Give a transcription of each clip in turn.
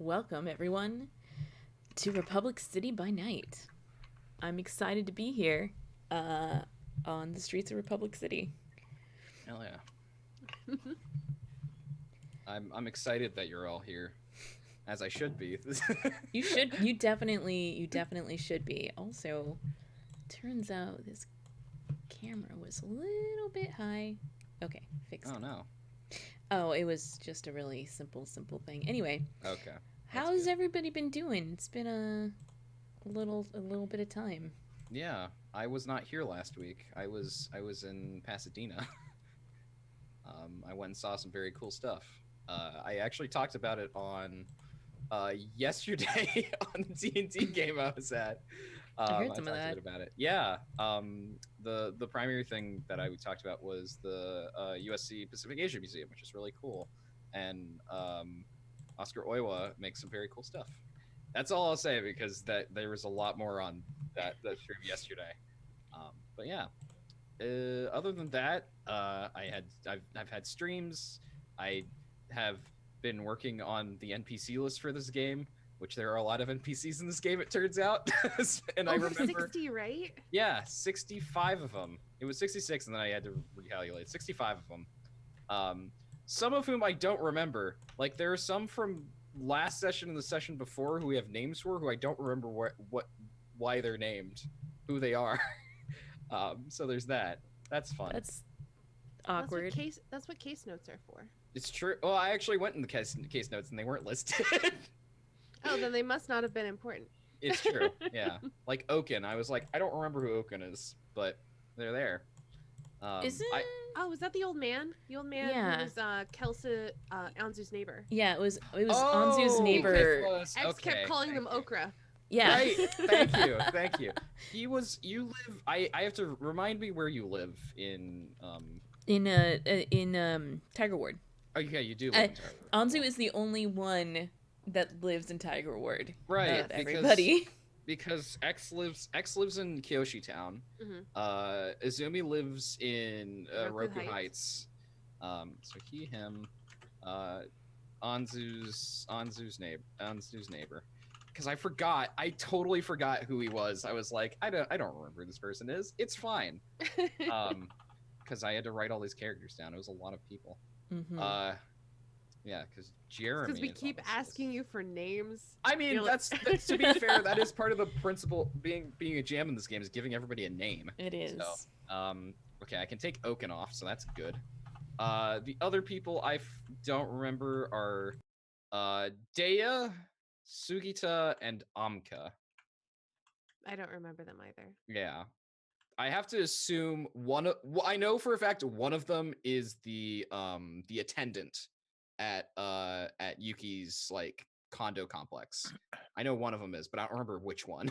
Welcome, everyone, to Republic City by Night. I'm excited to be here on the streets of Republic City. Hell yeah. I'm excited that you're all here, as I should be. You definitely should be. Also, turns out this camera was a little bit high. Okay, fixed Oh it. no. Oh, it was just a really simple thing. Anyway, Okay, that's how's good. everybody been doing? It's been a little bit of time. Yeah, I was not here last week. I was in Pasadena. I went and saw some very cool stuff. I actually talked about it on yesterday on the D&D game I was at. I heard I some of talked a that. bit about it. Yeah. The primary thing that I talked about was the USC Pacific Asia Museum, which is really cool, and Oscar Oiwa makes some very cool stuff. That's all I'll say because that there was a lot more on that stream yesterday. But yeah, other than that, I've had streams. I have been working on the NPC list for this game, which there are a lot of NPCs in this game. It turns out, and I Over remember, 60, right? yeah, 65 of them. It was 66, and then I had to recalculate 65 of them. Um, some of whom I don't remember. Like there are some from last session and the session before who we have names for who I don't remember why they're named, who they are. So there's that. That's fun. That's awkward. That's what case notes are for. It's true. Well, I actually went in the case notes and they weren't listed. Oh, then they must not have been important. It's true. Yeah. Like Oaken. I was like, I don't remember who Oaken is, but they're there. Isn't Oh, was that the old man? The old man Yeah. who was Kelsa Anzu's neighbor. Yeah, it was Oh, Anzu's neighbor. was- X okay, kept calling them thank you. okra. Yeah. Right. Thank you. Thank you. You live. I have to remind me where you live in. In Tiger Ward. Oh yeah, you do live in Tiger. Anzu is the only one that lives in Tiger Ward. Right. Of everybody. Because X lives in Kyoshi Town. Mhm. Izumi lives in Roku Roku Heights. Heights. So he, him, Anzu's neighbor. Because I totally forgot who he was. I was like, I don't remember who this person is. It's fine. Because I had to write all these characters down. It was a lot of people. Mm-hmm. Yeah, because Jeremy. Because we is on keep this asking list. you for names. I mean, You're like- that's to be fair. That is part of the principle being a GM in this game is giving everybody a name. It is. So, okay, I can take Oaken off, so that's good. The other people I don't remember are Dea, Sugita, and Amka. I don't remember them either. Yeah. I have to assume I know for a fact one of them is the attendant at Yuki's like condo complex. I know one of them is, but I don't remember which one.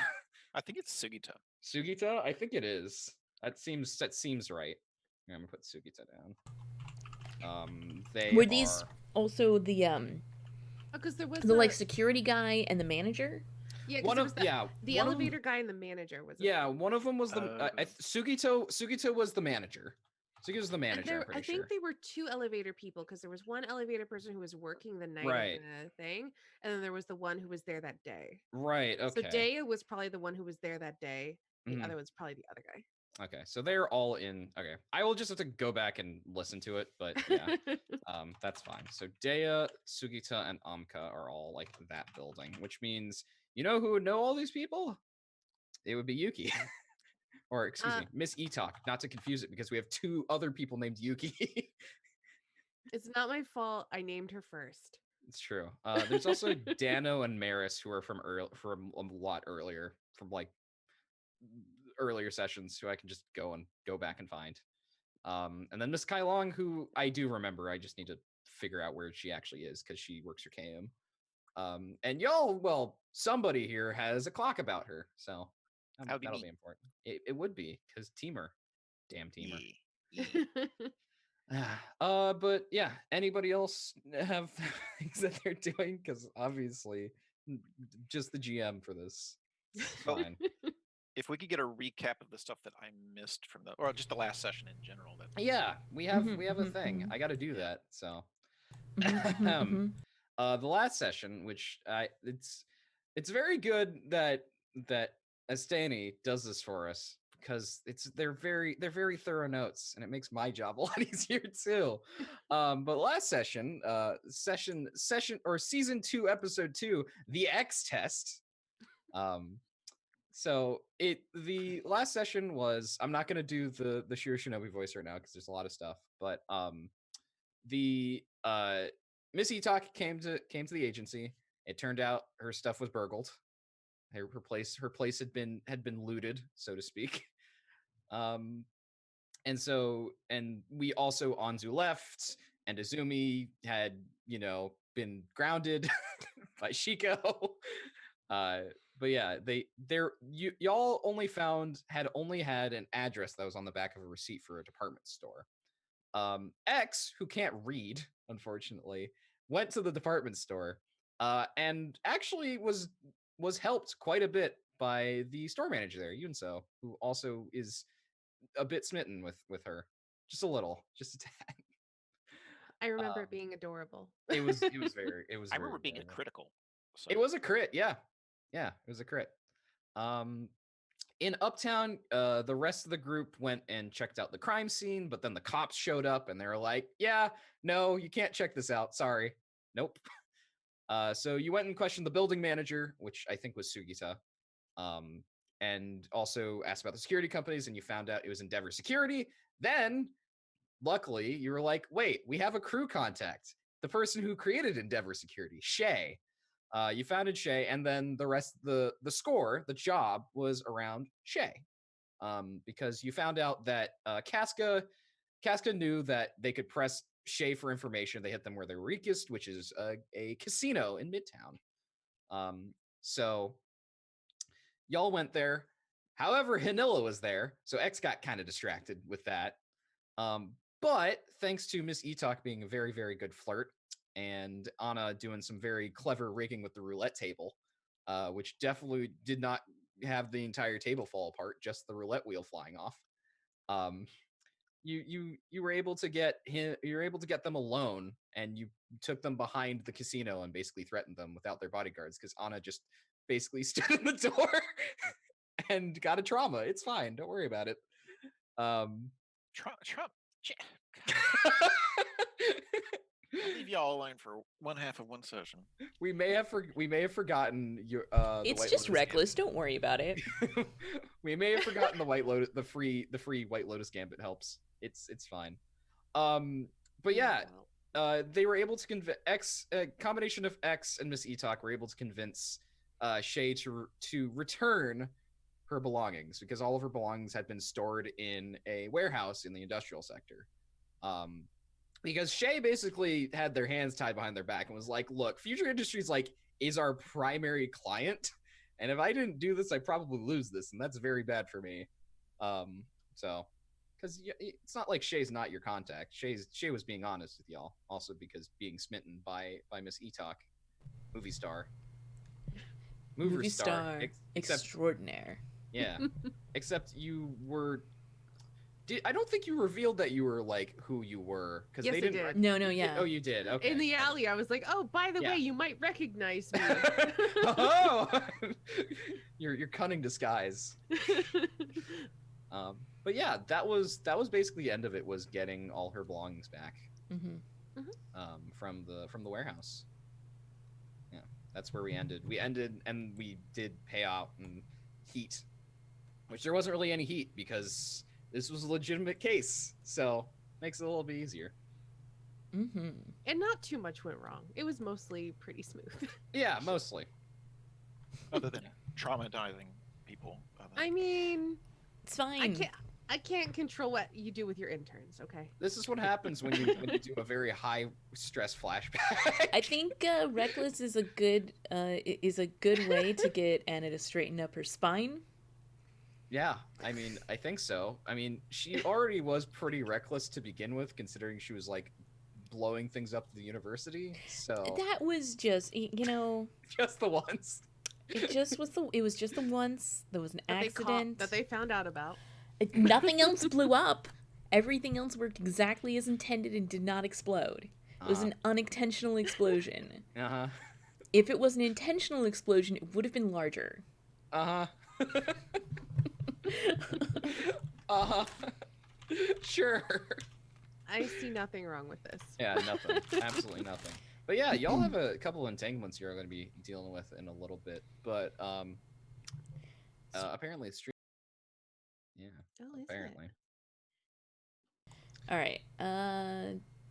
I think it's Sugita. Sugita? I think it is. That seems right. I'm gonna put Sugita down. They Were these are- also the Because there was the like security guy and the manager? yeah, 'cause one there of was that- yeah the one of 'em- elevator guy and the manager was. yeah, one of them was the Oh. Sugito was the manager. Sugita was the And manager. I'm I pretty think sure. they were two elevator people because there was one elevator person who was working the night Right. of the thing, and then there was the one who was there that day. Right. Okay. So Dea was probably the one who was there that day. The Mhm. other was probably the other guy. Okay, so they're all in. Okay, I will just have to go back and listen to it, but yeah, that's fine. So Dea, Sugita, and Amka are all like that building, which means you know who would know all these people? It would be Yuki, or excuse me, Miss Etok. Not to confuse it, because we have two other people named Yuki. It's not my fault. I named her first. It's true. There's also Dano and Maris who are from a lot earlier, from like earlier sessions, who I can just go back and find. And then Miss Kai Long, who I do remember. I just need to figure out where she actually is because she works for KM. And somebody here has a clock about her, so That'd be that'll me. be important. It would be because Teamer, damn Teamer. Yeah. But yeah, anybody else have things that they're doing? Because obviously, just the GM for this. It's Well, fine. If we could get a recap of the stuff that I missed from or just the last session in general, that Yeah, we have a Mhm, thing. mhm. I got to do that. So, Mhm, mhm, the last session, which it's very good that Astani does this for us because they're very thorough notes and it makes my job a lot easier too. But last session, session or season 2, episode 2, the X test. So the last session was, I'm not gonna do the Shiro Shinobi voice right now because there's a lot of stuff, but the Miss Itak came to the agency. It turned out her stuff was burgled. Her place had been looted, so to speak. And we also, Anzu left, and Izumi had, been grounded by Shiko. But yeah, y'all had only had an address that was on the back of a receipt for a department store. X, who can't read, unfortunately, went to the department store, and actually was helped quite a bit by the store manager there, Yunso, who also is a bit smitten with her, just a little, just a tad. I remember it being adorable. It was very. I remember being a critical. So. It was a crit, yeah, it was a crit. In Uptown, the rest of the group went and checked out the crime scene, but then the cops showed up and they were like, "Yeah, no, you can't check this out. Sorry, nope." So you went and questioned the building manager, which I think was Sugita, and also asked about the security companies, and you found out it was Endeavor Security. Then, luckily, you were like, "Wait, we have a crew contact. The person who created Endeavor Security, Shay." You founded Shay, and then the rest, the job was around Shay, because you found out that Casca knew that they could press Shay for information. They hit them where they were weakest, which is a casino in Midtown. So y'all went there. However, Hanilla was there, so X got kind of distracted with that. But thanks to Miss Itak being a very, very good flirt, and Anna doing some very clever rigging with the roulette table, which definitely did not have the entire table fall apart, just the roulette wheel flying off. You were able to get them alone, and you took them behind the casino and basically threatened them without their bodyguards, because Anna just basically stood in the door and got a trauma. It's fine, don't worry about it. Trump. I'll leave y'all alone for one half of one session. We may have forgotten your. It's just reckless. Don't worry about it. We may have forgotten the White Lotus, the free White Lotus Gambit helps. It's fine. But yeah, they were able to convince X. A combination of X and Miss Itak were able to convince Shay to return her belongings, because all of her belongings had been stored in a warehouse in the industrial sector. Because Shay basically had their hands tied behind their back and was like, "Look, Future Industries is our primary client, and if I didn't do this, I probably lose this, and that's very bad for me." So, because it's not like Shay's not your contact. Shay was being honest with y'all, also because being smitten by Miss Itak, movie star, movie star extraordinaire. Yeah, except you were. I don't think you revealed that you were who you were, because yes, they didn't. Did. No, yeah. Oh, you did. Okay. In the alley, I was like, "Oh, by the way, you might recognize me." Oh, your cunning disguise. But yeah, that was basically the end of it. Was getting all her belongings back. From the warehouse. Yeah, that's where we ended. And we did pay out and heat, which there wasn't really any heat because this was a legitimate case, so makes it a little bit easier. And not too much went wrong. It was mostly pretty smooth. Yeah, mostly. Other than traumatizing people. I mean, it's fine. I can't control what you do with your interns. Okay. This is what happens when you do a very high stress flashback. I think reckless is a good way to get Anna to straighten up her spine. Yeah, I mean, I think so. I mean, she already was pretty reckless to begin with, considering she was blowing things up at the university. So that was just, just the once. It was just the once. There was an accident that they found out about. Nothing else blew up. Everything else worked exactly as intended and did not explode. It was an unintentional explosion. Uh-huh. If it was an intentional explosion, it would have been larger. Uh-huh. Uh-huh. Sure. I see nothing wrong with this. Yeah, nothing. Absolutely nothing. But yeah, y'all have a couple of entanglements you're going to be dealing with in a little bit. But apparently it's street. Yeah, Oh, is apparently. All right.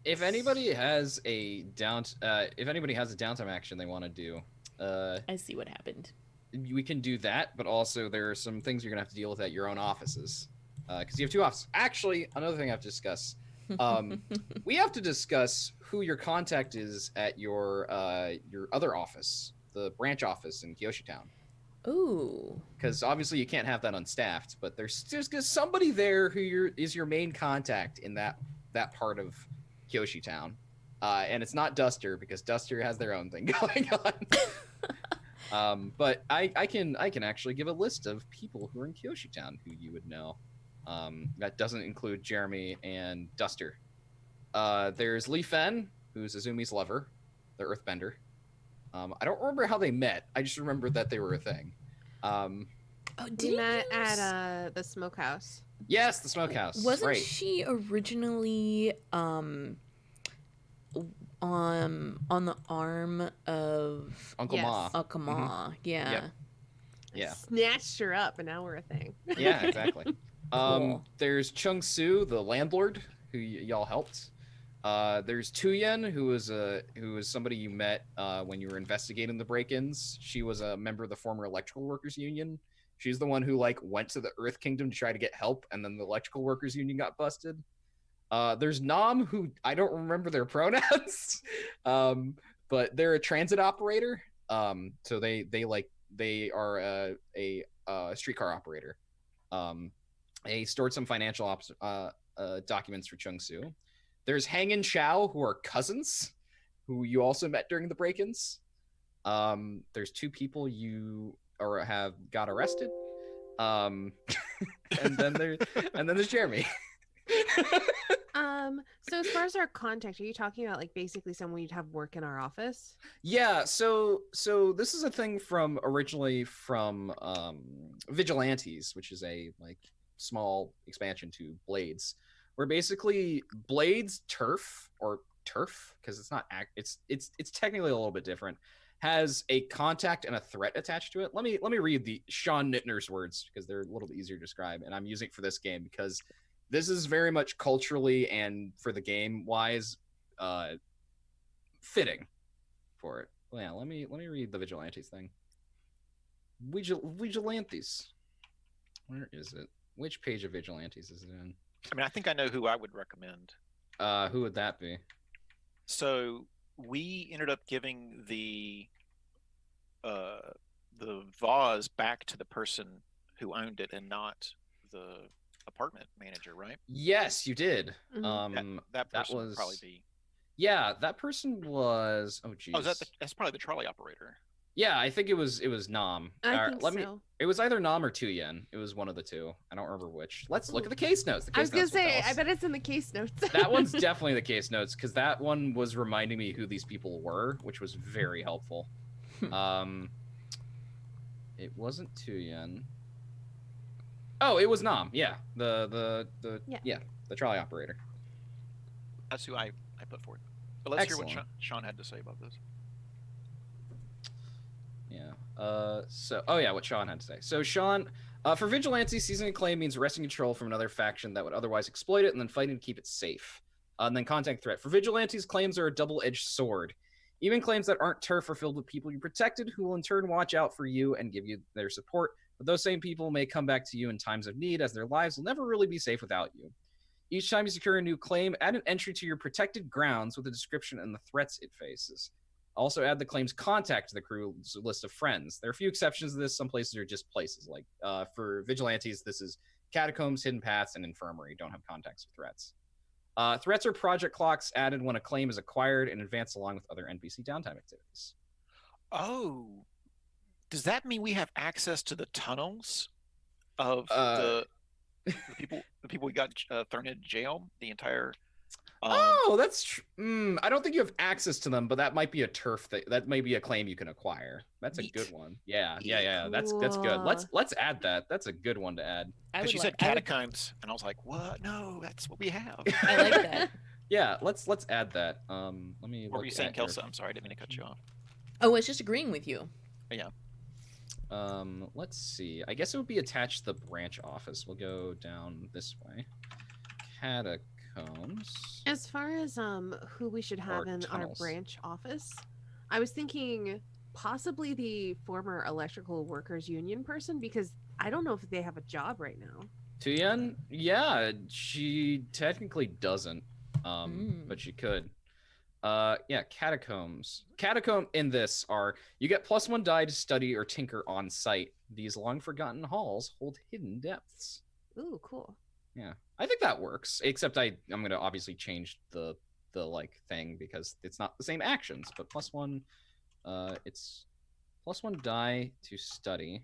If anybody has a downtime action they want to do, I see what happened. we can do that. But also there are some things you're gonna have to deal with at your own offices, because you have 2 offices. Actually, another thing I have to discuss. We have to discuss who your contact is at your other office, the branch office in Kyoshi Town. Ooh. Because obviously you can't have that unstaffed, but there's somebody there who is your main contact in that part of Kyoshi Town, and it's not Duster because Duster has their own thing going on. But I can actually give a list of people who are in Kyoshi Town who you would know. That doesn't include Jeremy and Duster. There's Lee Fen, who's Azumi's lover, the Earthbender. I don't remember how they met. I just remember that they were a thing. Oh, We did met at the smokehouse. Yes, the smokehouse. Wasn't right. she originally on the arm of Uncle Yes. Ma. Uncle Ma? Yeah. Yep. I Yeah. snatched her up, and now we're a thing. Yeah, exactly. Cool. There's Chung Su, the landlord, who y'all helped. There's Tuyen, who was somebody you met when you were investigating the break-ins. She was a member of the former Electrical Workers Union. She's the one who went to the Earth Kingdom to try to get help, and then the Electrical Workers Union got busted. There's Nam, who I don't remember their pronouns, but they're a transit operator. So they are a streetcar operator. They stored some financial documents for Chung Su. There's Hang and Chow, who are cousins, who you also met during the break-ins. There's 2 people you have got arrested. And then there's Jeremy. So as far as our contact, are you talking about basically someone you'd have work in our office? Yeah, so this is a thing originally from Vigilantes, which is a small expansion to Blades, where basically Blades turf because it's not it's technically a little bit different, has a contact and a threat attached to it. Let me read the Sean Nittner's words because they're a little bit easier to describe, and I'm using it for this game because this is very much culturally and for the game wise fitting for it. Well, yeah, let me read the Vigilantes thing. Vigilantes. Where is it? Which page of Vigilantes is it in? I mean, I think I know who I would recommend. Who would that be? So we ended up giving the vase back to the person who owned it and not the apartment manager, right? Yes, you did. Mhm. That person was would probably be. Yeah, that person was. Oh, geez. Oh, that's probably the trolley operator. Yeah, I think it was Nam. I think let so. me. It was either Nam or Tuyen. It was one of the 2. I don't remember which. Let's look at the case notes. The I was case gonna notes will say, tell I us. bet it's in the case notes. That one's definitely the case notes because that one was reminding me who these people were, which was very helpful. It wasn't Tuyen. Oh, it was Nam. Yeah, the trolley operator. That's who I put forward. But let's hear what Excellent. Sean had to say about this. Yeah. What Sean had to say. So Sean, for Vigilante, seizing a claim means wresting control from another faction that would otherwise exploit it and then fighting to keep it safe. And then contact threat. For Vigilantes, claims are a double-edged sword. Even claims that aren't turf are filled with people you protected who will in turn watch out for you and give you their support. But those same people may come back to you in times of need as their lives will never really be safe without you. Each time you secure a new claim, add an entry to your protected grounds with a description and the threats it faces. Also add the claim's contact to the crew's list of friends. There are a few exceptions to this. Some places are just places. Like for Vigilantes, this is catacombs, hidden paths, and infirmary. Don't have contacts or threats. Threats are project clocks added when a claim is acquired and advanced along with other NPC downtime activities. Oh, does that mean we have access to the tunnels of the people we got thrown into jail? The entire Oh, that's I don't think you have access to them, but that might be a turf thing. That may be a claim you can acquire. That's a Neat. good one. Yeah. Yeah. That's good. Let's add that. That's a good one to add. I Because would you like. said I would, catacombs, and I was like, what? No, that's what we have. I like that. Yeah, let's add that. Let me. What were you look saying, at your- Kelsa? I'm sorry, I didn't mean to cut you off. Oh, it's just agreeing with you. Let's see. I guess it would be attached to the branch office. We'll go down this way. Catacombs. As far as who we should have Or in our tunnels. branch office, I was thinking possibly the former electrical workers union person, because I don't know if they have a job right now. Tuyen? Yeah, she technically doesn't. But she could. Yeah, catacombs. Catacomb in this are you get +1 die to study or tinker on site. These long forgotten halls hold hidden depths. Ooh, cool. Yeah, I think that works. Except I'm gonna obviously change the like thing because it's not the same actions. But +1, it's +1 die to study.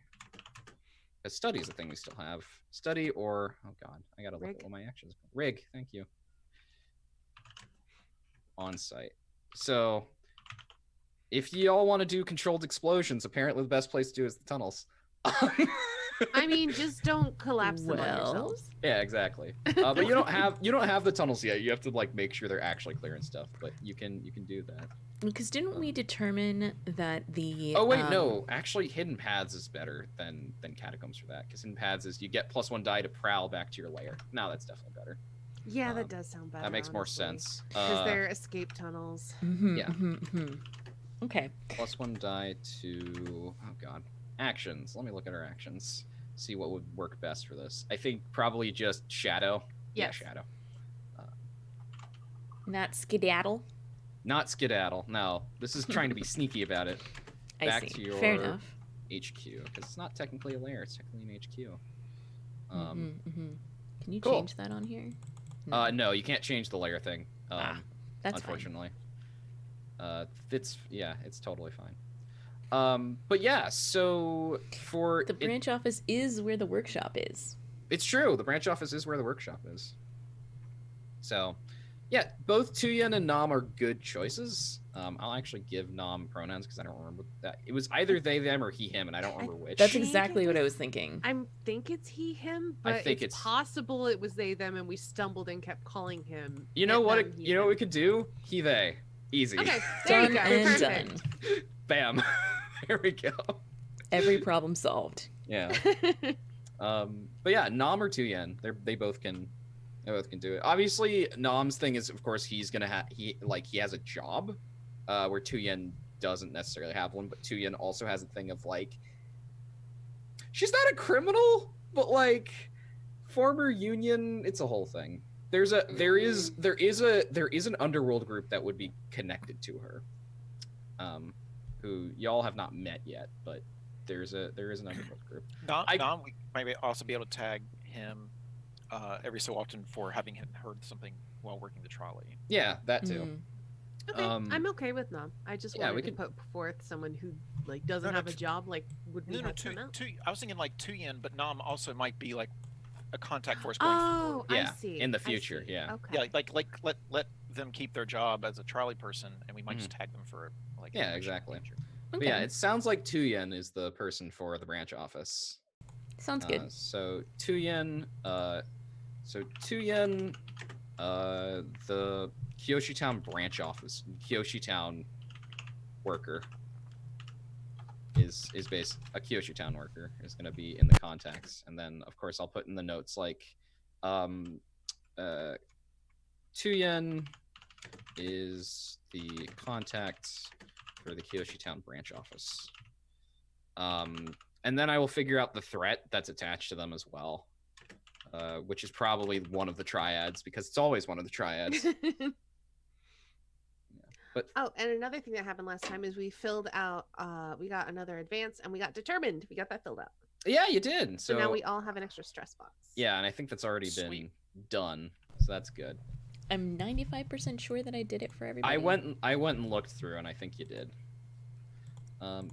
Because study is a thing we still have. Study or oh god, I gotta look Rig. at what my actions. Rig, thank you. On site. So if you all want to do controlled explosions, apparently the best place to do is the tunnels. I mean, just don't collapse them on Well. yourselves. yeah, exactly. But you don't have the tunnels yet. You have to like make sure they're actually clear and stuff. But you can do that. Because didn't we determine that the? Oh wait, no. Actually, hidden paths is better than catacombs for that. Because hidden paths is you get +1 die to prowl back to your lair. Now that's definitely better. Yeah, that Um, does sound better. That makes more honestly. sense. Because they're escape tunnels. Yeah. Okay. +1 die to oh god actions. Let me look at our actions. See what would work best for this. I think probably just shadow. Yes. Yeah, shadow. Not skedaddle. Not skedaddle. No, this is trying to be sneaky about it. I Back see. to your Fair enough. HQ because it's not technically a lair. It's technically an HQ. Can you cool. change that on here? No, you can't change the layer thing. That's unfortunately. It's totally fine. But yeah, so for fine. The branch office is where the workshop is. it's true. The branch office is where the workshop is. So, yeah, both Tuyen and Nam are good choices. I'll actually give Nam pronouns because I don't remember that. It was either they, them, or he, him, and I don't remember which. That's think exactly it what I was- was thinking. I think it's he, him, I but think it's it's- possible it was they, them, and we stumbled and kept calling him. You know it, what? them, he, You know what we him. could do? He, they. Easy. Okay, there you Done go. and Perfect. done. Bam. There we go. Every problem solved. Yeah. But yeah, Nam or Tuyen, they both can do it. Obviously, Nam's thing is, of course, he's gonna have he has a job, where Tuyen doesn't necessarily have one, but Tuyen also has a thing of like, she's not a criminal, but like, former Union, it's a whole thing. There is an underworld group that would be connected to her, who y'all have not met yet, but there is an underworld group. Nam, we might also be able to tag him every so often for having heard something while working the trolley. Yeah, that too. Mm. Okay, I'm okay with Nom. I just yeah, wanted we to could- put forth someone who like doesn't No, have a t- job. Like, would we No, help them out? I was thinking like Tuyen, but Nam also might be like a contact for us going Oh, forward. Yeah, I see. in the I future, see. yeah. Okay. Yeah, like let them keep their job as a trolley person, and we might just tag them for like. Yeah, information in the exactly. future. But Okay. yeah, it sounds like Tuyen is the person for the branch office. Sounds good. So Tuyen, the Kyoshi Town branch office, Kyoshi Town worker is based. A Kyoshi Town worker is going to be in the contacts, and then of course I'll put in the notes like, Tuyen is the contact for the Kyoshi Town branch office. And then I will figure out the threat that's attached to them as well, which is probably one of the triads because it's always one of the triads. But Oh, and another thing that happened last time is we filled out. We got another advance, and we got determined. We got that filled out. yeah, you did. So now we all have an extra stress box. yeah, and I think that's already been Sweet. done, so that's good. I'm 95% sure that I did it for everybody. I went and looked through, and I think you did.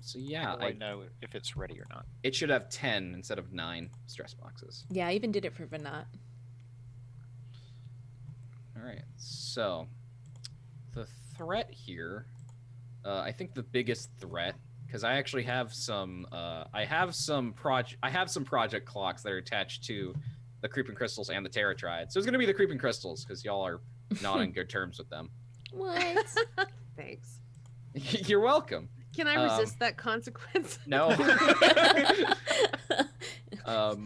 So yeah, How do I know if it's ready or not? it should have 10 instead of 9 stress boxes. Yeah, I even did it for Vanat. All All right. So the threat here, I think the biggest threat, because I actually have some, I have some project clocks that are attached to the Creeping Crystals and the Terra Triad. So it's gonna be the Creeping Crystals because y'all are not on good terms with them. What? Thanks. You're welcome. Can I resist that consequence? No.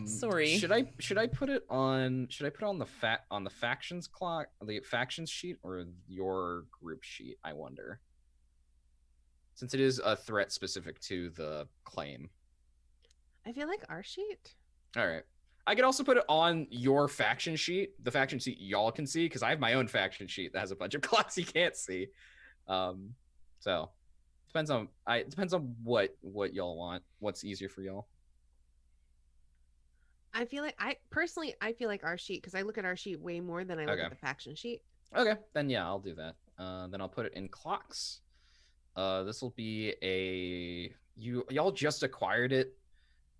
Sorry. Should I put it on the factions clock, the factions sheet, or your group sheet? I wonder. Since it is a threat specific to the claim. I feel like our sheet. All right. I could also put it on your faction sheet, the faction sheet y'all can see, because I have my own faction sheet that has a bunch of clocks you can't see. So depends on what y'all want. What's easier for y'all? I feel like I feel like our sheet because I look at our sheet way more than I look at the faction sheet. Okay, then yeah, I'll do that. Then I'll put it in clocks. This will be y'all just acquired it.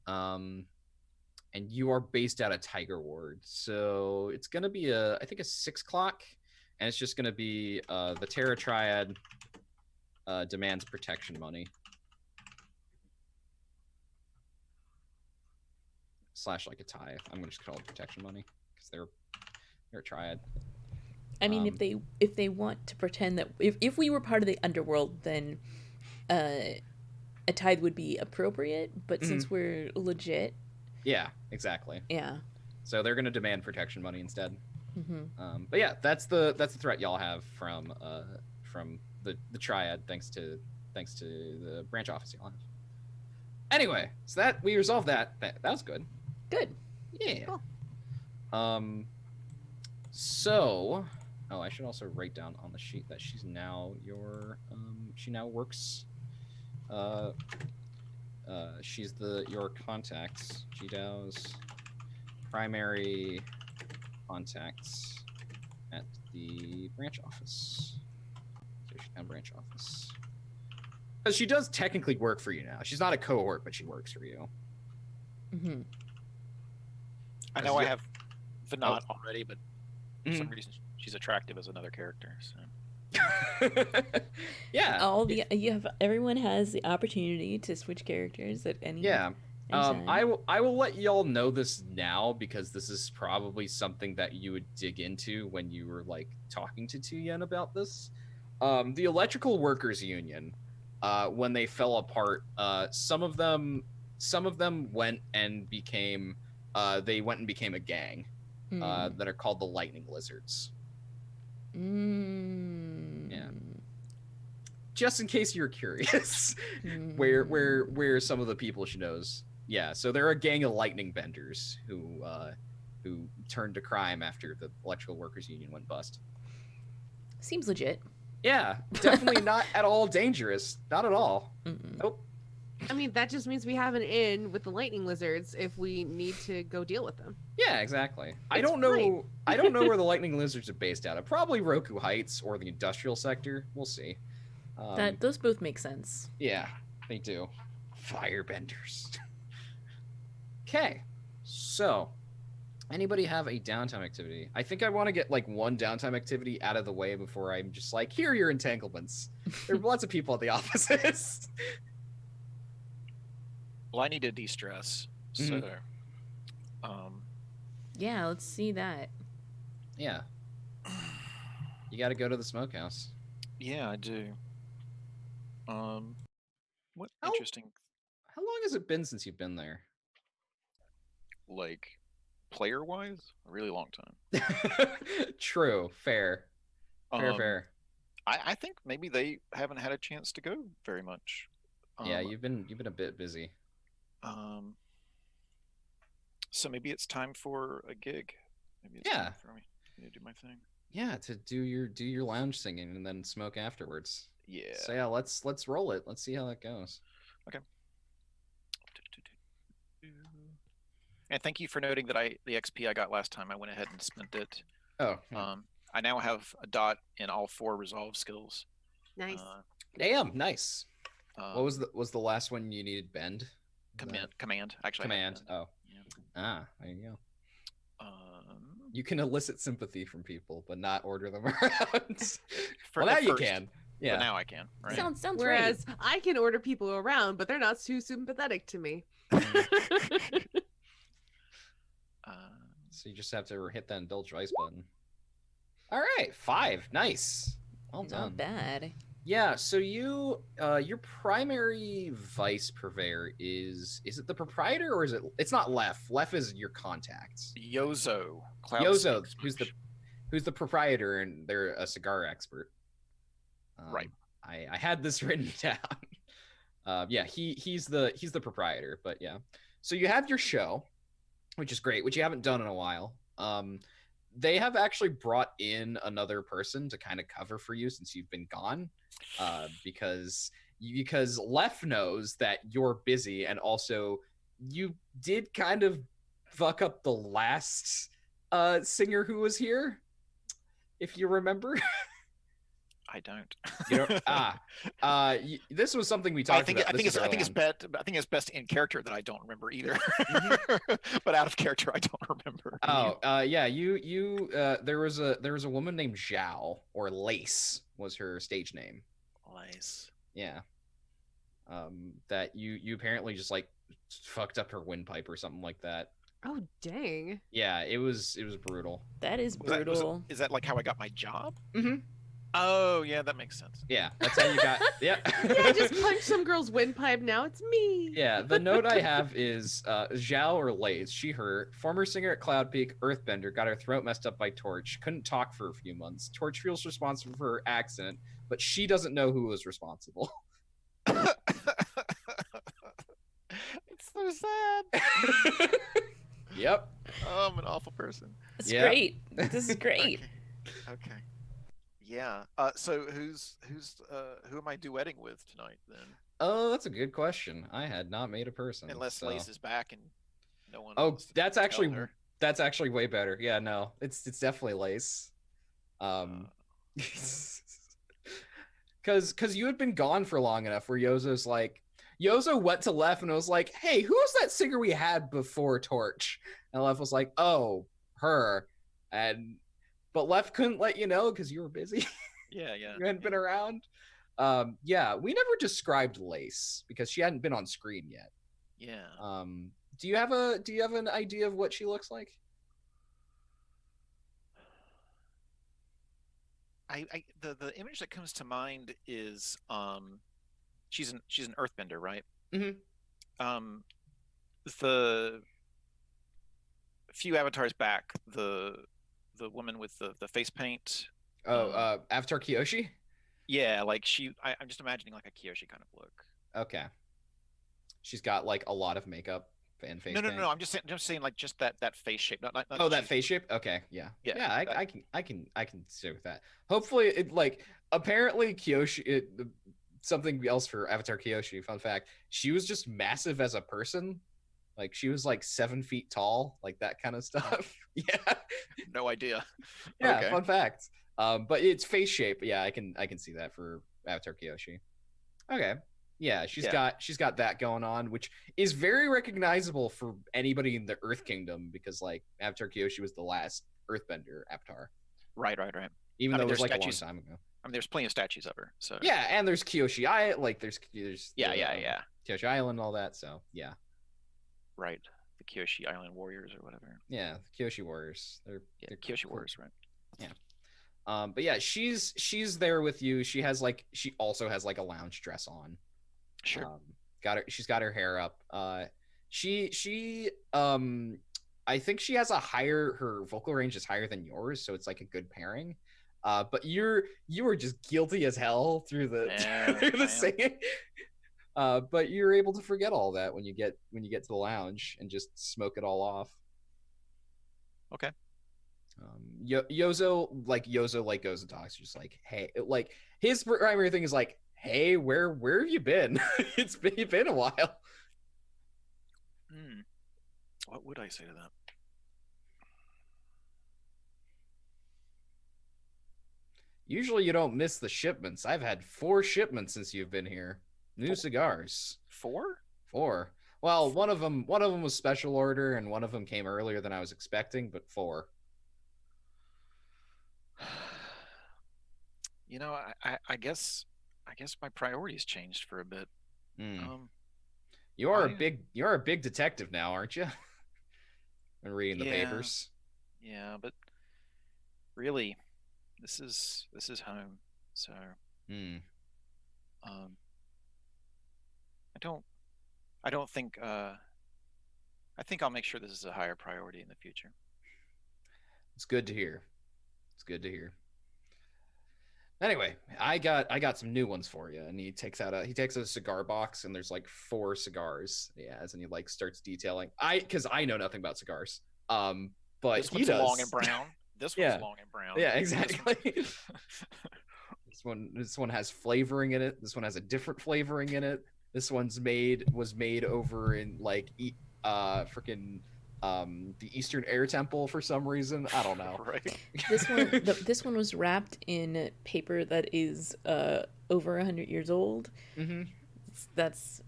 And you are based out of Tiger Ward. So it's gonna be I think a 6 clock, and it's just gonna be the Terra Triad demands protection money. / like a tithe. I'm gonna just call it protection money because they're a triad. I mean, if they want to pretend that if we were part of the underworld, then a tithe would be appropriate. But since we're legit, yeah, exactly. Yeah. So they're gonna demand protection money instead. Mm-hmm. But yeah, that's the threat y'all have from the triad, thanks to the branch office y'all have. Anyway, so that we resolved that. That was good. Good. Yeah. Cool. So, I should also write down on the sheet that she's now she now works. She's your contact. Jidau's primary contacts at the branch office. So she's now branch office. Because she does technically work for you now. She's not a cohort, but she works for you. Mm-hmm. I know I have Venat already, but for some reason she's attractive as another character. So. Yeah. Everyone has the opportunity to switch characters at any. Yeah. time. I will let y'all know this now because this is probably something that you would dig into when you were like talking to Tuyen about this. The Electrical Workers Union, when they fell apart, some of them went and became a gang that are called the Lightning Lizards. Yeah. Just in case you're curious, where some of the people she knows. Yeah, so they're a gang of lightning benders who turned to crime after the Electrical Workers Union went bust. Seems legit. Yeah, definitely not at all dangerous. Not at all. Mm-mm. Nope. I mean, that just means we have an in with the lightning lizards if we need to go deal with them. Yeah, exactly. I It's don't know. fine. I don't know where the lightning lizards are based out of. Probably Roku Heights or the industrial sector. We'll see. Those both make sense. Yeah, they do. Firebenders. Okay, so anybody have a downtime activity? I think I want to get like one downtime activity out of the way before I'm just like, here are your entanglements. There are lots of people at the offices. Well, I need to de-stress, so Yeah, let's see that. Yeah. You got to go to the smokehouse. yeah, I do. What How- interesting, How long has it been since you've been there? like, player-wise, a really long time. True. Fair. Um, Fair. I think maybe they haven't had a chance to go very much. Yeah, you've been a bit busy. So maybe it's time for a gig. Maybe it's Yeah. time for me to do my thing. Yeah, to do your lounge singing and then smoke afterwards. Yeah. So yeah, let's roll it. Let's see how that goes. And thank you for noting that the XP I got last time, I went ahead and spent it. Oh, yeah. I now have a dot in all 4 resolve skills. Nice. Damn, nice. Uh, What was the last one you needed? Bend? Was that- command? Actually, I have Command. bend. Oh. Yeah. Ah, there you go. You can elicit sympathy from people, but not order them around. For- Well, now at you first, can. But Yeah. now I can. Right. Sounds right. Whereas I can order people around, but they're not too sympathetic to me. So you just have to hit that indulge vice button. All right, 5. Nice. Well done. Not bad. Yeah. So you, your primary vice purveyor is it the proprietor or is it? It's not Lef. Lef is your contact. Yozo. Cloud Yozo, Snake who's the proprietor, and they're a cigar expert. Right. I had this written down. Yeah, he's the proprietor, but yeah. So you have your show, which is great, which you haven't done in a while. They have actually brought in another person to kind of cover for you since you've been gone, because Lef knows that you're busy, and also you did kind of fuck up the last singer who was here, if you remember. I don't. You know, this was something we talked about. I think it's best in character that I don't remember either. But out of character, I don't remember. Oh, yeah. You. There was a woman named Zhao, or Lace was her stage name. Lace. Yeah. That you apparently just like fucked up her windpipe or something like that. Oh dang. Yeah, it was brutal. That is Was that- brutal. Is that like how I got my job? Mm-hmm. Oh yeah, that makes sense. Yeah, that's how you got. Yeah. Yeah, just punch some girl's windpipe. Now it's me. Yeah, the note I have is Zhao, or Lace, her, former singer at Cloud Peak, Earthbender, got her throat messed up by Torch, couldn't talk for a few months. Torch feels responsible for her accident, but she doesn't know who was responsible. It's so sad. Yep. Oh, I'm an awful person. It's Yeah. great. This is great. Okay. Yeah. So who am I duetting with tonight then? Oh, that's a good question. I had not made a person. Unless so. Lace is back and no one. Oh, wants to that's tell actually her. that's actually way better. Yeah, no, it's definitely Lace. Because you had been gone for long enough where Yozo went to Lef and was like, hey, who's that singer we had before Torch? And Lef was like, oh, her. But Lef couldn't let you know because you were busy. Yeah. You hadn't been around. Yeah, we never described Lace because she hadn't been on screen yet. Yeah. Do you have an idea of what she looks like? The image that comes to mind is she's an earthbender, right? Mm-hmm. The few avatars back, the woman with the face paint. Avatar Kyoshi? Yeah, like I'm just imagining like a Kyoshi kind of look. Okay. She's got like a lot of makeup and face paint. No. I'm just saying like just that face shape. Not Oh, that she's- face shape? Okay, yeah. Yeah, Yeah, that- I can stay with that. Hopefully it like apparently Kyoshi something else for Avatar Kyoshi, fun fact. She was just massive as a person. Like she was like 7 feet tall, like that kind of stuff. Yeah. No idea. Yeah, Okay. fun fact. But it's face shape. Yeah, I can see that for Avatar Kyoshi. Okay. Yeah, she's got that going on, which is very recognizable for anybody in the Earth Kingdom because like Avatar Kyoshi was the last Earthbender avatar. Right. Even I though mean, it was there's like a long statues. time ago. I mean, there's plenty of statues of her. So Yeah, and there's Kyoshi there's yeah. Kyoshi Island and all that, so yeah. Right. The Kyoshi Island Warriors or whatever. Yeah, the Kyoshi Warriors. They're Kyoshi cool. Warriors, right? Yeah. But yeah, she's there with you. She also has like a lounge dress on. Sure. She's got her hair up. She I think she has her vocal range is higher than yours, so it's like a good pairing. But you were just guilty as hell through the Yeah, through I the am. singing. But you're able to forget all that when you get to the lounge and just smoke it all off. Okay. Yozo goes and talks, just like, hey, like his primary thing is like, hey, where have you been? It's been a while. What would I say to that? Usually you don't miss the shipments. I've had 4 shipments since you've been here. New cigars. 4? 4. Well, one of them was special order, and one of them came earlier than I was expecting, but 4. You know, I guess my priorities changed for a bit. Hmm. Um, I You're a big detective now, aren't you? Been reading the yeah, papers. yeah, but really, this is home. So, Hmm. um, I don't I don't think I think I'll make sure this is a higher priority in the future. It's good to hear. It's good to hear. Anyway, I got some new ones for you. And he takes a cigar box and there's like four cigars. He has, and he like starts detailing. Because I know nothing about cigars. But This he one's long and does. brown. This one's Yeah. long and brown. Yeah, This one's exactly. This one has flavoring in it. This one has a different flavoring in it. This one's was made over in like freaking the Eastern Air Temple for some reason. I don't know. right. This one was wrapped in paper that is over 100 years old. Hmm. That's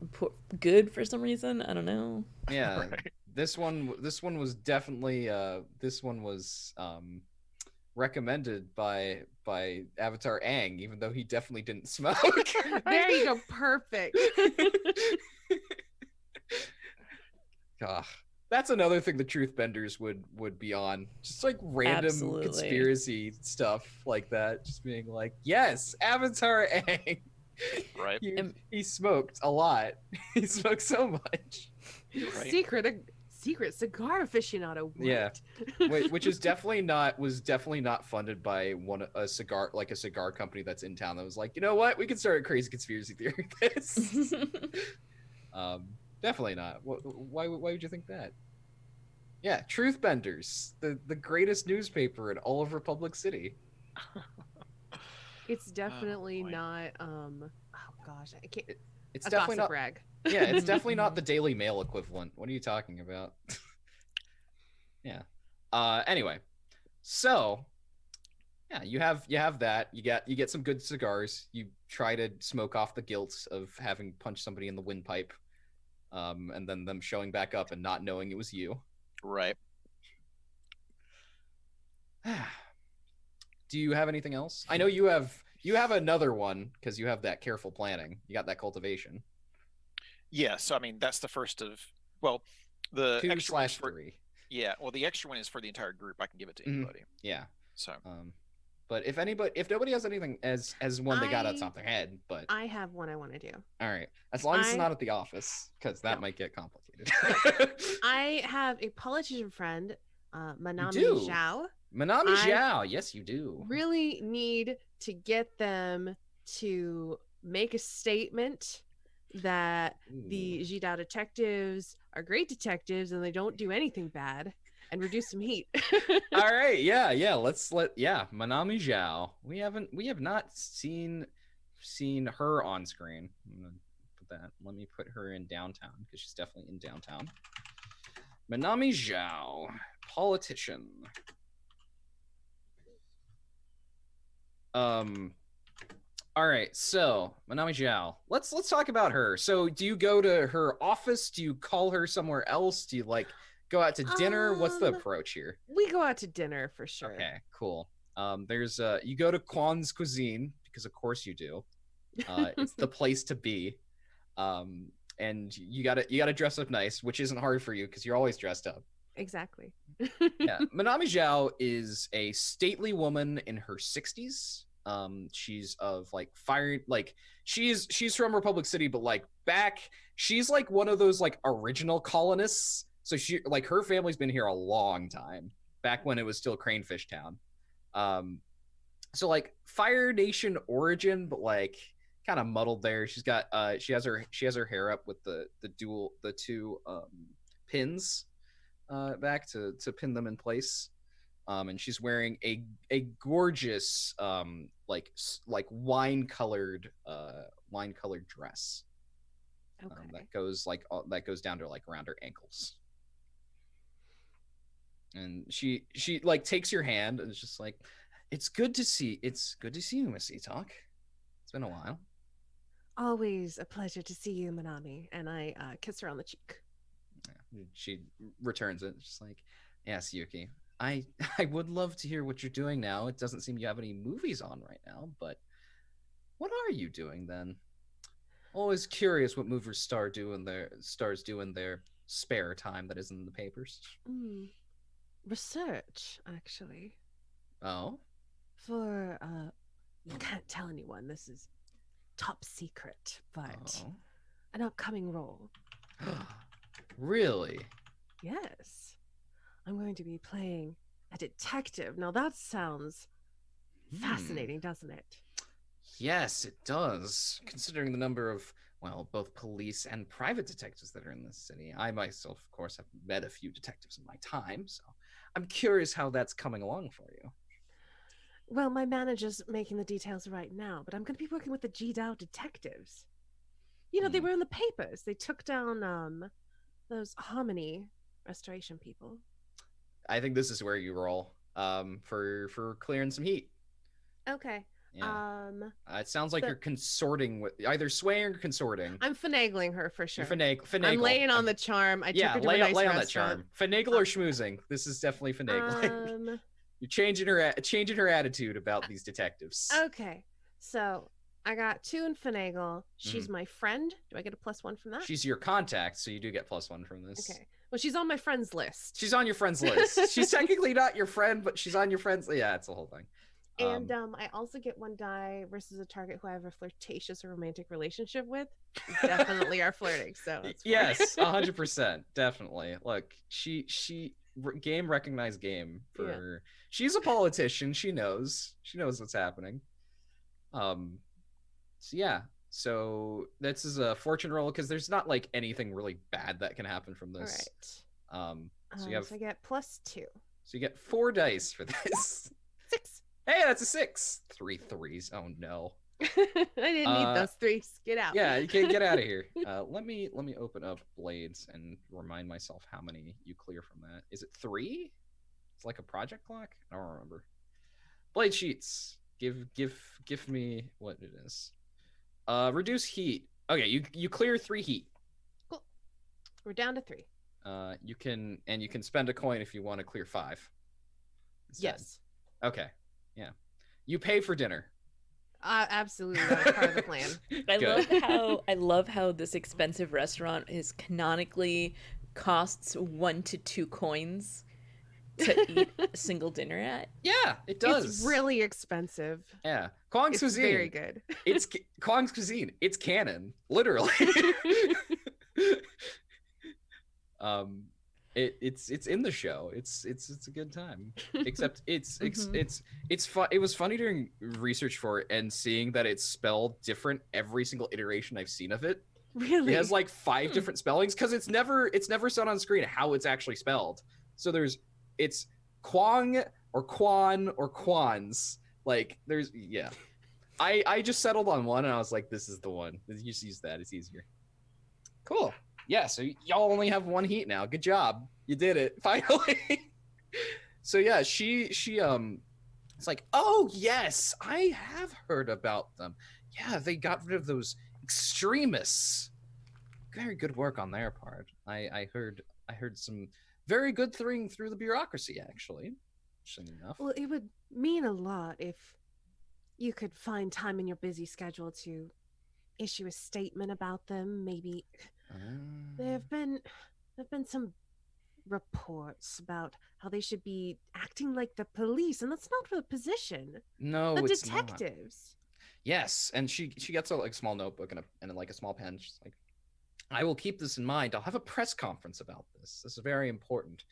good for some reason. I don't know. Yeah. Right. This one was definitely this one was recommended by Avatar Aang, even though he definitely didn't smoke. There you go. Perfect. God, that's another thing the Truth Benders would be on, just like random Absolutely. conspiracy stuff like that, just being like, yes, Avatar Aang. Right. He smoked a lot. He smoked so much. Right. Secret cigar aficionado. What? Yeah. Which is definitely not funded by a cigar company that's in town that was like, you know what, we can start a crazy conspiracy theory with this. Definitely not. Why would you think that? Yeah, Truth Benders, the greatest newspaper in all of Republic City. It's definitely boy. not. Oh gosh, I can't. It's A definitely gossip not. rag. Yeah, it's definitely not the Daily Mail equivalent. What are you talking about? Yeah. Anyway, so yeah, you have that. You get some good cigars. You try to smoke off the guilt of having punched somebody in the windpipe, and then them showing back up and not knowing it was you. Right. Do you have anything else? I know you have another one because you have that careful planning. You got that cultivation. Yeah. So I mean, that's the first of. Well, the Two extra one is slash for. three. Yeah. Well, the extra one is for the entire group. I can give it to Mhm. anybody. Yeah. So. But if nobody has anything as one they got out top their head, but I have one I want to do. all right, as long as it's I- not at the office, because that No. might get complicated. I have a politician friend, Manami do? Zhao. Manami I- Zhao, yes, you do. Really need to get them to make a statement that the Jidao detectives are great detectives and they don't do anything bad, and reduce some heat. All right, yeah, Manami Zhao. We have not seen her on screen. I'm gonna put that. Let me put her in downtown because she's definitely in downtown. Manami Zhao, politician. All right, so Manami Zhao. Let's talk about her. So, do you go to her office? Do you call her somewhere else? Do you like go out to dinner? What's the approach here? We go out to dinner for sure. Okay, cool. There's you go to Kwan's Cuisine because of course you do. It's the place to be. And you gotta dress up nice, which isn't hard for you because you're always dressed up. Exactly. Yeah, Manami Zhao is a stately woman in her 60s. She's of like fire, like she's from Republic City, but like she's like one of those like original colonists. So she like her family's been here a long time, back when it was still Cranefish Town. So like Fire Nation origin, but like kind of muddled there. She's got she has her hair up with the two pins back to pin them in place. And she's wearing a gorgeous like wine colored dress Okay. that goes down to like around her ankles. And she like takes your hand and it's just like, it's good to see you, Miss Etok. It's been a while. Always a pleasure to see you, Manami. And I kiss her on the cheek. Yeah. She returns it, just like, yes, Yuki. I I would love to hear what you're doing now. It doesn't seem you have any movies on right now, but what are you doing then? Always curious what movers stars do in their spare time that isn't in the papers. Mm, research, actually, Oh, for you can't tell anyone. This is top secret, but oh. an upcoming role. Really? Yes, I'm going to be playing a detective. Now that sounds fascinating, doesn't it? Yes, it does. Considering the number of, well, both police and private detectives that are in this city. I myself, of course, have met a few detectives in my time, so I'm curious how that's coming along for you. Well, my manager's making the details right now, but I'm going to be working with the G Dow detectives. You know, they Hmm. were in the papers. They took down those Harmony restoration people. I think this is where you roll for clearing some heat. Okay. Yeah. It sounds like so- you're consorting with either swaying or consorting. I'm finagling her for sure. You're finagle. I'm laying on the charm. I took yeah, her to a nice lay on that restaurant. charm. Finagle or schmoozing. This is definitely finagling. You're changing her attitude about these detectives. Okay. So I got 2 in finagle. She's my friend. Do I get a +1 from that? She's your contact, so you do get +1 from this. Okay. Well, she's on my friends list. She's on your friends list. She's technically not your friend, but she's on your friends. Yeah, it's the whole thing. And I also get 1 die versus a target who I have a flirtatious or romantic relationship with. Definitely are flirting. So that's fine. Yes, 100%, definitely. Look, she game recognized game for. She's a politician. She knows what's happening. So yeah. So this is a fortune roll because there's not like anything really bad that can happen from All this. right. So you have So I get +2. so you get 4 dice for this. 6. Hey, that's a 6. 3 threes. Oh no. I didn't need those 3s. Get out. Yeah, you can't get out of here. Let me open up Blades and remind myself how many you clear from that. Is it 3? It's like a project clock. I don't remember. Blade sheets. Give me what it is. Reduce heat. Okay, you clear 3 heat. Cool. We're down to 3. You can spend a coin if you want to clear 5. instead. Yes. Okay. Yeah. You pay for dinner. Absolutely. That was part of the plan. I love how this expensive restaurant is canonically costs 1 to 2 coins to eat a single dinner at. Yeah, it does. It's really exciting. Yeah. Kwang's It's cuisine. very good. It's Kwang's cuisine. It's canon, literally. It's in the show. It's a good time. Except it's fun. It was funny doing research for it and seeing that it's spelled different every single iteration I've seen of it. Really? It has like 5 different spellings because it's never shown on screen how it's actually spelled. So it's Kwang or Kwan or Kwans. Like there's I just settled on one and I was like, this is the one. You just use that. It's easier. Cool. Yeah, so y'all only have 1 heat now. Good job. You did it. Finally. So yeah, she it's like, oh yes, I have heard about them. Yeah, they got rid of those extremists. Very good work on their part. I heard some very good thing through the bureaucracy, actually. Interesting enough. Well, it would mean a lot if you could find time in your busy schedule to issue a statement about them. Maybe there have been some reports about how they should be acting like the police, and that's not the position. No, The it's not. detectives. Yes, and she gets a like small notebook and like a small pen. She's like, I will keep this in mind. I'll have a press conference about this. This is very important.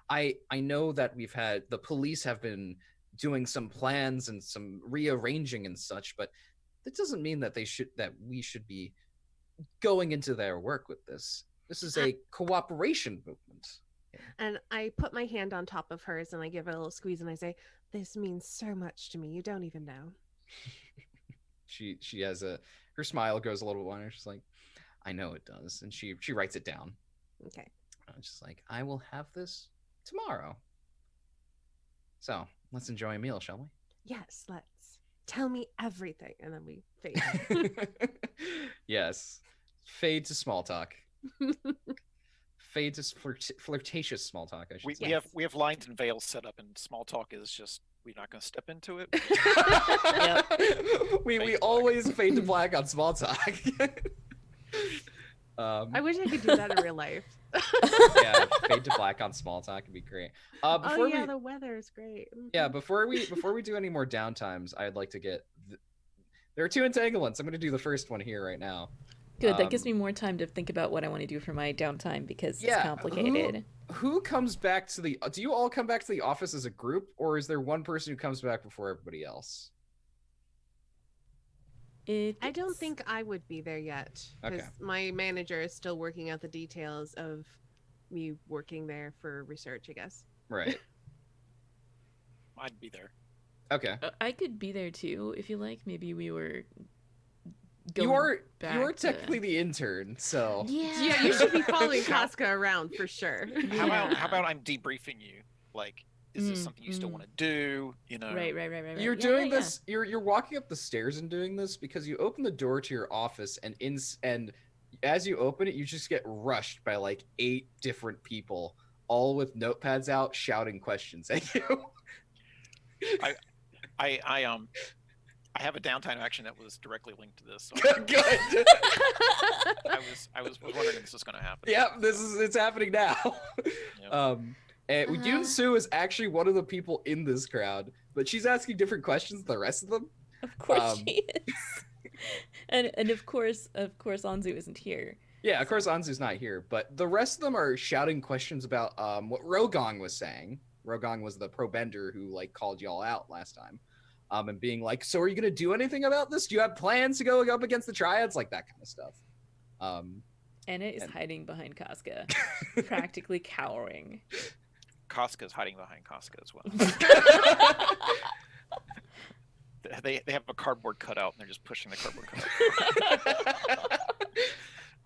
I know that the police have been doing some plans and some rearranging and such, but that doesn't mean that we should be going into their work with this. This is a cooperation movement. And I put my hand on top of hers and I give it a little squeeze and I say, this means so much to me. You don't even know. She has her smile goes a little wider. She's like, I know it does. And she writes it down. Okay. I'm just like, I will have this tomorrow. So let's enjoy a meal, shall we? Yes, let's. Tell me everything. And then we fade. Yes. Fade to small talk. flirtatious small talk, I should We, say. we have we have lines and veils set up, and small talk is just we're not going to step into it. we always fade to black on small talk. I wish I could do that in real life. Yeah, fade to black on small talk would be great. Before Oh yeah, we the weather is great. yeah before we do any more downtimes, I'd like to get there are 2 entanglements. I'm going to do the first one here right now. Good. That gives me more time to think about what I want to do for my downtime because it's complicated. Who comes back to the? Do you all come back to the office as a group, or is there one person who comes back before everybody else? I don't think I would be there yet because Okay. my manager is still working out the details of me working there for research, I guess. Right. I'd be there. Okay. I could be there too if you like. Maybe we were. You are back technically the intern, so Yeah, you should be following Casca around for sure. How about I'm debriefing you? Like, is this something you still want to do? You know. Right. You're doing this. You're walking up the stairs and doing this because you open the door to your office, and as you open it, you just get rushed by like 8 different people, all with notepads out, shouting questions at you. I have a downtime action that was directly linked to this. So Good. I was wondering if this was going to happen. Yep, it's happening now. Yep. And Yoon Soo is actually one of the people in this crowd, but she's asking different questions than the rest of them. Of course she is. and of course Anzu isn't here. Yeah, of course Anzu's not here, but the rest of them are shouting questions about what Rogong was saying. Rogong was the pro-bender who like called y'all out last time. And being like, so are you going to do anything about this? Do you have plans to go up against the Triads? Like that kind of stuff. Anna is hiding behind Casca, practically cowering. Casca's hiding behind Casca as well. They have a cardboard cutout and they're just pushing the cardboard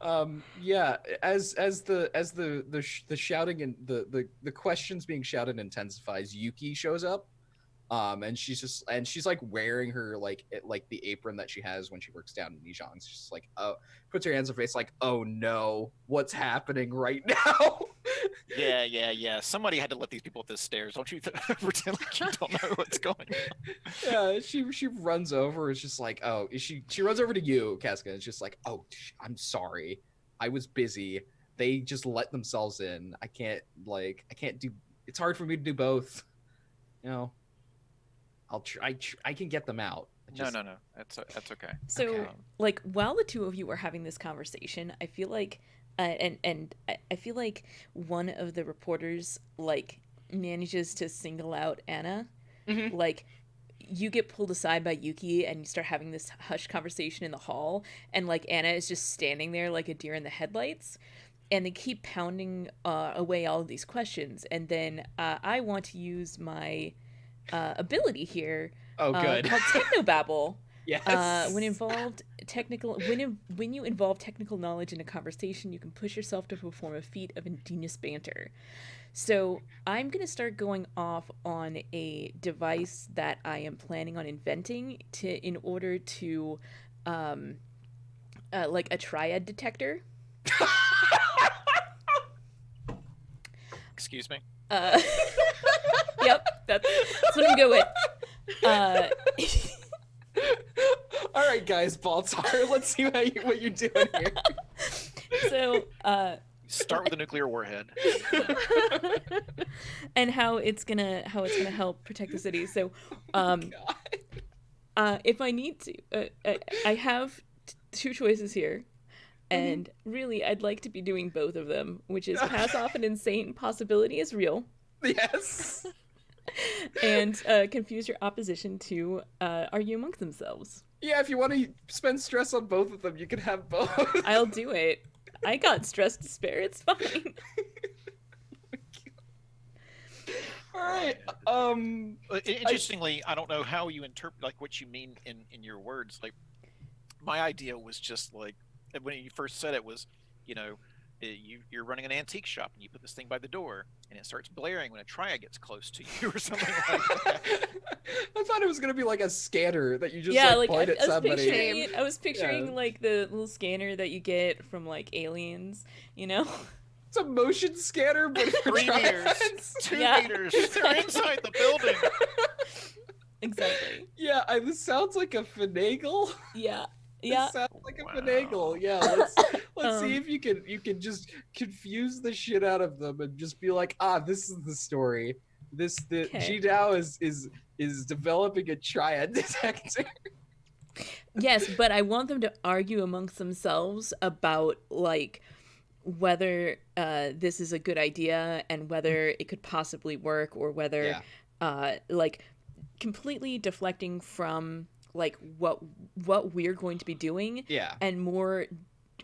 cutout. Yeah, as the shouting and the questions being shouted intensifies, Yuki shows up. And she's like wearing her like the apron that she has when she works down in Nijong. She's just like, oh, puts her hands on her face like, oh no, what's happening right now? Yeah. Somebody had to let these people up the stairs. Don't you pretend like you don't know what's going on. Yeah, she runs over. It's just like, oh, she runs over to you, Casca. And it's just like, oh, I'm sorry, I was busy. They just let themselves in. I can't do. It's hard for me to do both. You know. I'll try. I can get them out. No. That's okay. So, Okay. like, while the two of you are having this conversation, I feel like, I feel like one of the reporters like manages to single out Anna. Mm-hmm. Like, you get pulled aside by Yuki, and you start having this hushed conversation in the hall, and like Anna is just standing there like a deer in the headlights. And they keep pounding away all of these questions, and then I want to use my ability here. Oh, good. Called Technobabble. Yes. When you involve technical knowledge in a conversation, you can push yourself to perform a feat of ingenious banter. So I'm gonna start going off on a device that I am planning on inventing in order to, like a triad detector. Excuse me. Yep, that's what I'm going with. All right, guys, Baltar, let's see what you're doing here. So, Start with a nuclear warhead. and how it's gonna help protect the city. So, if I need to, I have 2 choices here. And really, I'd like to be doing both of them, which is pass off an insane possibility as real. Yes. And confuse your opposition to argue amongst themselves. Yeah, if you want to spend stress on both of them, you can have both. I'll do it. I got stress to spare. It's fine. All right. Interestingly, I don't know how you interpret like what you mean in your words. Like, my idea was just like when you first said it was, you know, you're running an antique shop and you put this thing by the door and it starts blaring when a triad gets close to you or something like that. I thought it was gonna be like a scanner that you just point at I was somebody. picturing it. I was picturing Yeah. like the little scanner that you get from like Aliens, you know. It's a motion scanner, but for 3 meters, triads. 2 Yeah. meters. They're inside the building. Exactly. Yeah, this sounds like a finagle. Yeah. It Yeah. sounds like a Wow. finagle. Yeah, let's see Um, if you can just confuse the shit out of them and just be like, this is the story. The Okay. Jidao is developing a triad detector. Yes, but I want them to argue amongst themselves about like whether this is a good idea and whether it could possibly work, or whether Yeah. like completely deflecting from like what we're going to be doing, Yeah. and more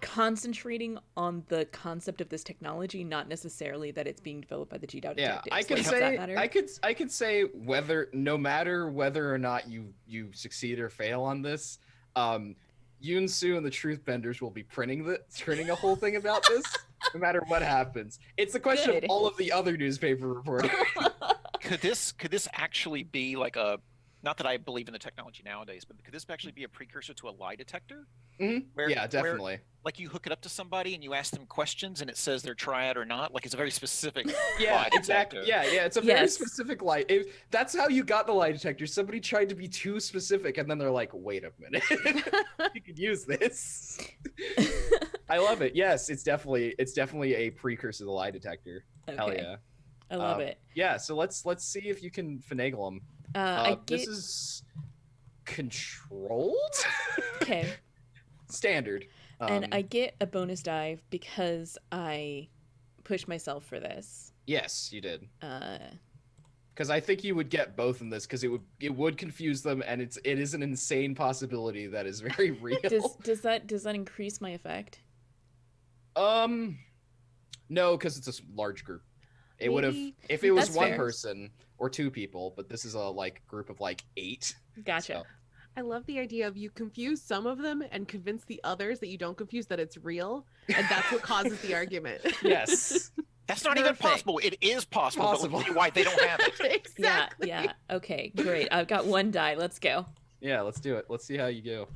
concentrating on the concept of this technology, not necessarily that it's being developed by the Jidao Yeah, detectives. I could Like, does that say matter? I could say no matter whether or not you succeed or fail on this, Yoon Soo and the Truth Benders will be printing a whole thing about this, no matter what happens. It's a question Good. of all of the other newspaper reporters. Could this actually be like a, not that I believe in the technology nowadays, but could this actually be a precursor to a lie detector? Mhm. Where- Yeah, where- definitely. Like you hook it up to somebody and you ask them questions and it says they're triad or not. Like it's a very specific Yeah, lie exactly. detector. Yeah, it's a very Yes. specific lie. That's how you got the lie detector. Somebody tried to be too specific, and then they're like, "Wait a minute, you could use this." I love it. Yes, it's definitely a precursor to the lie detector. Hell Okay. yeah. I love it. Yeah, so let's see if you can finagle them. I This get is controlled okay. standard. And I get a bonus die because I pushed myself for this. Yes, you did. Uh, Because I think you would get both in this, because it would confuse them, and it is an insane possibility that is very real. does that increase my effect? No, because it's a large group. It would have Maybe- if it was That's one fair. person or 2 people, but this is a group of 8. Gotcha. So, I love the idea of you confuse some of them and convince the others that you don't confuse, that it's real, and that's what causes the argument. yes. That's not even Perfect. possible. It is possible, but Possible. we'll tell you why they don't have it. Exactly. Yeah. Okay. Great. I've got 1 die. Let's go. Yeah, let's do it. Let's see how you go.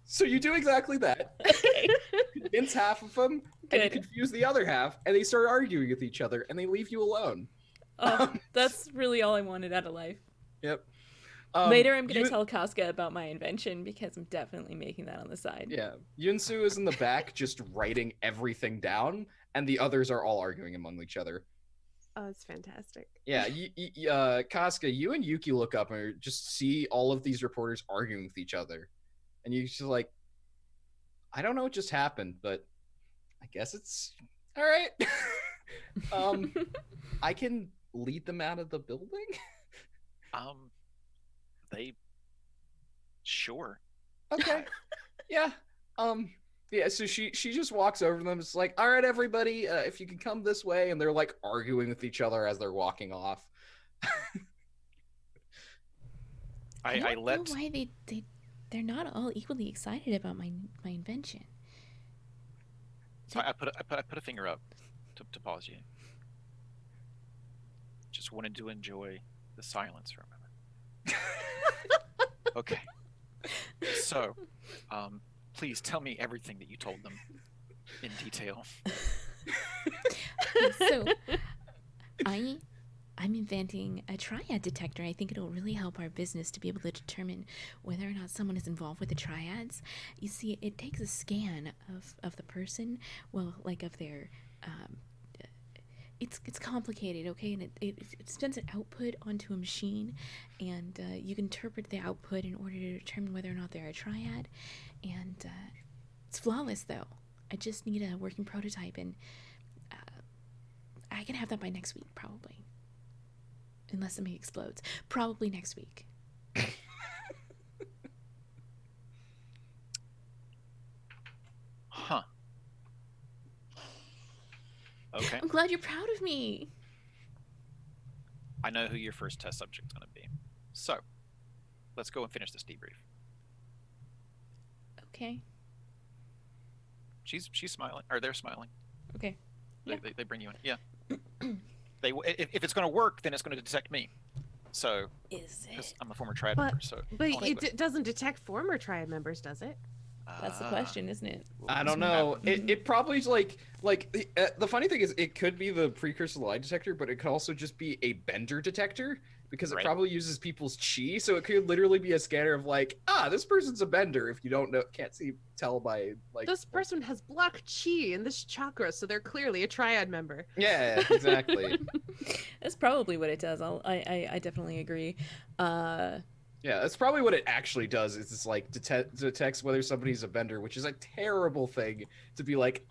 So you do exactly that. Okay. Convince half of them, and you Good. confuse the other half, and they start arguing with each other, and they leave you alone. Oh, that's really all I wanted out of life. Yep. Later, I'm gonna Yun- tell Casca about my invention because I'm definitely making that on the side. Yeah, Yunsu is in the back just writing everything down, and the others are all arguing among each other. Oh, it's fantastic. Yeah, Casca, you and Yuki look up and just see all of these reporters arguing with each other, and you just like, I don't know what just happened, but I guess it's all right. I can lead them out of the building. They sure. Okay. Yeah. Yeah, so she just walks over to them. It's like, all right, everybody, if you can come this way, and they're like arguing with each other as they're walking off. I I don't let know why they're not all equally excited about my invention. so I put a finger up to pause you. Just wanted to enjoy the silence for a moment. Okay. So, please tell me everything that you told them in detail. So, I'm inventing a triad detector. I think it'll really help our business to be able to determine whether or not someone is involved with the triads. You see, it takes a scan of the person, well, like of their, it's complicated, okay, and it sends an output onto a machine, and you can interpret the output in order to determine whether or not they're a triad, and it's flawless though. I just need a working prototype, and I can have that by next week, probably. Unless something explodes. Probably next week. Huh. Okay. I'm glad you're proud of me. I know who your first test subject's going to be. So, let's go and finish this debrief. Okay. She's smiling, or they're smiling. Okay. Yeah. They bring you in. Yeah. If it's going to work, then it's going to detect me. So, Is because it? I'm a former triad But- member, so But I'll it do it. doesn't detect former triad members, does it? That's the Ah, question, isn't it? well, I this don't map- know. It probably the funny thing is it could be the precursor lie detector, but it could also just be a bender detector because it Right. probably uses people's chi. So it could literally be a scanner of like, this person's a bender. If you don't know, can't tell by like This person has blocked chi in this chakra, so they're clearly a triad member. Yeah, exactly. That's probably what it does. I definitely agree. Yeah, that's probably what it actually does. Is it's like detects whether somebody's a bender, which is a terrible thing to be like,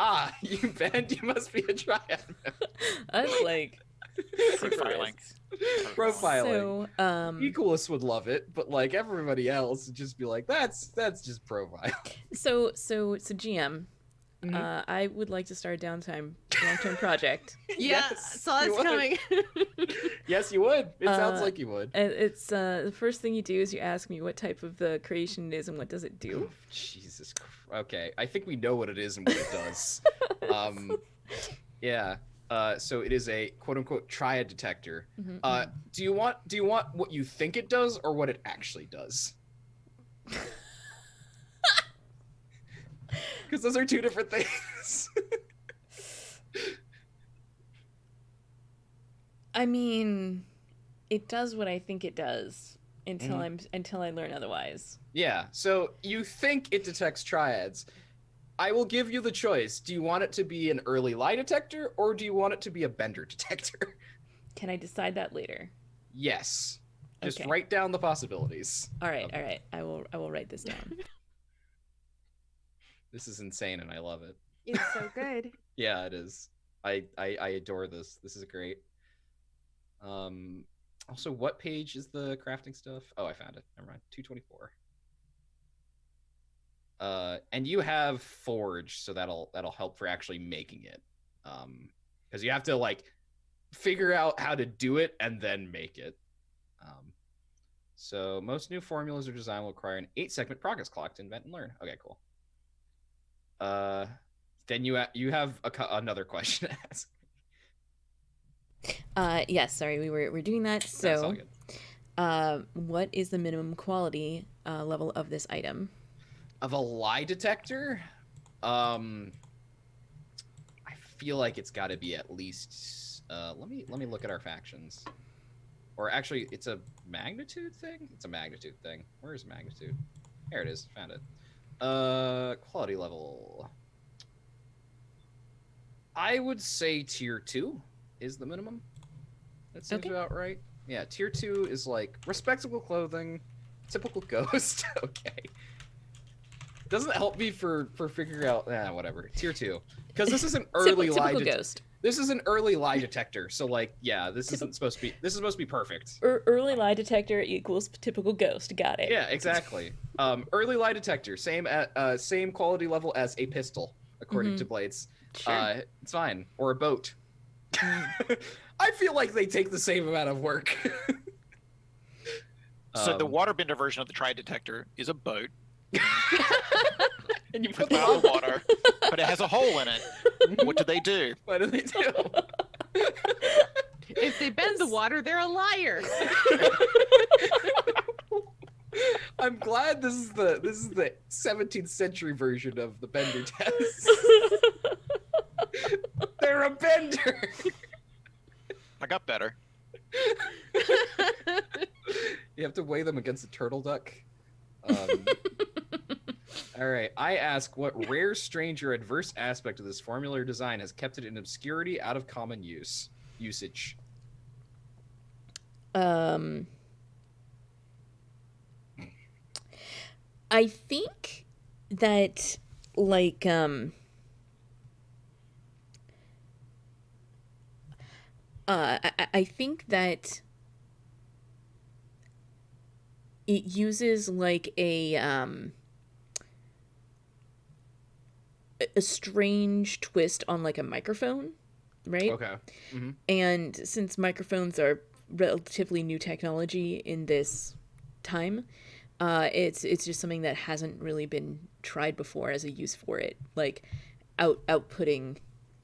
you bend, you must be a triad member. That's like super Profiling. risks. Profiling. So, Equalists would love it, but like everybody else would just be like, that's just profile. so GM, Mhm. I would like to start a downtime long-term project. Yeah, Yes, saw you this would. coming. Yes, you would. It sounds Uh, like you would. It's the first thing you do is you ask me what type of creation it is and what does it do. Jesus Christ. Okay, I think we know what it is and what it does. Yeah. So it is a quote unquote triad detector. Mhm, Do you want what you think it does or what it actually does? Because those are two different things. I mean, it does what I think it does until Mhm. until I learn otherwise. Yeah. So you think it detects triads. I will give you the choice. Do you want it to be an early lie detector or do you want it to be a bender detector? Can I decide that later? Yes. Just Okay. write down the possibilities. All right, all right. I will write this down. This is insane and I love it. It's so good. Yeah, it is. I adore this. This is great. Also, what page is the crafting stuff? Oh, I found it. Never mind. 224. And you have forge, so that'll help for actually making it. Because you have to like figure out how to do it and then make it. So most new formulas or design will require an 8-segment progress clock to invent and learn. Okay, cool. Then you have another question to ask. Yes, sorry, we're doing that. That's all So, good. what is the minimum quality level of this item? Of a lie detector, I feel like it's got to be at least. Let me look at our factions. Or actually, it's a magnitude thing. It's a magnitude thing. Where is magnitude? There it is. Found it. Quality level. I would say tier 2 is the minimum. That seems Okay. about right. Yeah, tier 2 is like respectable clothing, typical ghost. Okay. Doesn't help me for figuring out whatever. Tier 2. Because this is an early lie typical ghost. This is an early lie detector. So like, yeah, this is supposed to be perfect. Early lie detector equals typical ghost. Got it. Yeah, exactly. Early lie detector, same quality level as a pistol, according to Blades. Sure. It's fine. Or a boat. I feel like they take the same amount of work. So the waterbender version of the triad detector is a boat. And you Put put them them out of the water, but it has a hole in it. What do they do? What do they do? If they bend the water, they're a liar. I'm glad this is the 17th century version of the bender test. They're a bender. I got better. You have to weigh them against a turtle duck. All right. I ask, what rare, strange, or adverse aspect of this formula or design has kept it in obscurity, out of common usage? I think that like I think that it uses like a strange twist on like a microphone, right? Okay. Mm-hmm. And since microphones are relatively new technology in this time, it's just something that hasn't really been tried before as a use for it, like outputting.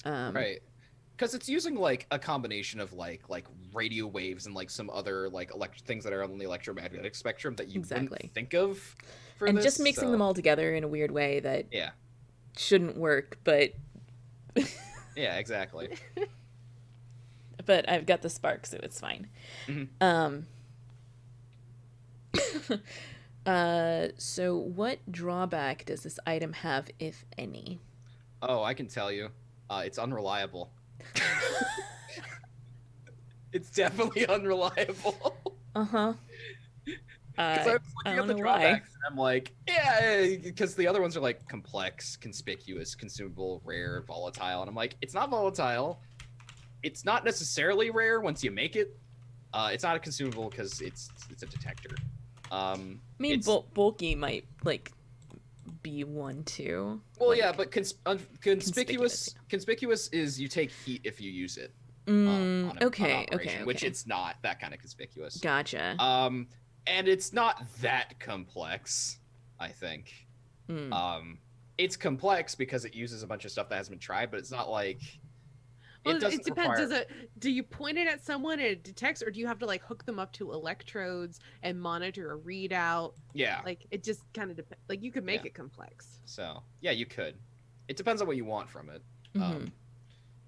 Right. because it's using like a combination of like radio waves and like some other like things that are on the electromagnetic spectrum that you Exactly. wouldn't think of for And this, just mixing so- them all together in a weird way that Yeah, shouldn't work, but yeah, exactly. I've got the spark, so it's fine. Mhm. So what drawback does this item have, if any? Oh, I can tell you, it's unreliable. It's definitely unreliable. Uh-huh. Because I was I looking at don't the know why. drawbacks, and I'm like, yeah, because the other ones are like complex, conspicuous, consumable, rare, volatile, and I'm like, it's not volatile. It's not necessarily rare once you make it. It's not a consumable because it's a detector. I mean, it's- bulky might, like, be one, too. Well, Like, yeah, but conspicuous is you take heat if you use it. On okay, operation, which okay. it's not that kind of conspicuous. Gotcha. And it's not that complex, I think. Mm. It's complex because it uses a bunch of stuff that hasn't been tried, but it's not like Well, it doesn't it depends. require... Do you point it at someone and it detects, or do you have to like hook them up to electrodes and monitor a readout? Yeah. Like it just kind of depends. Like you could make Yeah. it complex. So yeah, you could. It depends on what you want from it. Mhm.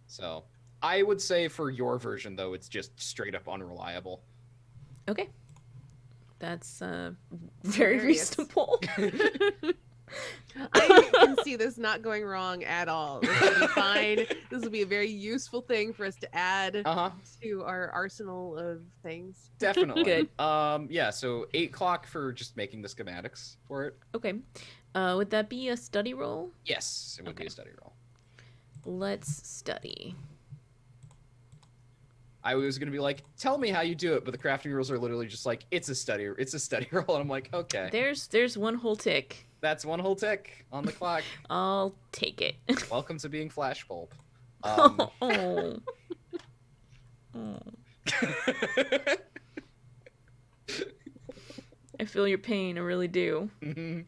So I would say for your version though, it's just straight up unreliable. Okay. That's very Hilarious. reasonable. I can see this not going wrong at all. This will be fine. This will be a very useful thing for us to add Uh-huh. to our arsenal of things. Definitely. Good. Yeah, so 8 o'clock for just making the schematics for it. Okay. Would that be a study roll? Yes, it would be Okay. a study roll. Let's study. I was gonna be like, tell me how you do it, but the crafting rules are literally just like, it's a study roll, and I'm like, okay, There's one whole tick. that's one whole tick on the clock. I'll take it. Welcome to being Flash Pulp. Oh. Oh. I feel your pain. I really do. Mhm.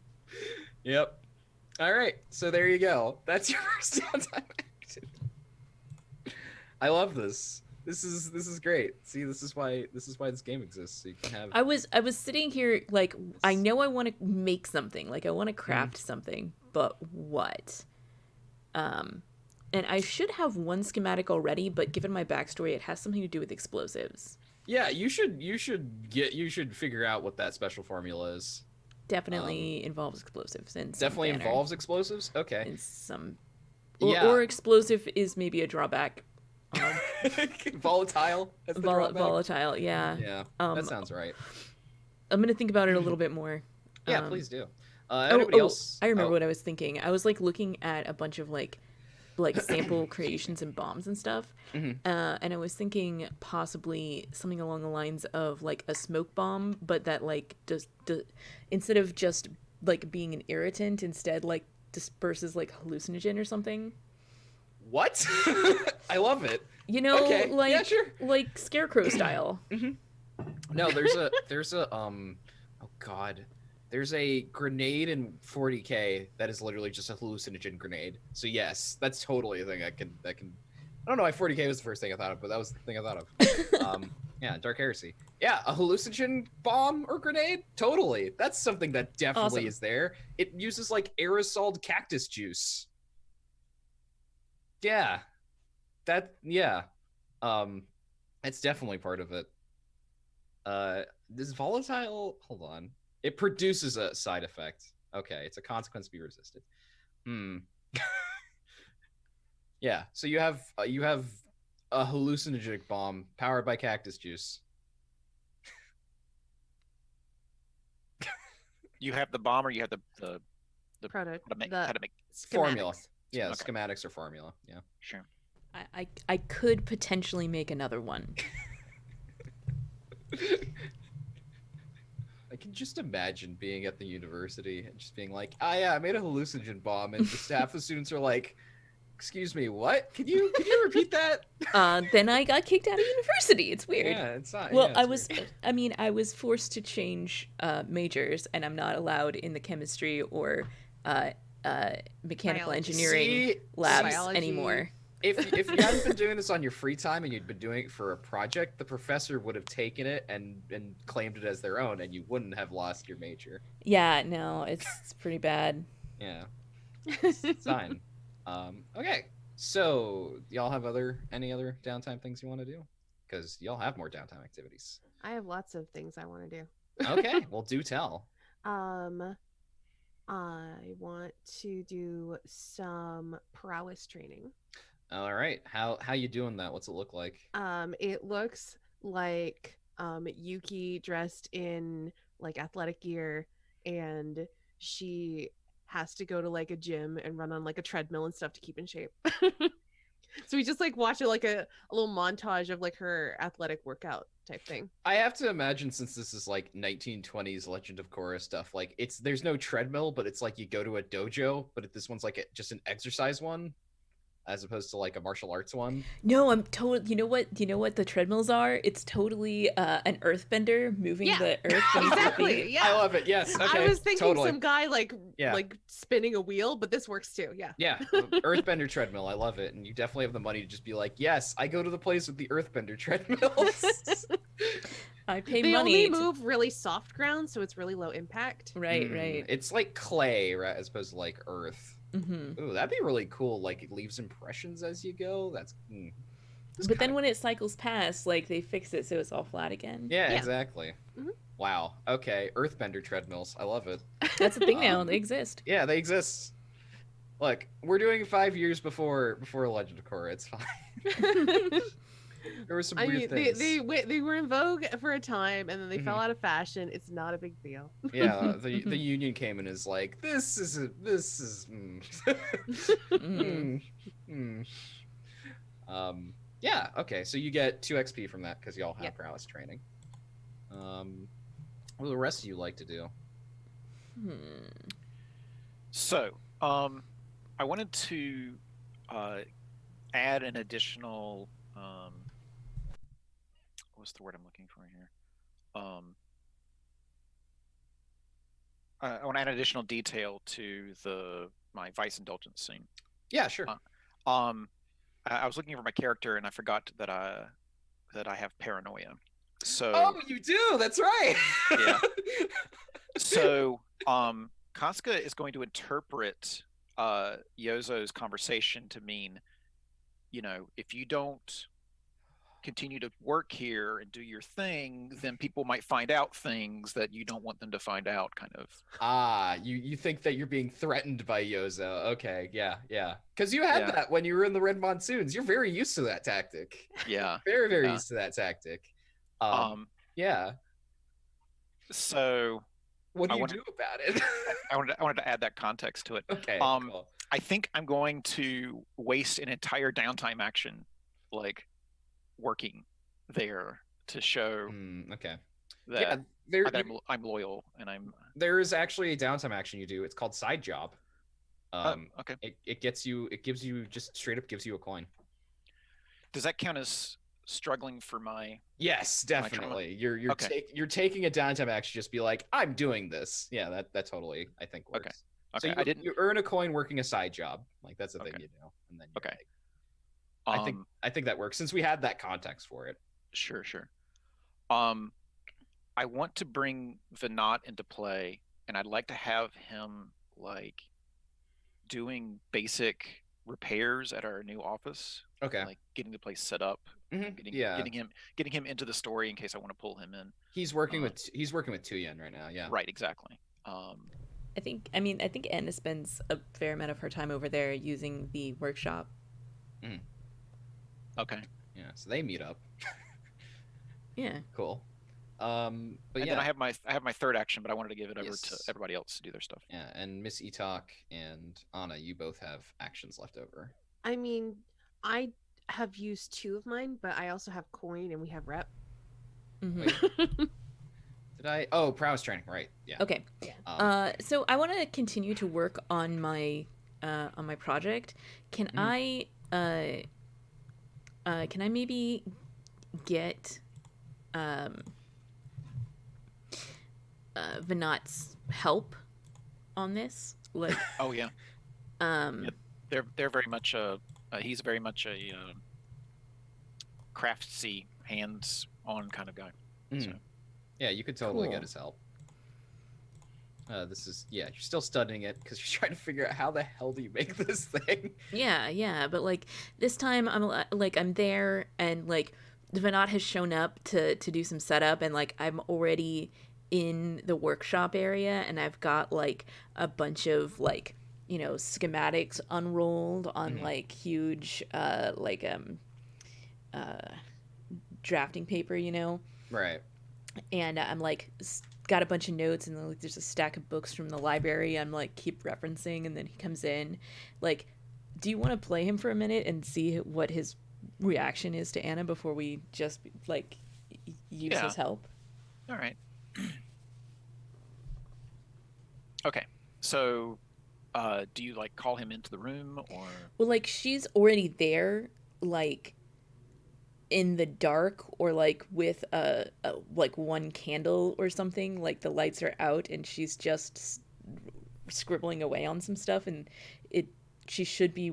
Yep. All right, so there you go. That's your first downtime action. I love this. This is great. See, this is why this game exists. So you can have. I was sitting here like I know I want to make something. Like I want to craft something, but what? And I should have one schematic already, but given my backstory, it has something to do with explosives. Yeah, you should figure out what that special formula is. Definitely involves explosives in some Definitely manner. involves explosives. Okay. In some, Yeah. or explosive is maybe a drawback. Volatile. That's the drawback. Volatile, yeah. Yeah, Um, that sounds right. I'm gonna think about it a little bit more. Yeah, Um, please do. Anybody else? I remember Oh, what I was thinking. I was like looking at a bunch of like sample creations and bombs and stuff, Mhm. and I was thinking possibly something along the lines of like a smoke bomb, but that like just instead of just like being an irritant, instead like disperses like hallucinogen or something. What? I love it. You know, Okay, like yeah, sure. like scarecrow style. No, there's a oh god. There's a grenade in 40K that is literally just a hallucinogen grenade. So yes, that's totally a thing I don't know why 40K was the first thing I thought of, but that was the thing I thought of. Yeah, Dark Heresy. Yeah, a hallucinogen bomb or grenade? Totally. That's something that definitely Awesome. is there. It uses like aerosoled cactus juice. Yeah. It's definitely part of it. This volatile, hold on. It produces a side effect. Okay, it's a consequence to be resisted. Yeah, so you have a hallucinogenic bomb powered by cactus juice. You have the bomb, or you have the Product. how to make Formula. schematics. Yeah, Okay. schematics or formula. Yeah. sure. I could potentially make another one. I can just imagine being at the university and just being like, yeah, I made a hallucinogen bomb, and just half the students are like, excuse me, what? Can you repeat that? Then I got kicked out of university. It's weird. Yeah, it's not. Well, yeah, I it's was, weird. I was forced to change majors, and I'm not allowed in the chemistry or mechanical Biology. engineering See, labs Biology. anymore. if you hadn't been doing this on your free time and you'd been doing it for a project, the professor would have taken it and claimed it as their own, and you wouldn't have lost your major. Yeah, no, it's pretty bad. Yeah, it's fine. Okay, so y'all have any other downtime things you want to do? Because y'all have more downtime activities. I have lots of things I want to do. Okay, well, do tell. I want to do some prowess training. All right, how you doing that? What's it look like? It looks like Yuki dressed in like athletic gear, and she has to go to like a gym and run on like a treadmill and stuff to keep in shape. So we just like watch it like a little montage of like her athletic workout type thing. I have to imagine, since this is like 1920s Legend of Korra stuff, like there's no treadmill, but it's like you go to a dojo, but this one's like just an exercise one, as opposed to like a martial arts one. No, I'm totally. You know what the treadmills are? It's totally an earthbender moving the earth. Exactly. Yeah. I love it. Yes. Okay. I was thinking totally. some guy like spinning a wheel, but this works too. Yeah. Yeah. Earthbender treadmill. I love it. And you definitely have the money to just be like, yes, I go to the place with the earthbender treadmills. I pay they money. only move really soft ground, so it's really low impact. Right. Right. It's like clay, right, as opposed to like earth. Mm-hmm. Ooh, that'd be really cool. Like it leaves impressions as you go. That's but then when it cycles past, like they fix it so it's all flat again. Yeah, exactly. Mm-hmm. Wow. Okay, earthbender treadmills. I love it. That's a thing now. They exist. Yeah, they exist. Look, we're doing 5 years before Legend of Korra. It's fine. There were some weird things. They were in vogue for a time, and then they fell out of fashion. It's not a big deal. Yeah, the union came in and is like, this is. Yeah. Okay. So you get 2 XP from that because y'all have prowess training. What do the rest of you like to do? So, I wanted to add an additional. What's the word I'm looking for here? I want to add additional detail to my vice indulgence scene. Yeah, sure. I was looking for my character and I forgot that I have paranoia. So you do. That's right. Yeah. So Casca is going to interpret Yozo's conversation to mean, if you don't continue to work here and do your thing, then people might find out things that you don't want them to find out, kind of. You think that you're being threatened by Yozo. Okay, yeah. Because you had that when you were in the Red Monsoons. You're very used to that tactic. Yeah. Very, very used to that tactic. Yeah. So what do you do about it? I wanted to add that context to it. Okay, cool. I think I'm going to waste an entire downtime action, like working there to show that, I'm loyal and there is actually a downtime action you do. It's called side job. Okay. It gives you just straight up gives you a coin. Does that count as struggling for my? Yes, definitely. You're taking a downtime action. Just be like, I'm doing this. Yeah, that totally I think works. Okay. So you earn a coin working a side job. Like that's the thing you do, and then I think that works since we had that context for it. Sure. I want to bring Venat into play, and I'd like to have him like doing basic repairs at our new office. Okay. Like getting the place set up, getting him into the story in case I want to pull him in. He's working with Tuyen right now. Yeah. Right. Exactly. I think Anna spends a fair amount of her time over there using the workshop. Okay. Yeah. So they meet up. Yeah. Cool. Then I have my third action, but I wanted to give it over to everybody else to do their stuff. Yeah, and Miss Etok and Anna, you both have actions left over. I mean, I have used 2 of mine, but I also have coin and we have rep. Did I? Oh, prowess training, right? Yeah. Okay. Yeah. So I want to continue to work on my project. Can I maybe get Venat's help on this? Like, oh yeah. They're very much a He's very much a craftsy, hands-on kind of guy. So, Yeah, you could totally Cool. get his help. This is you're still studying it because you're trying to figure out how the hell do you make this thing. Yeah, but like this time I'm there and like Venat has shown up to do some setup and like I'm already in the workshop area and I've got like a bunch of like schematics unrolled on like huge drafting paper, Right. and I'm like got a bunch of notes and then like, there's a stack of books from the library I'm like keep referencing, and then he comes in like, do you want to play him for a minute and see what his reaction is to Anna before we just like use Yeah. his help? all right. Okay. So, do you like call him into the room or? Well, like she's already there, like in the dark or like with a like one candle or something, like the lights are out and she's just scribbling away on some stuff, and it she should be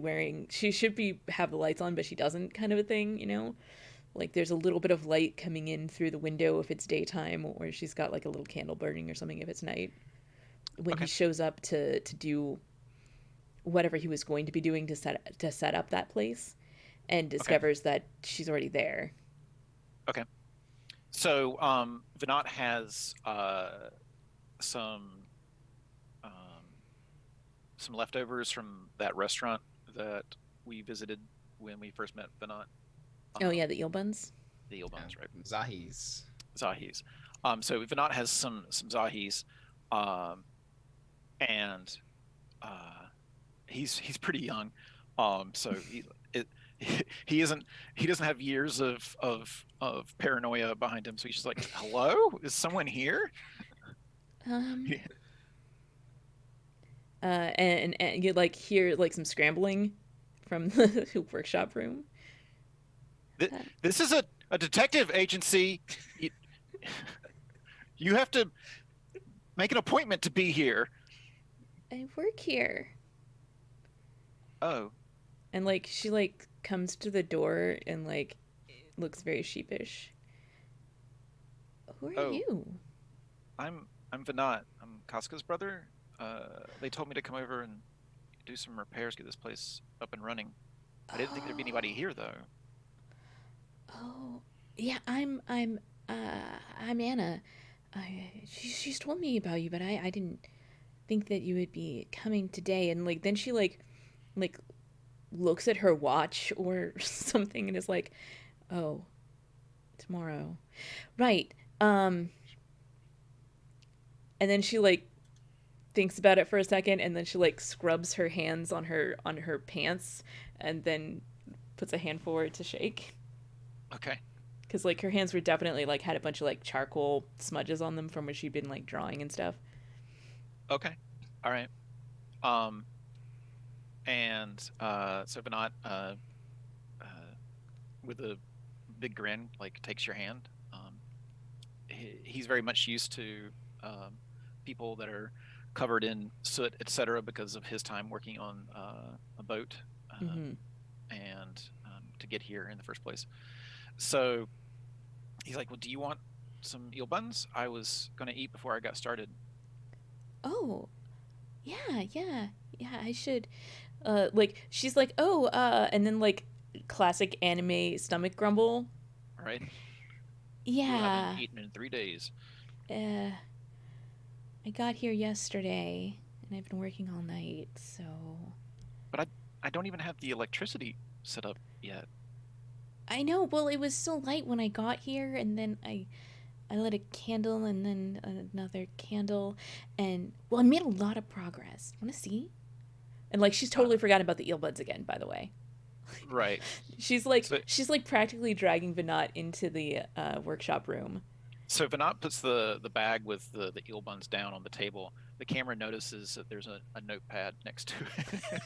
have the lights on but she doesn't, kind of a thing. Like there's a little bit of light coming in through the window if it's daytime, or she's got like a little candle burning or something if it's night, when Okay. he shows up to do whatever he was going to be doing to set up that place, and discovers that she's already there. So, Vinod has some leftovers from that restaurant that we visited when we first met Vinod. Oh yeah, the eel buns. The eel buns, right? Zahis. Zahis. So Vinod has some Zahis, and he's pretty young, so he doesn't have years of paranoia behind him. So he's just like, "Hello, is someone here?" And you like hear like some scrambling from the workshop room. This is a detective agency. You have to make an appointment to be here. I work here. Oh, And like she like comes to the door and like looks very sheepish. Who are Oh. you? I'm Vinod. I'm Casca's brother. They told me to come over and do some repairs, get this place up and running. I didn't think there'd be anybody here though. Oh, yeah. I'm Anna. She's told me about you, but I didn't think that you would be coming today. And like then she like looks at her watch or something and is like, oh, tomorrow, right? And then she like thinks about it for a second, and then she like scrubs her hands on her pants, and then puts a hand forward to shake, Okay. because like her hands were definitely like had a bunch of like charcoal smudges on them from where she'd been like drawing and stuff. Okay. All right. And so Vinod, with a big grin, like takes your hand. He's very much used to people that are covered in soot, etc., because of his time working on a boat Mm-hmm. and to get here in the first place. So he's like, "Well, do you want some eel buns? I was going to eat before I got started." Oh, yeah. I should. Like she's like, oh, and then like classic anime stomach grumble. All right. Yeah. I haven't eaten in 3 days. I got here yesterday, and I've been working all night, so. I don't even have the electricity set up yet. I know. Well, it was so light when I got here, and then I lit a candle, and then another candle, and well, I made a lot of progress. Want to see? And like she's totally forgotten about the eel buds again. By the way, Right. she's like So- practically dragging Vinat into the workshop room. So Vinod puts the bag with the eel buns down on the table. The camera notices that there's a notepad next to it.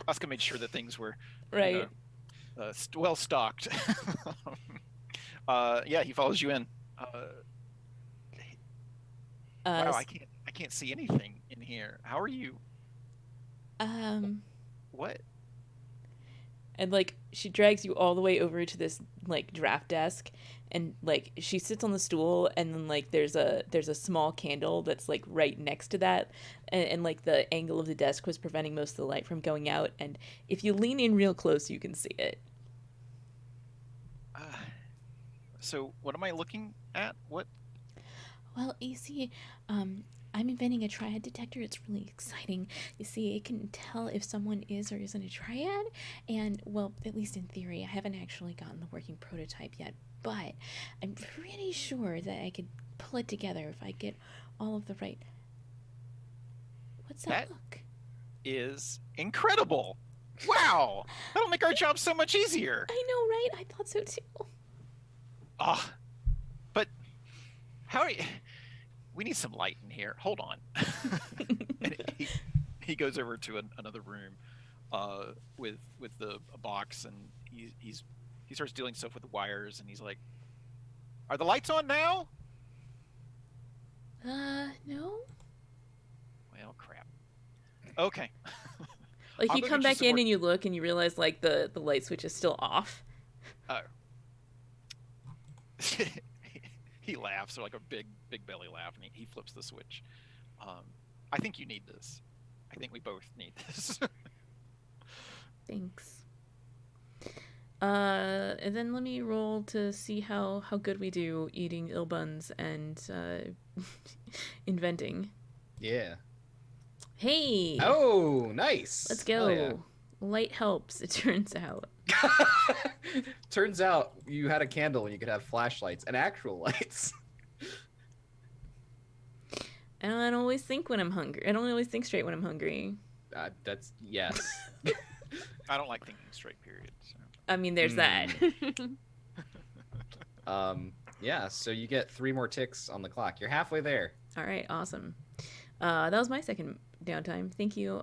Oscar made sure that things were Right. well stocked. Yeah, he follows you in. Wow, I can't see anything in here. How are you? What? And like she drags you all the way over to this like draft desk, and like she sits on the stool, and then like there's a small candle that's like right next to that, and like the angle of the desk was preventing most of the light from going out, and if you lean in real close you can see it. Uh, so what am I looking at? What? Well, you see, I'm inventing a triad detector. It's really exciting. You see, it can tell if someone is or isn't a triad. And, well, at least in theory, I haven't actually gotten the working prototype yet. But I'm pretty sure that I could pull it together if I get all of the right. What's that That look? is incredible. Wow, that'll make our job so much easier. I know, right? I thought so too. Ah, but how are you? We need some light in here. Hold on. And he goes over to another room, with a box, and he starts dealing stuff with the wires, and he's like, "Are the lights on now?" No. Well, crap. Okay. Like I'll you go come get you back some in more- and you look and you realize like the light switch is still off. Oh. He laughs, or like a big belly laugh, and he flips the switch. I think you need this. I think we both need this. Thanks. And then let me roll to see how good we do eating ill buns and inventing. Yeah. Hey, Oh, nice. let's Hell go. yeah. Light helps, it turns out. Turns out you had a candle and you could have flashlights and actual lights. And I don't always think when I'm hungry. I don't always think straight when I'm hungry. That's yes. I don't like thinking straight. Period. So. I mean, there's that. Yeah. So you get 3 more ticks on the clock. You're halfway there. All right, awesome. That was my second downtime. Thank you.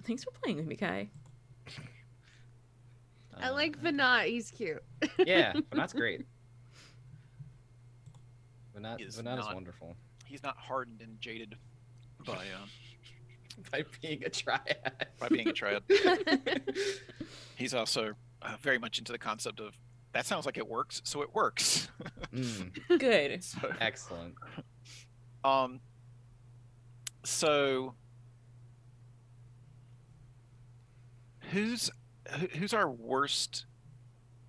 Thanks for playing with me, Kai. I like Vinat. He's cute. Yeah, Vanat's great. Vanat He is is not- wonderful. He's not hardened and jaded by By being a triad. being a triad. He's also very much into the concept of that sounds like it works, so it works. Good. So, Excellent. so who's our worst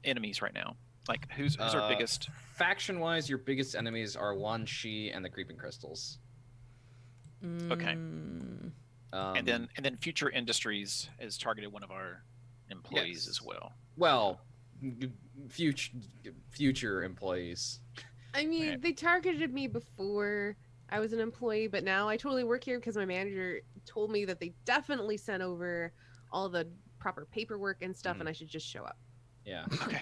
enemies right now? Like who's our biggest? Faction-wise, your biggest enemies are Wan Shi and the Creeping Crystals. Okay. Mm, And then Future Industries has targeted one of our employees Yes. as well. well, future employees. I mean, Right. they targeted me before I was an employee, but now I totally work here because my manager told me that they definitely sent over all the proper paperwork and stuff, and I should just show up. Yeah. Okay.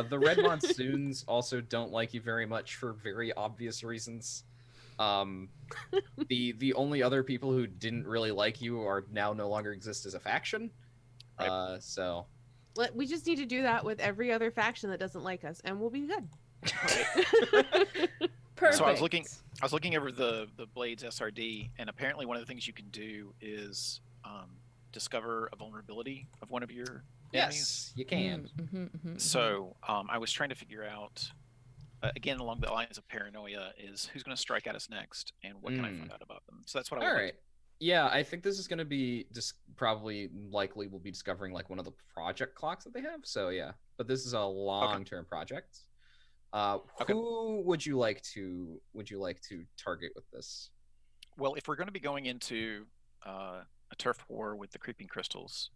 The Red Monsoons also don't like you very much for very obvious reasons. The only other people who didn't really like you are now no longer exist as a faction. Right. So We just need to do that with every other faction that doesn't like us, and we'll be good. perfect. So I was looking over the Blades SRD, and apparently one of the things you can do is discover a vulnerability of one of your enemies. yes, you can. So I was trying to figure out, again along the lines of paranoia, is who's going to strike at us next, and what can I find out about them. So that's what I All would right. Yeah, I think this is going to be just probably likely we'll be discovering like one of the project clocks that they have. So yeah, but this is a long-term project. Okay. Who would you like to target with this? Well, if we're going to be going into a turf war with the Creeping Crystals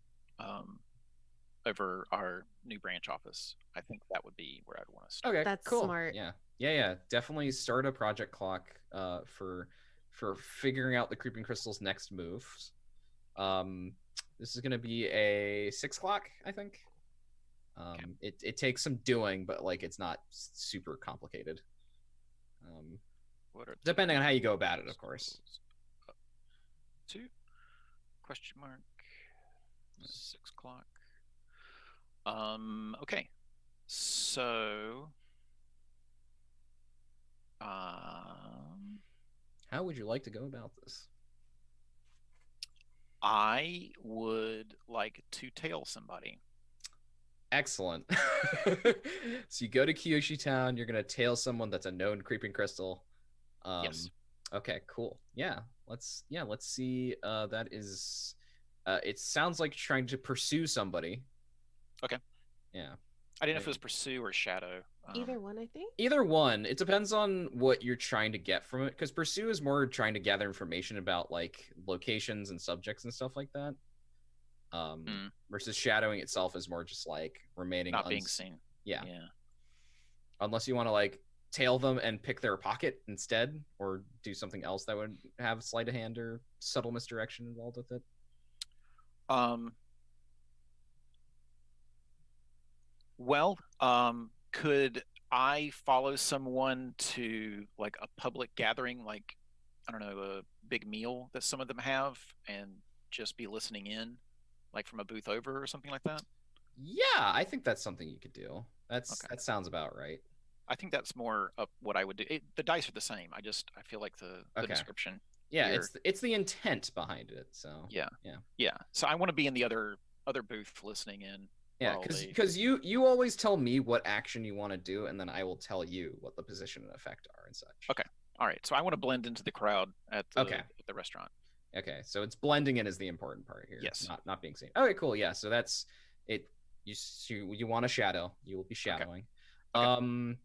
over our new branch office, I think that would be where I'd want to start. Okay, That's cool. smart. Yeah. Definitely start a project clock for figuring out the Creeping Crystal's next moves. This is gonna be a 6 o'clock, I think. It takes some doing, but like it's not super complicated. What are Depending on how you go about it, of course. 2 question mark 6 o'clock. Okay, so How would you like to go about this? I would like to tail somebody. Excellent. So you go to Kyoshi Town. You're gonna tail someone that's a known creeping crystal. Yes. Okay. Cool. Let's see. That is. It sounds like trying to pursue somebody. Okay. Yeah. I didn't know if it was pursue or shadow. Either one, I think. Either one. It depends on what you're trying to get from it. Because pursue is more trying to gather information about like locations and subjects and stuff like that. Versus shadowing itself is more just like remaining not being seen. Yeah. Yeah. Unless you want to like tail them and pick their pocket instead, or do something else that would have sleight of hand or subtle misdirection involved with it. Well, could I follow someone to like a public gathering, like I don't know, a big meal that some of them have, and just be listening in, like from a booth over or something like that? Yeah, I think that's something you could do. That sounds about right. I think that's more of what I would do. The dice are the same. I feel like the description. Yeah, here, it's the intent behind it. So yeah. So I want to be in the other booth listening in. Yeah, because you always tell me what action you want to do, and then I will tell you what the position and effect are and such. Okay. All right. So I want to blend into the crowd at the restaurant. Okay. So it's blending in is the important part here. Yes. Not being seen. Okay. Cool. Yeah. So that's it. You want to shadow. You will be shadowing. Okay.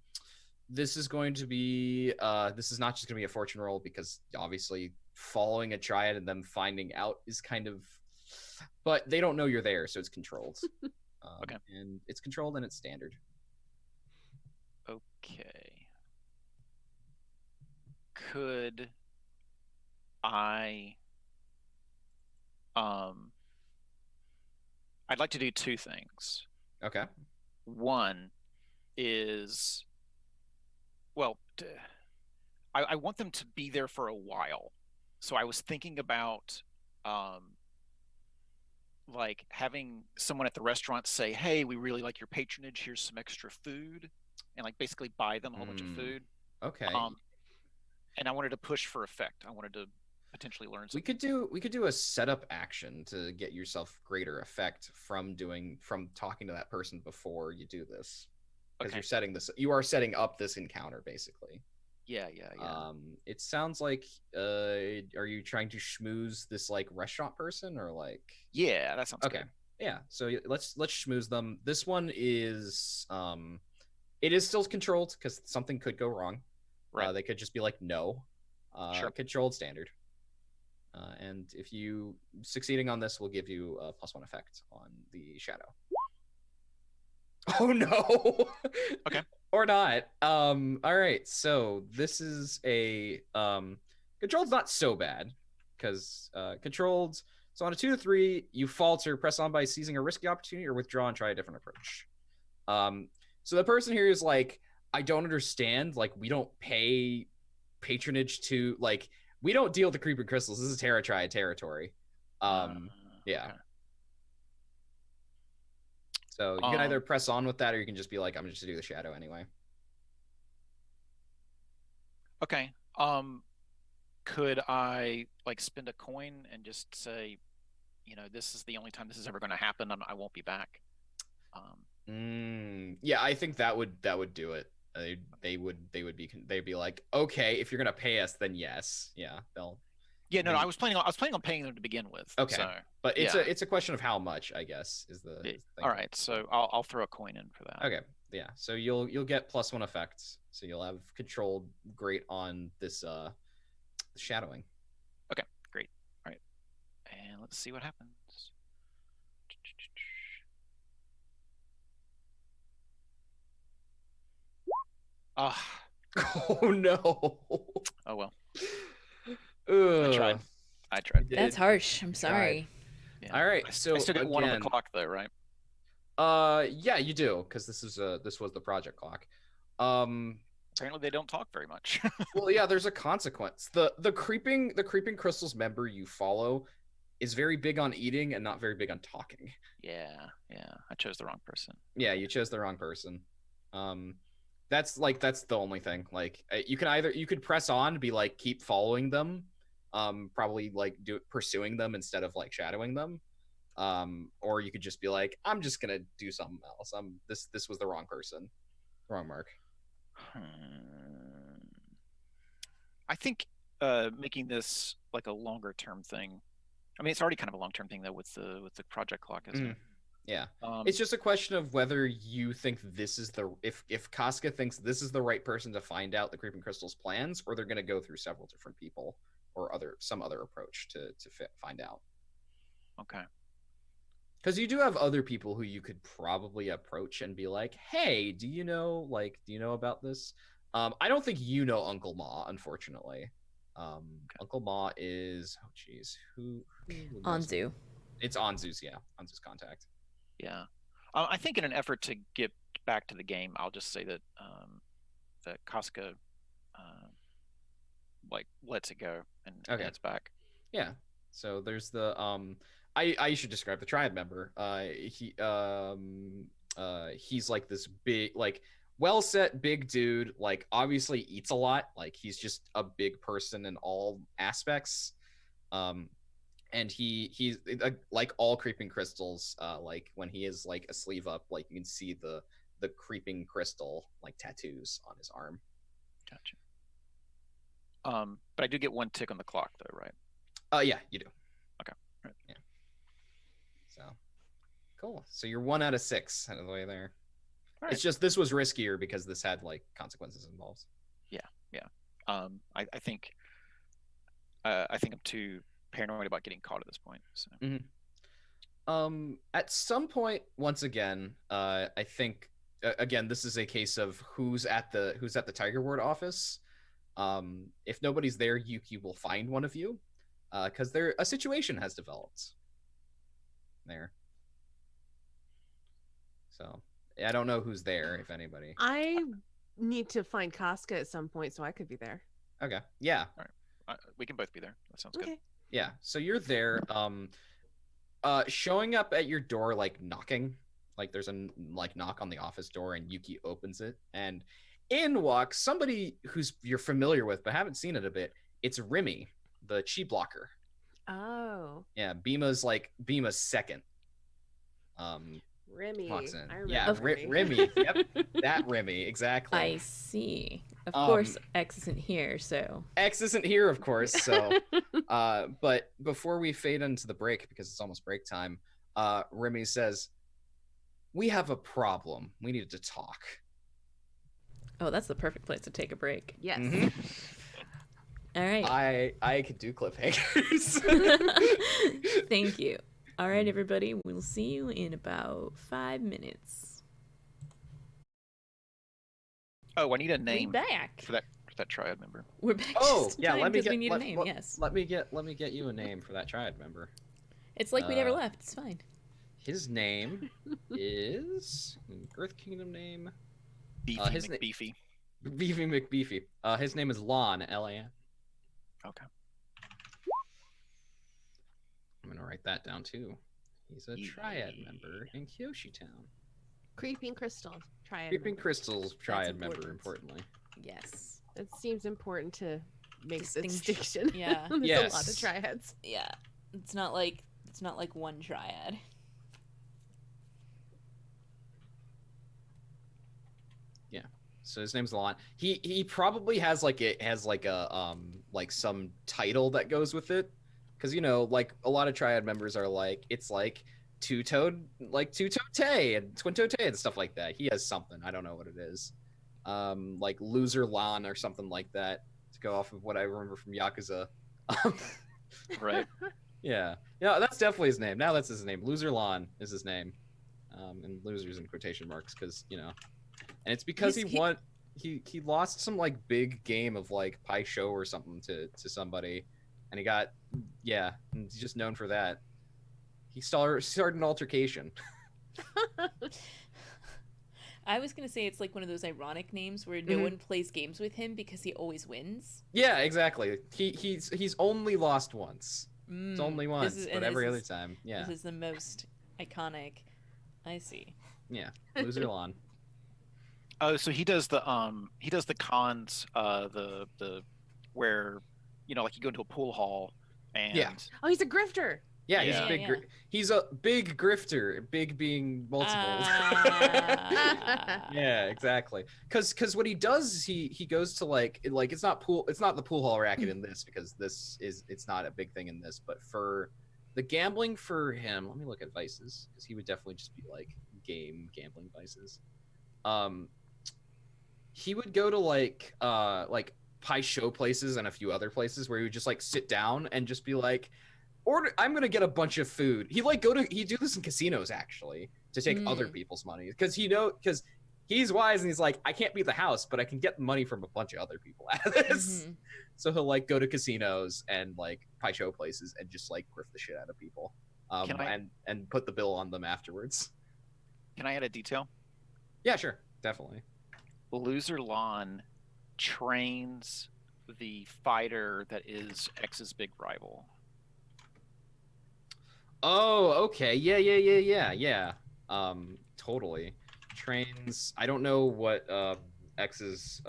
This is going to be. This is not just going to be a fortune roll because obviously following a triad and them finding out is kind of. But they don't know you're there, so it's controlled. Okay. And it's controlled and it's standard. Okay. Could I I'd like to do two things. Okay. One is well, I want them to be there for a while. So I was thinking about like having someone at the restaurant say, "Hey, we really like your patronage. Here's some extra food," and like basically buy them a whole bunch of food. Okay. And I wanted to push for effect. I wanted to potentially learn something. We could do a setup action to get yourself greater effect from talking to that person before you do this. Because you are setting up this encounter basically. Yeah. It sounds like are you trying to schmooze this like restaurant person or like? Yeah, that sounds good. Yeah, so let's schmooze them. This one is it is still controlled because something could go wrong. Right. They could just be like no. Sure. Controlled standard. And if you succeeding on this will give you a +1 effect on the shadow. Oh no. Okay. Or not. All right. So this is a controlled's not so bad because controlled. So on a 2 to 3, you falter, press on by seizing a risky opportunity, or withdraw and try a different approach. So the person here is like, I don't understand. Like, we don't pay patronage to like we don't deal with the creeping crystals. This is Terra Triad territory. Yeah. Okay. So you can either press on with that, or you can just be like, I'm just gonna do the shadow anyway. Okay. Could I like spend a coin and just say, this is the only time this is ever going to happen, and I won't be back? Yeah, I think that would do it. They'd be like, okay, if you're gonna pay us, then yes, yeah, they'll. Yeah, no, I was planning on paying them to begin with. Okay, so, but it's a question of how much, I guess, is the thing. All right, so I'll throw a coin in for that. Okay, yeah, so you'll get +1 effects, so you'll have controlled great on this shadowing. Okay, great. All right, and let's see what happens. Oh no. Oh well. Ugh. I tried. That's harsh. I'm sorry. Yeah. All right. So I still get 1 on the clock though, right? Yeah, you do, because this was the project clock. Apparently they don't talk very much. Well, yeah, there's a consequence. The creeping crystals member you follow is very big on eating and not very big on talking. Yeah. I chose the wrong person. Yeah, you chose the wrong person. That's the only thing. Like, you could press on, be like, keep following them, probably like pursuing them instead of like shadowing them. Or you could just be like, I'm just gonna do something else. This was the wrong person, wrong mark. I think making this like a longer term thing. I mean, it's already kind of a long term thing though with the project clock, isn't it? Yeah, it's just a question of whether you think this is if Casca thinks this is the right person to find out the Creeping Crystal's plans, or they're going to go through several different people or some other approach to find out. Okay. Because you do have other people who you could probably approach and be like, "Hey, do you know about this?" I don't think you know Uncle Ma, unfortunately. Okay. Uncle Ma is who Anzu. It's Anzu's Anzu's contact. Yeah, I think in an effort to get back to the game, I'll just say that that Casca like lets it go and heads back. Yeah. So there's the I should describe the Triad member. He's like this big, like well set big dude, like obviously eats a lot, like he's just a big person in all aspects. And he's like all Creeping Crystals, like when he is like a sleeve up, like you can see the Creeping Crystal like tattoos on his arm. Gotcha. But I do get one tick on the clock though, right? Yeah, you do. Okay. Right. Yeah. So cool. So you're 1 out of 6 out of the way there. Right. It's just this was riskier because this had like consequences involved. Yeah. I think I'm too paranoid about getting caught at this point. So. At some point, once again, I think again this is a case of who's at the Tiger Ward office. If nobody's there, Yuki will find one of you, because a situation has developed there. So I don't know who's there, if anybody. I need to find Casca at some point, so I could be there. Okay. Yeah. All right. We can both be there. That sounds good. Yeah. So you're there. Showing up at your door, like knocking, like there's a like knock on the office door, and Yuki opens it, and in walks somebody who's you're familiar with but haven't seen it a bit. It's Remy, the chi blocker. Oh. Yeah, Bima's second. Remy. Walks in. I remember yeah, Remy. Yep, that Remy, exactly. I see. Of course, X isn't here, so. X isn't here, of course. So, but before we fade into the break, because it's almost break time, Remy says, "We have a problem. We need to talk." Oh, that's the perfect place to take a break. Yes. Mm-hmm. All right. I could do cliffhangers. Thank you. All right, everybody. We'll see you in about 5 minutes. Oh, I need a name back for that Triad member. We're back. Oh, yeah. Let me get. We need a name. Yes. Let me get you a name for that Triad member. It's like we never left. It's fine. His name is Earth Kingdom name. Beefy McBeefy. Beefy McBeefy. His name is Lan, Lan. Okay. I'm gonna write that down too. He's a Triad member in Kyoshi Town. Creeping Crystal Triad. Creeping Crystals Triad member, importantly. Yes. It seems important to make the distinction. Yeah. There's a lot of triads. Yeah. It's not like one triad. Yeah. So his name's Lan. He probably has like some title that goes with it. Because, like a lot of Triad members are like, it's like two-toed Tay and twin-toed Tay and stuff like that. He has something. I don't know what it is. Like Loser Lan or something like that, to go off of what I remember from Yakuza. Right. Yeah. Yeah, that's definitely his name. Now that's his name. Loser Lan is his name. And losers in quotation marks because, and it's because he lost some like big game of like Pai Sho or something to somebody. And he got, and he's just known for that. He started an altercation. I was going to say it's like one of those ironic names where no one plays games with him because he always wins. Yeah, exactly. He's only lost once. It's only once, but every other time. Yeah. This is the most iconic. I see. Yeah, Loser Lan. Oh, so he does the cons, the where like you go into a pool hall and Yeah. Oh, he's a grifter. Yeah, he's Yeah. a big. Yeah. He's a big grifter. Big being multiples. Ah. Yeah, exactly. Because what he does is he goes to like it's not the pool hall racket in this, because it's not a big thing in this, but for the gambling for him, let me look at vices, because he would definitely just be like gambling vices. He would go to like pie show places and a few other places where he would just like sit down and just be like, I'm gonna get a bunch of food. He do this in casinos actually, to take other people's money, because he's wise and he's like, I can't beat the house, but I can get money from a bunch of other people out of this. Mhm. So he'll like go to casinos and like pie show places and just like grift the shit out of people, and put the bill on them afterwards. Can I add a detail? Yeah, sure, definitely. Loser Lon trains the fighter that is X's big rival. Oh, okay. Yeah. Totally. Trains. I don't know what X's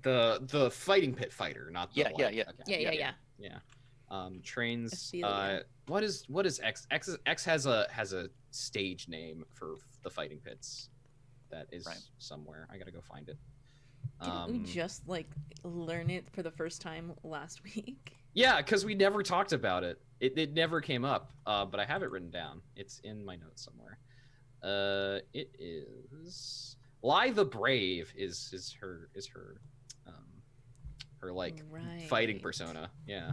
the fighting pit fighter, not the Yeah. Okay. Yeah. Trains Ophelia. what is X? X has a stage name for the fighting pits that is Right. somewhere. I got to go find it. Didn't we just like learn it for the first time last week? Yeah, because we never talked about it. It never came up, but I have it written down. It's in my notes somewhere. It is Lie the Brave is her like fighting Right. persona. Yeah,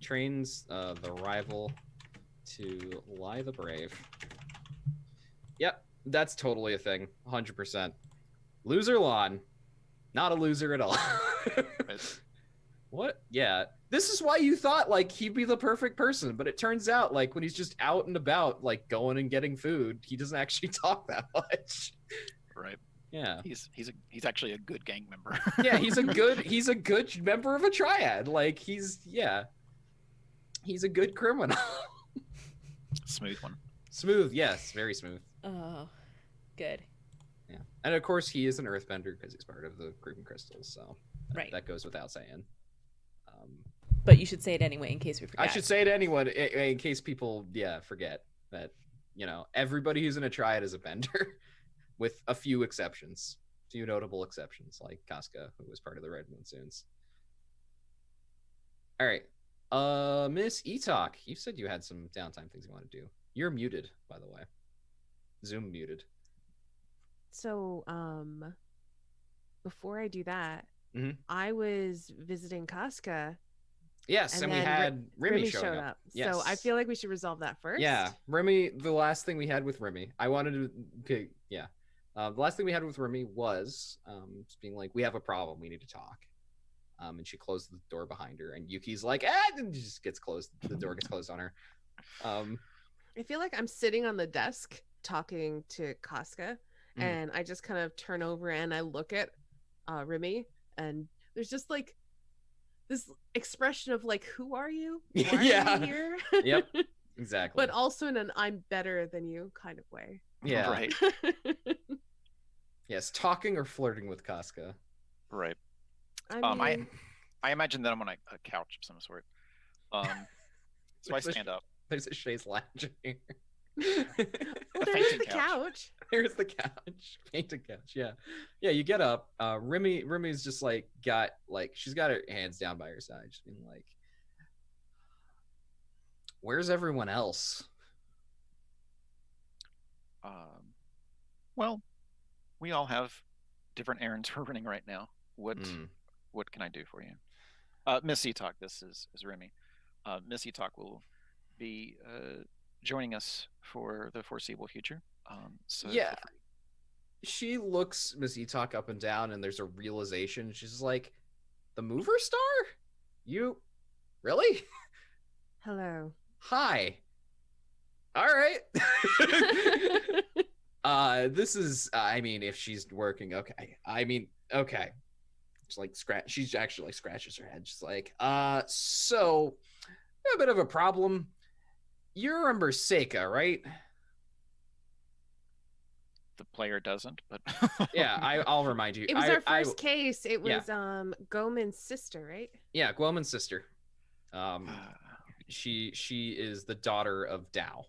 trains the rival to Lie the Brave. Yep, that's totally a thing. 100%. Loser Lon, not a loser at all. What? Yeah. This is why you thought like he'd be the perfect person, but it turns out like when he's just out and about, like going and getting food, he doesn't actually talk that much. Right. Yeah. He's actually a good gang member. Yeah, he's a good member of a triad. Like he's a good criminal. Smooth one. Smooth, yes, very smooth. Oh, good. Yeah. And of course he is an earthbender because he's part of the Creeping Crystals, so Right. that goes without saying. But you should say it anyway in case we forget. I should say it anyone in case people forget that everybody who's in a triad is a bender, with a few notable exceptions like Casca, who was part of the Red Monsoons. All right, Miss Etok, you said you had some downtime things you want to do. You're muted, by the way. Zoom muted. So, before I do that, Mhm. I was visiting Casca. Yes, and we then had Remy showing up. Yes. So I feel like we should resolve that first. Yeah, Remy. The last thing we had with Remy, I wanted to. Okay, yeah. The last thing we had with Remy was just being like, we have a problem, we need to talk. And she closed the door behind her, and Yuki's like, and just gets closed. The door gets closed on her. I feel like I'm sitting on the desk talking to Casca, and I just kind of turn over and I look at Remy, and there's just like this expression of like, who are you? Why are Yeah. you here? Yep. Exactly. But also in an I'm better than you kind of way. Yeah. Right. Yes, talking or flirting with Casca. Right. I mean, I imagine that I'm on a couch of some sort. So I stand up. There's a chaise lounge here. there's fainting the couch. couch. Here's the couch. Painted couch. Yeah. Yeah, you get up. Remy's just like she's got her hands down by her side, just being like, where's everyone else? Well, we all have different errands we're running right now. What can I do for you? Miss Etok, this is Remy. Miss Etok will be joining us for the foreseeable future. So yeah. She looks Miss Etok up and down, and there's a realization. She's like, the mover star? You really? Hello. Hi. All right. This is I mean, if she's working, okay. I mean, okay. She's like she actually like scratches her head. She's like, so a bit of a problem. You remember Seika, right? the player doesn't, but Yeah, I'll remind you. It was I, our first case. It yeah. was Goman's sister, right? Yeah, Guomen's sister. She is the daughter of Dao.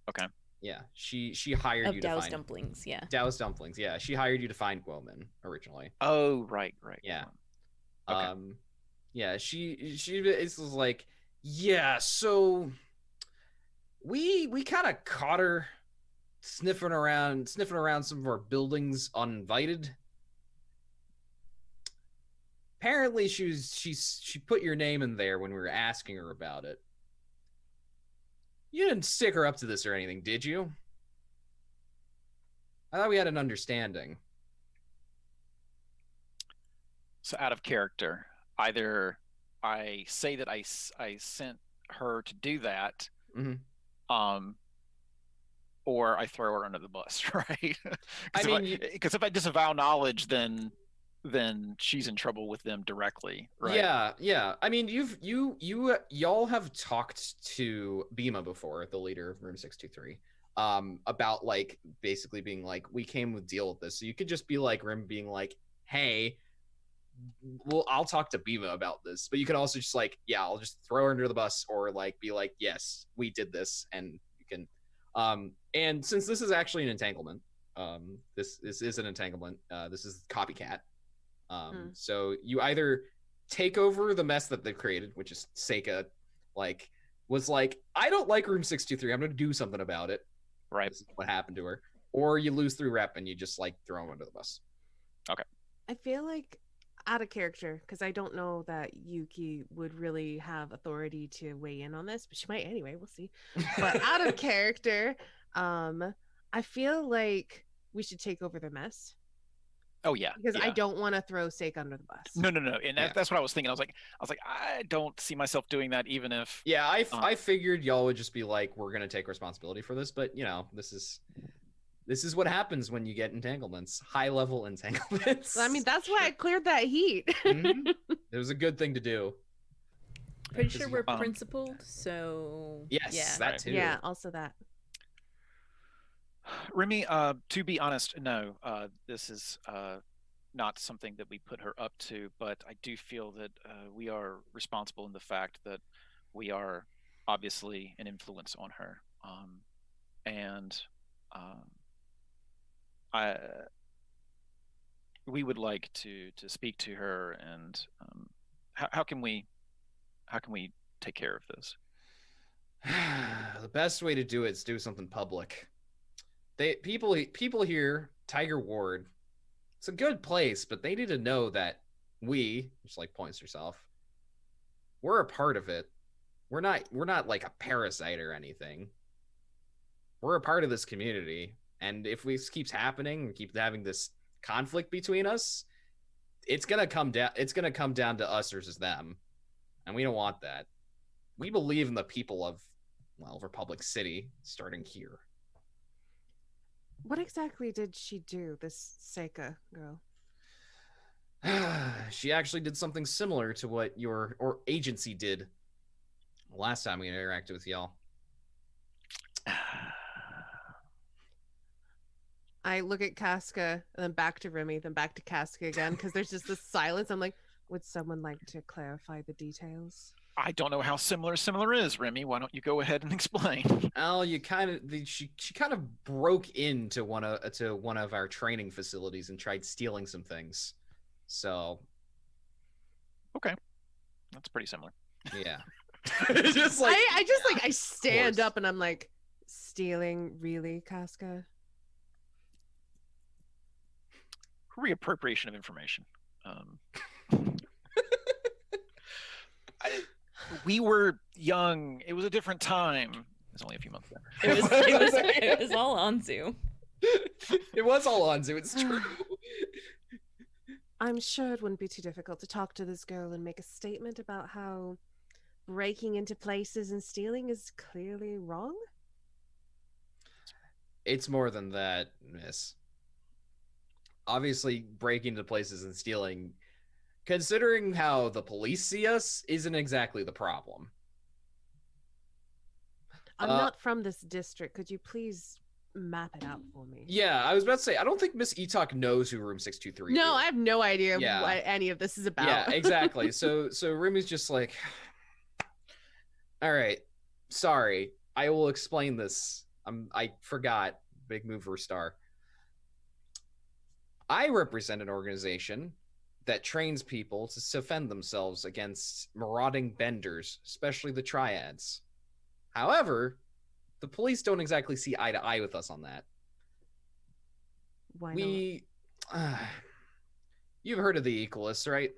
Okay. Yeah, she hired Of you to Dow's find dumplings, yeah. Dao's dumplings. Yeah, she hired you to find Guomen originally. Oh, right. Yeah. Okay. Yeah, she is like, yeah, so we kind of caught her sniffing around some of our buildings uninvited. Apparently she put your name in there when we were asking her about it. You didn't stick her up to this or anything, did you? I thought we had an understanding. So out of character, either I say that I sent her to do that, or I throw her under the bus, right? Because if I disavow knowledge, then she's in trouble with them directly, right? Yeah. I mean, y'all have talked to Bima before, the leader of Room 623, about like basically being like, we came with deal with this. So you could just be like Rim being like, hey, well, I'll talk to Bima about this. But you could also just like, yeah, I'll just throw her under the bus, or like be like, yes, we did this, and you can. And since this is actually an entanglement, this is an entanglement. This is copycat. So you either take over the mess that they've created, which is Seika, like, was like, I don't like Room 623. I'm going to do something about it. Right. This is what happened to her. Or you lose through rep and you just like throw them under the bus. Okay. I feel like out of character, because I don't know that Yuki would really have authority to weigh in on this, but she might anyway. We'll see. But out of character, I feel like we should take over the mess. Oh yeah, because I don't want to throw Seika under the bus. No, and that's what I was thinking. I was like, I don't see myself doing that, even if. Yeah, I figured y'all would just be like, we're gonna take responsibility for this, but you know, this is what happens when you get entanglements, high level entanglements. Well, I mean, that's why I cleared that heat. Mm-hmm. It was a good thing to do. Pretty sure we're principled, so yes, yeah. That too. Yeah, also that. Remy, to be honest, no, this is not something that we put her up to, but I do feel that we are responsible in the fact that we are obviously an influence on her, and we would like to speak to her, and how can we take care of this? The best way to do it is do something public. People here, Tiger Ward, it's a good place, but they need to know that we, just like points herself, we're a part of it. We're not like a parasite or anything. We're a part of this community, and if this keeps happening and keep having this conflict between us, it's gonna come down to us versus them, and we don't want that. We believe in the people of, well, Republic City, starting here. What exactly did she do, this Seika girl? She actually did something similar to what your agency did last time we interacted with y'all. I look at Casca, and then back to Remy, then back to Casca again, because there's just this silence. I'm like, would someone like to clarify the details? I don't know how similar is, Remy. Why don't you go ahead and explain? Al, she kind of broke into one of our training facilities and tried stealing some things. So, okay, that's pretty similar. Yeah. just like I stand up and I'm like, stealing, really, Casca? Reappropriation of information. We were young. It was a different time. It was only a few months ago. It was all Anzu. It was all Anzu. It's true. I'm sure it wouldn't be too difficult to talk to this girl and make a statement about how breaking into places and stealing is clearly wrong. It's more than that, miss. Obviously, breaking into places and stealing, considering how the police see us, isn't exactly the problem. I'm not from this district. Could you please map it out for me. Yeah, I was about to say, I don't think Miss Etok knows who room 623 No, is. I have no idea Yeah. what any of this is about. Yeah, exactly. So Remy's just like, all right, sorry, I will explain this. I forgot. Big mover star. I represent an organization that trains people to defend themselves against marauding benders, especially the triads. However, the police don't exactly see eye to eye with us on that. Why You've heard of the Equalists, right?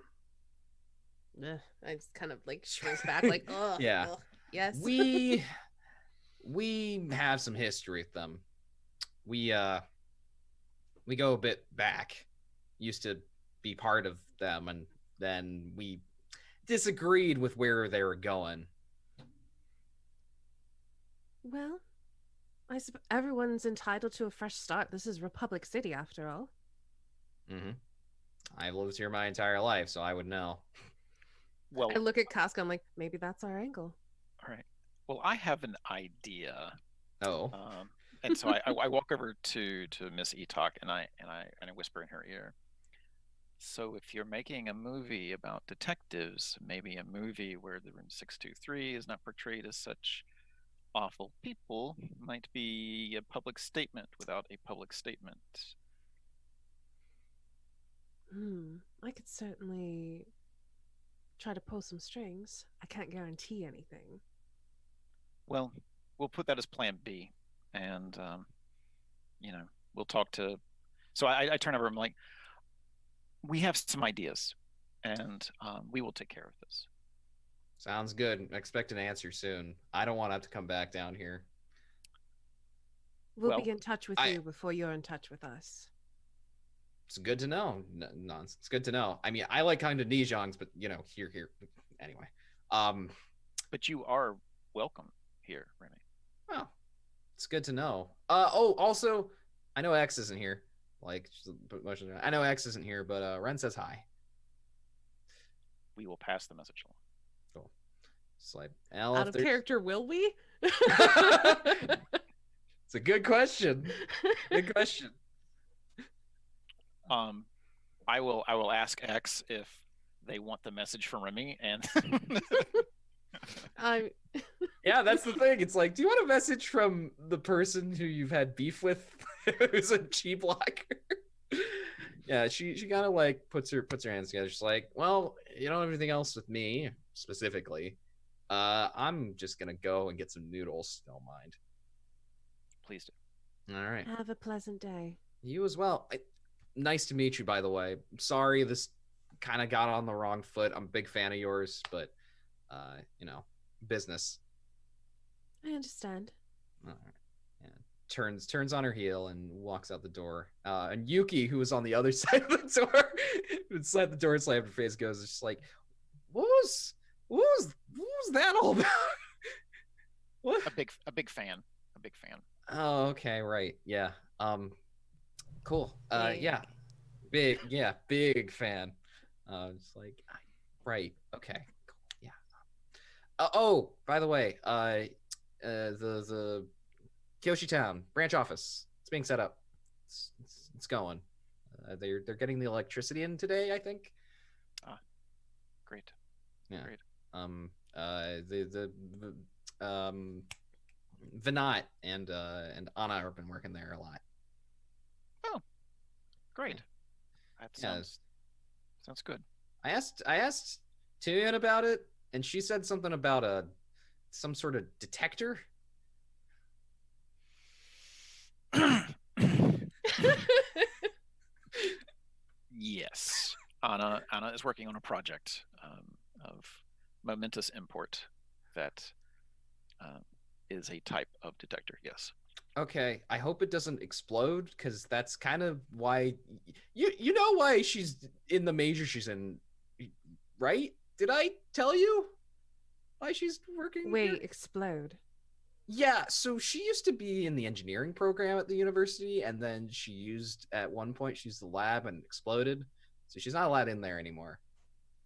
not? I just kind of like shrinks back, like, oh, Yeah. yes. We have some history with them. We go a bit back. Used to be part of them, and then we disagreed with where they were going. Well, I suppose everyone's entitled to a fresh start. This is Republic City, after all. Mm-hmm. I've lived here my entire life, so I would know. Well, I look at Casca. I'm like, maybe that's our angle. all right. Well, I have an idea. Oh. And so I walk over to Miss Etok and I whisper in her ear. So if you're making a movie about detectives, maybe a movie where the room 623 is not portrayed as such awful people might be a public statement without a public statement. I could certainly try to pull some strings. I can't guarantee anything. Well, we'll put that as plan B. And, we'll talk to. So I turn over. I'm like, we have some ideas, and we will take care of this. Sounds good. Expect an answer soon. I don't want to have to come back down here. We'll be in touch with you before you're in touch with us. It's good to know. No, it's good to know. I mean, I like kind of Nijongs, but here. Anyway. But you are welcome here, Remy. Oh, it's good to know. Also, I know X isn't here. I know X isn't here, but Ren says hi. We will pass the message along. Cool. It's like, out of character, will we? It's a good question. Good question. I will ask X if they want the message from Remy, and yeah, that's the thing. It's like, do you want a message from the person who you've had beef with, who's a G blocker? Yeah, she kind of like puts her hands together. She's like, well, you don't have anything else with me specifically. I'm just gonna go and get some noodles. Don't mind. Please do. All right. Have a pleasant day. You as well. Nice to meet you, by the way. I'm sorry this kind of got on the wrong foot. I'm a big fan of yours, but business. I understand. All right. Yeah. Turns on her heel and walks out the door. And Yuki, who was on the other side of the door, inside the door and slammed her face, goes just like, what was that all about? What? A big fan. A big fan. Oh, okay, right. Yeah. Cool. Yeah. Big fan. Just like, right. Okay. Cool. Yeah. Oh, by the way, the Kyoshi Town branch office, it's being set up. It's going. They're getting the electricity in today, I think. Great. Yeah. Great. The Vinat and Anna have been working there a lot. Oh, great. That sounds good. I asked Tyrion about it, and she said something about some sort of detector. Yes, Anna is working on a project of momentous import that is a type of detector. Yes. Okay, I hope it doesn't explode, because that's kind of why you know why she's in the major she's in, right? Did I tell you why she's working? Wait, here? explode. Yeah, so she used to be in the engineering program at the university, and then at one point she used the lab and exploded, so she's not allowed in there anymore.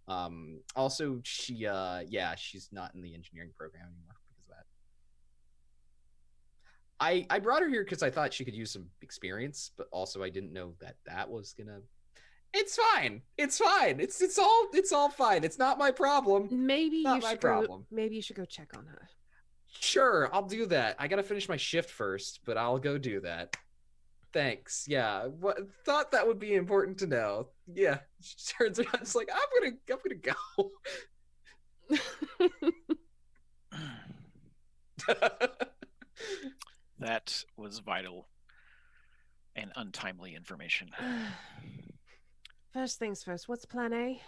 Also, she's not in the engineering program anymore because of that. I brought her here because I thought she could use some experience, but also I didn't know that was gonna. It's fine. It's fine. It's all fine. It's not my problem. Maybe Not you my should problem. go. Maybe you should go check on her. Sure, I'll do that. I gotta finish my shift first, but I'll go do that. Thanks. Yeah, thought that would be important to know. Yeah, she turns around, it's like I'm gonna go. That was vital and untimely information. First things first. What's plan A?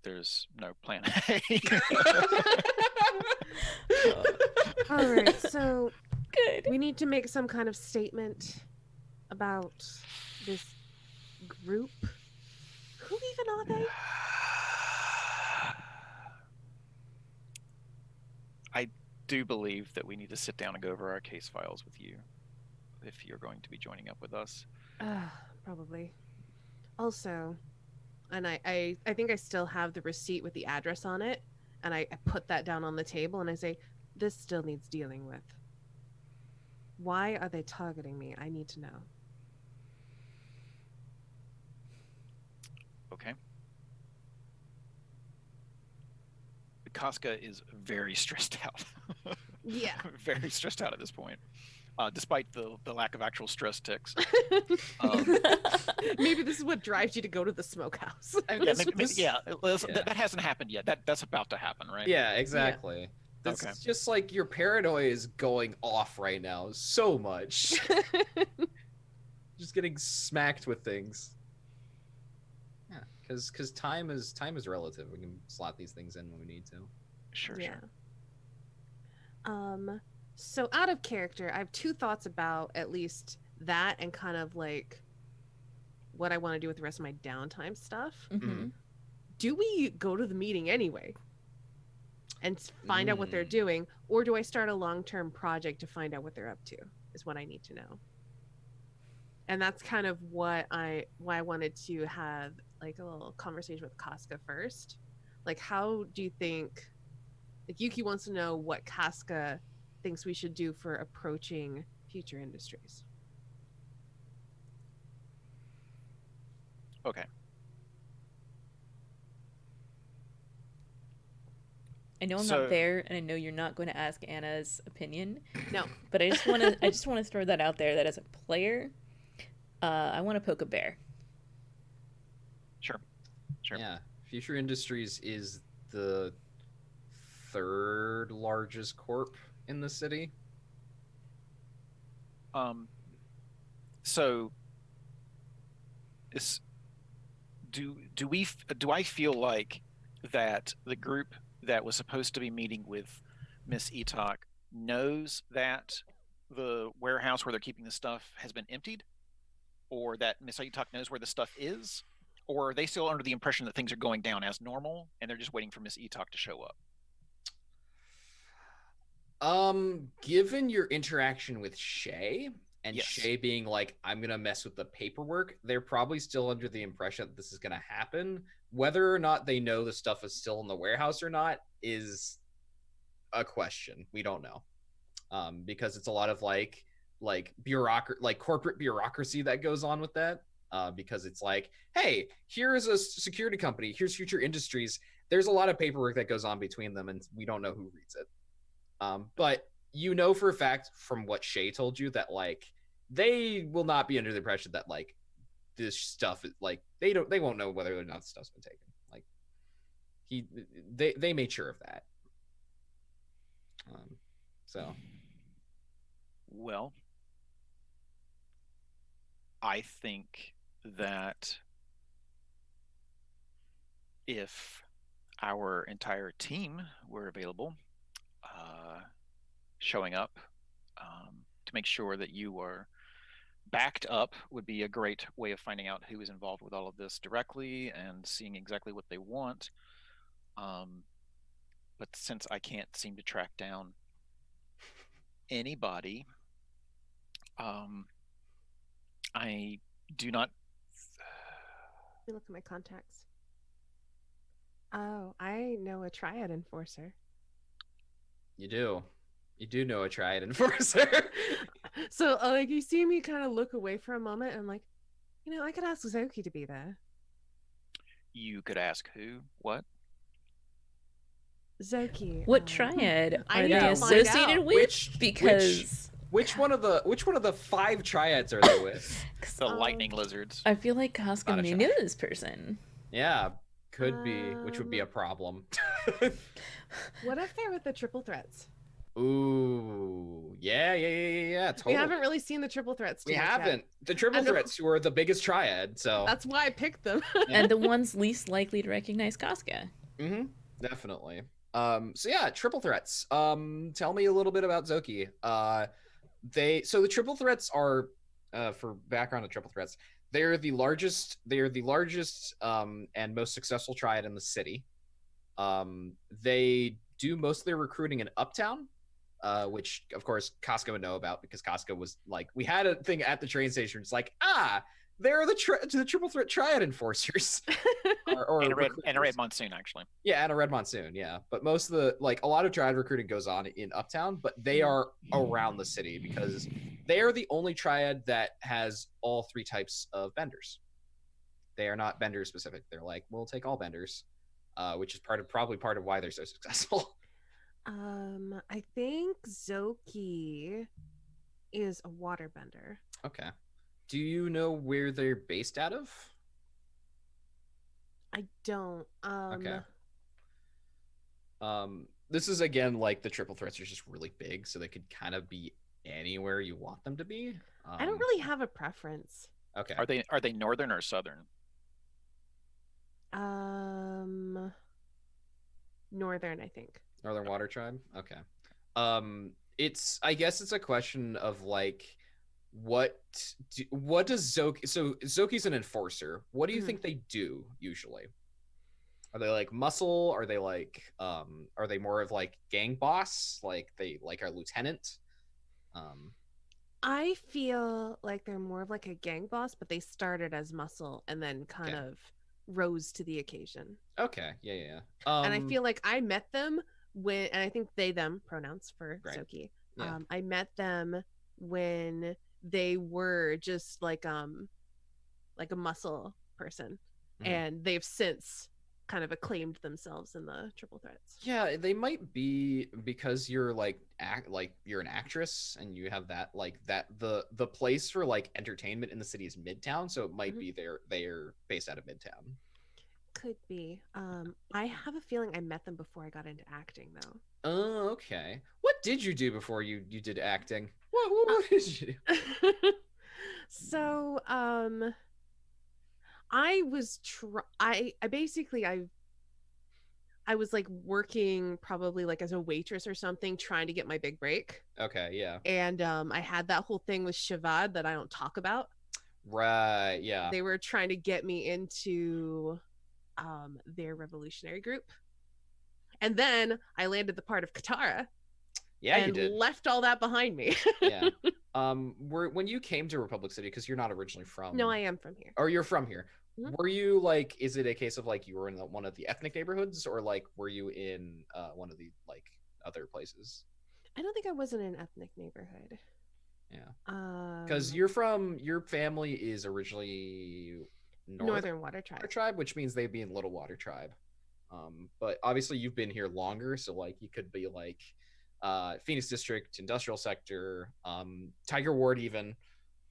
There's no plan A. All right. So Good. we need to make some kind of statement about this group. Who even are they? I do believe that we need to sit down and go over our case files with you if you're going to be joining up with us. Probably. Also, and I think I still have the receipt with the address on it, and I put that down on the table and I say, this still needs dealing with. Why are they targeting me? I need to know. Okay. Casca is very stressed out. Yeah. Very stressed out at this point, despite the lack of actual stress ticks. Maybe this is what drives you to go to the smokehouse. That hasn't happened yet. That's about to happen, right? Yeah, exactly. That's Okay. just like your paranoia is going off right now so much. Just getting smacked with things. Yeah, because time is relative. We can slot these things in when we need to. Sure. So out of character, I have two thoughts about at least that and kind of like what I want to do with the rest of my downtime stuff. Mm-hmm. Do we go to the meeting anyway and find out what they're doing, or do I start a long-term project to find out what they're up to is what I need to know. And that's kind of why I wanted to have like a little conversation with Casca first. Like, how do you think, like, Yuki wants to know what Casca thinks we should do for approaching future industries. Okay. I know I'm not there, and I know you're not going to ask Anna's opinion. No, but I just want to throw that out there. That as a player, I want to poke a bear. Sure. Yeah, Future Industries is the third largest corp in the city. So do I feel like that the group that was supposed to be meeting with Miss Etok knows that the warehouse where they're keeping the stuff has been emptied, or that Miss Etok knows where the stuff is, or are they still under the impression that things are going down as normal and they're just waiting for Miss Etok to show up? Given your interaction with Shay and Yes. Shay being like, I'm gonna mess with the paperwork, they're probably still under the impression that this is gonna happen. Whether or not they know the stuff is still in the warehouse or not is a question. We don't know. Because it's a lot of like corporate bureaucracy that goes on with that. Because it's like, hey, here's a security company, here's Future Industries. There's a lot of paperwork that goes on between them, and we don't know who reads it. But you know for a fact from what Shay told you that like they will not be under the impression that like this stuff is like they won't know whether or not the stuff's been taken. Like they made sure of that. So well, I think that if our entire team were available, showing up to make sure that you are backed up would be a great way of finding out who is involved with all of this directly and seeing exactly what they want. But since I can't seem to track down anybody, I do not. Let me look at my contacts. Oh, I know a triad enforcer. you do. You do know a Triad Enforcer. So like you see me kind of look away for a moment, and I'm like, I could ask Zoki to be there. You could ask who? What? Zoki. What triad I are need they to find associated out. with? Because Which one of the 5 triads are they with? The lightning lizards. I feel like Casca Not a may triad. know this person. Yeah, could be, which would be a problem. What if they're with the triple threats? Ooh, yeah, totally. We haven't really seen the triple threats. We too much yet. haven't. The triple And the- threats who are the biggest triad, so That's why I picked them. And the ones least likely to recognize Casca. definitely. So yeah, triple threats. Tell me a little bit about Zoki. So the triple threats are, for background of triple threats, they're the largest and most successful triad in the city. They do most of their recruiting in Uptown, which of course Casca would know about because Casca was like, we had a thing at the train station. It's like, they're the triple threat triad enforcers. or and a recruiters. red monsoon, actually. Yeah, and a red monsoon, yeah. But most of a lot of triad recruiting goes on in Uptown, but they are around the city because they are the only triad that has all 3 types of benders. They are not bender specific. They're like, we'll take all benders, which is probably part of why they're so successful. I think Zoki is a waterbender. Okay. Do you know where they're based out of? I don't. Okay. This is again like the triple threats are just really big, so they could kind of be anywhere you want them to be. I don't really have a preference. Okay. Are they northern or southern? Northern, I think. Northern Water Tribe? Okay. I guess it's a question of like what does Zoki, so Zoki's an enforcer. What do you think they do usually? Are they like muscle? Are they like are they more of like gang boss? Like they like our lieutenant? I feel like they're more of like a gang boss, but they started as muscle and then kind of rose to the occasion. Okay. Yeah. And I feel like I met them when, and I think they them pronouns for Right. Zoki. Yeah. I met them when they were just like a muscle person, and they've since kind of acclaimed themselves in the triple threats. Yeah, they might be because you're like you're an actress and you have that like that the place for like entertainment in the city is Midtown, so it might be they're based out of Midtown. Could be. I have a feeling I met them before I got into acting though. Oh, okay. What did you do before you did acting? What did you do? So, I was I was like working probably like as a waitress or something, trying to get my big break. Okay, yeah. And I had that whole thing with Shavad that I don't talk about. Right, yeah. They were trying to get me into their revolutionary group. And then I landed the part of Katara. Yeah, and you did. Left all that behind me. Yeah. When you came to Republic City, because you're not originally from. No, I am from here. Or you're from here. Were you like? Is it a case of like you were in one of the ethnic neighborhoods, or like were you in one of the like other places? I don't think I was in an ethnic neighborhood. Yeah. Because your family is originally Northern Water Tribe, which means they'd be in Little Water Tribe. But obviously you've been here longer, so like you could be like Phoenix District, Industrial Sector, Tiger Ward even,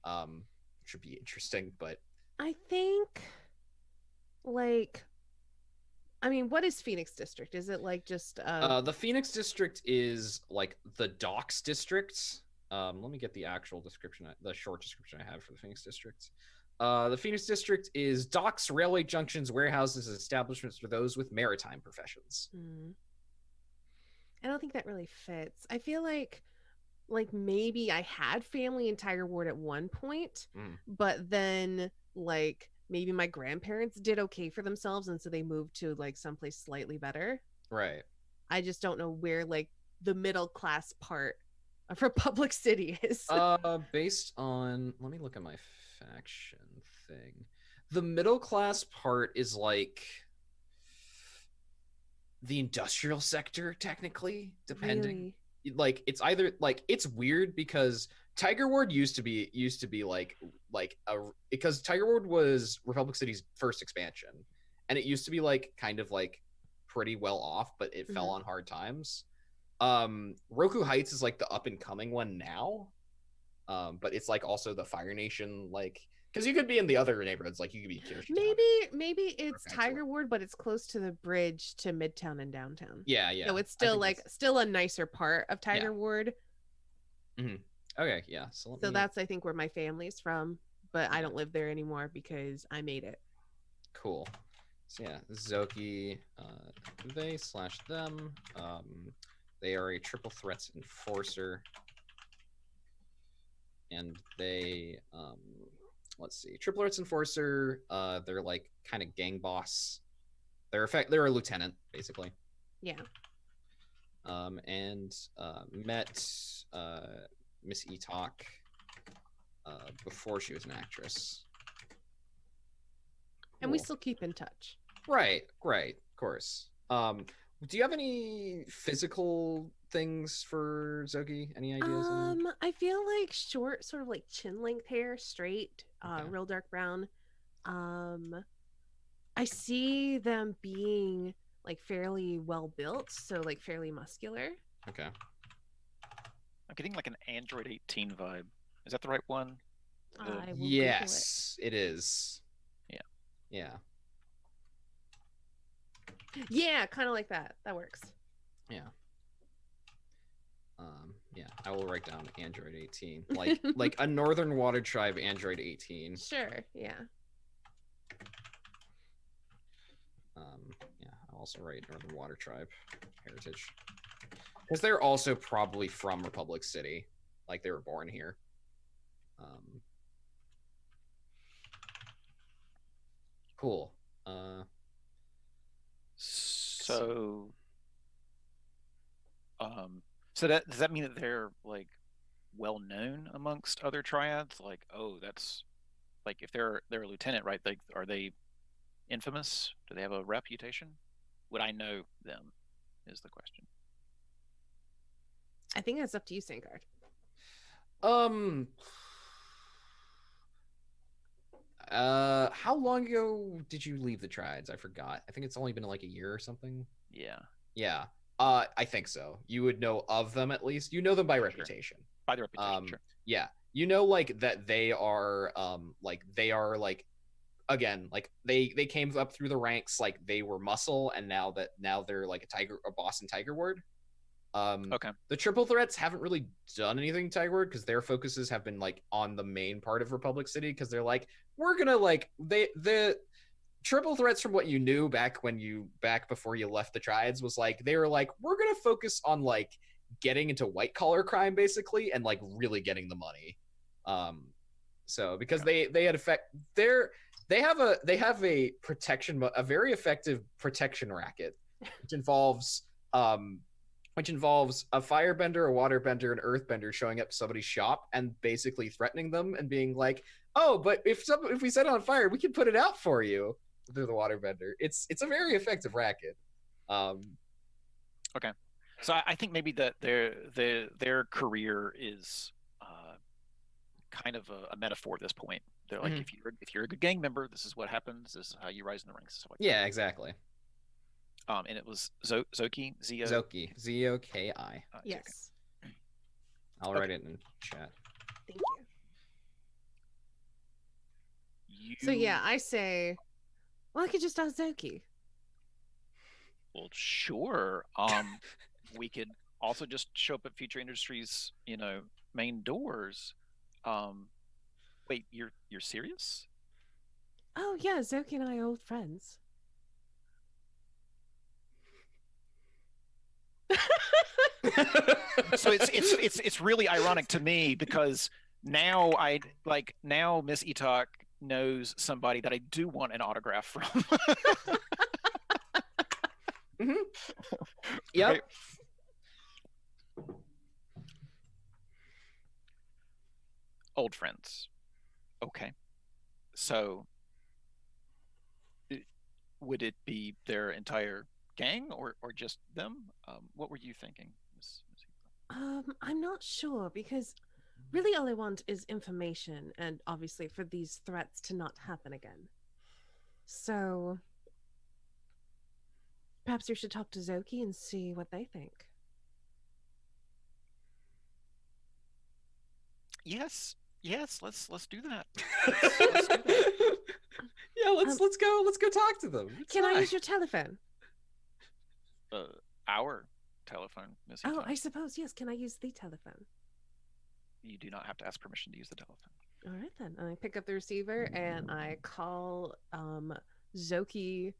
which would be interesting. But I think, like, I mean, what is Phoenix District? Is it like just the Phoenix District is like the Docks District. Let me get the actual description, the short description I have for the Phoenix District. The Phoenix District is docks, railway junctions, warehouses, and establishments for those with maritime professions. I don't think that really fits. I feel like maybe I had family in Tiger Ward at one point, but then like maybe my grandparents did okay for themselves, and so they moved to like someplace slightly better. Right. I just don't know where like the middle class part of Republic City is. Based on, let me look at my faction thing. The middle class part is like the industrial sector, technically, depending. Really? like it's either like it's weird because Tiger Ward used to be like a because Tiger Ward was Republic City's first expansion, and it used to be like kind of like pretty well off, but it fell on hard times. Roku Heights is like the up and coming one now, but it's like also the Fire Nation, like because you could be in the other neighborhoods, like you could be Kirsch Town. Maybe it's Tiger Ward, but it's close to the bridge to Midtown and downtown. Yeah. So it's still like still a nicer part of Tiger Ward. Okay, yeah. So that's I think where my family's from, but I don't live there anymore because I made it. Cool. So yeah, Zoki, they/them. They are a triple threats enforcer, and they let's see, triple threats enforcer. They're like kind of gang boss. They're a lieutenant basically. Yeah. And met Miss Etok before she was an actress. And we still keep in touch. Right, of course. Do you have any physical things for Zoki? Any ideas? I feel like short, sort of like chin length hair, straight, real dark brown. I see them being like fairly well built, so like fairly muscular. Okay. I'm getting like an Android 18 vibe. Is that the right one? Yes, it is. Yeah. Yeah, kind of like that. That works. Yeah. Yeah, I will write down Android 18. Like a Northern Water Tribe Android 18. Sure, yeah. Yeah, I'll also write Northern Water Tribe Heritage. Because they're also probably from Republic City. Like they were born here. Cool. So that does that mean that they're like well known amongst other triads? Like, oh, that's like if they're a lieutenant, right? Like, are they infamous? Do they have a reputation? Would I know them? Is the question. I think that's up to you, Sangard. How long ago did you leave the Triads? I forgot. I think it's only been like a year or something. Yeah. I think so. You would know of them at least. You know them by reputation. By the reputation, sure. Yeah. You know, like that they are again, like they came up through the ranks, like they were muscle, and now they're like a boss in Tiger Ward. Okay. The triple threats haven't really done anything Tiger Ward because their focuses have been like on the main part of Republic City because they're like, we're gonna like the triple threats from what you knew back before you left the Triads was like they were like, we're gonna focus on like getting into white collar crime basically and like really getting the money. So because they have a protection, a very effective protection racket, which involves a firebender, a waterbender, an earthbender showing up to somebody's shop and basically threatening them and being like, "Oh, but if we set it on fire, we can put it out for you." Through the waterbender, it's a very effective racket. Okay, so I think maybe that their career is kind of a metaphor at this point. They're like, if you're a good gang member, this is what happens. This is how you rise in the ranks. Stuff like yeah, that. Exactly. And it was Zoki, Zoki, Z-O-K-I. Yes. Okay. I'll write it in chat. Thank you. So yeah, I say, well, I could just ask Zoki. Well, sure. We could also just show up at Future Industries, main doors. Wait, you're serious? Oh yeah, Zoki and I are old friends. So it's really ironic to me because now Miss Etok knows somebody that I do want an autograph from. Yep. Right? Old friends. Okay. So would it be their entire gang or just them? What were you thinking, Miss? I'm not sure because really all I want is information and obviously for these threats to not happen again. So perhaps you should talk to Zoki and see what they think. Yes, yes. Let's do that. Let's do that. Yeah, let's go talk to them. It's Can I fine. use your telephone? Our telephone, Miss Oh, Ito. I suppose, yes. Can I use the telephone? You do not have to ask permission to use the telephone. All right, then. And I pick up the receiver and I call Zoki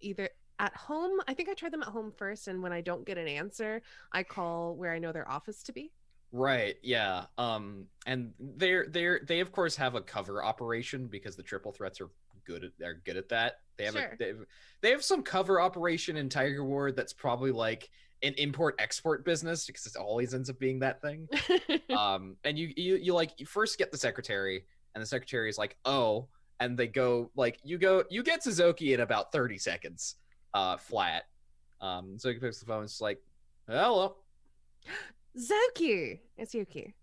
either at home. I think I try them at home first. And when I don't get an answer, I call where I know their office to be. Right, yeah. And they of course have a cover operation because the triple threats are good at that. They have Sure. they have some cover operation in Tiger Ward that's probably like an import-export business because it always ends up being that thing. And you like you first get the secretary, and the secretary is like, oh, and they go like you get Suzuki in about 30 seconds, flat. Suzuki picks the phone, it's like, hello. Zoki! It's Yuki.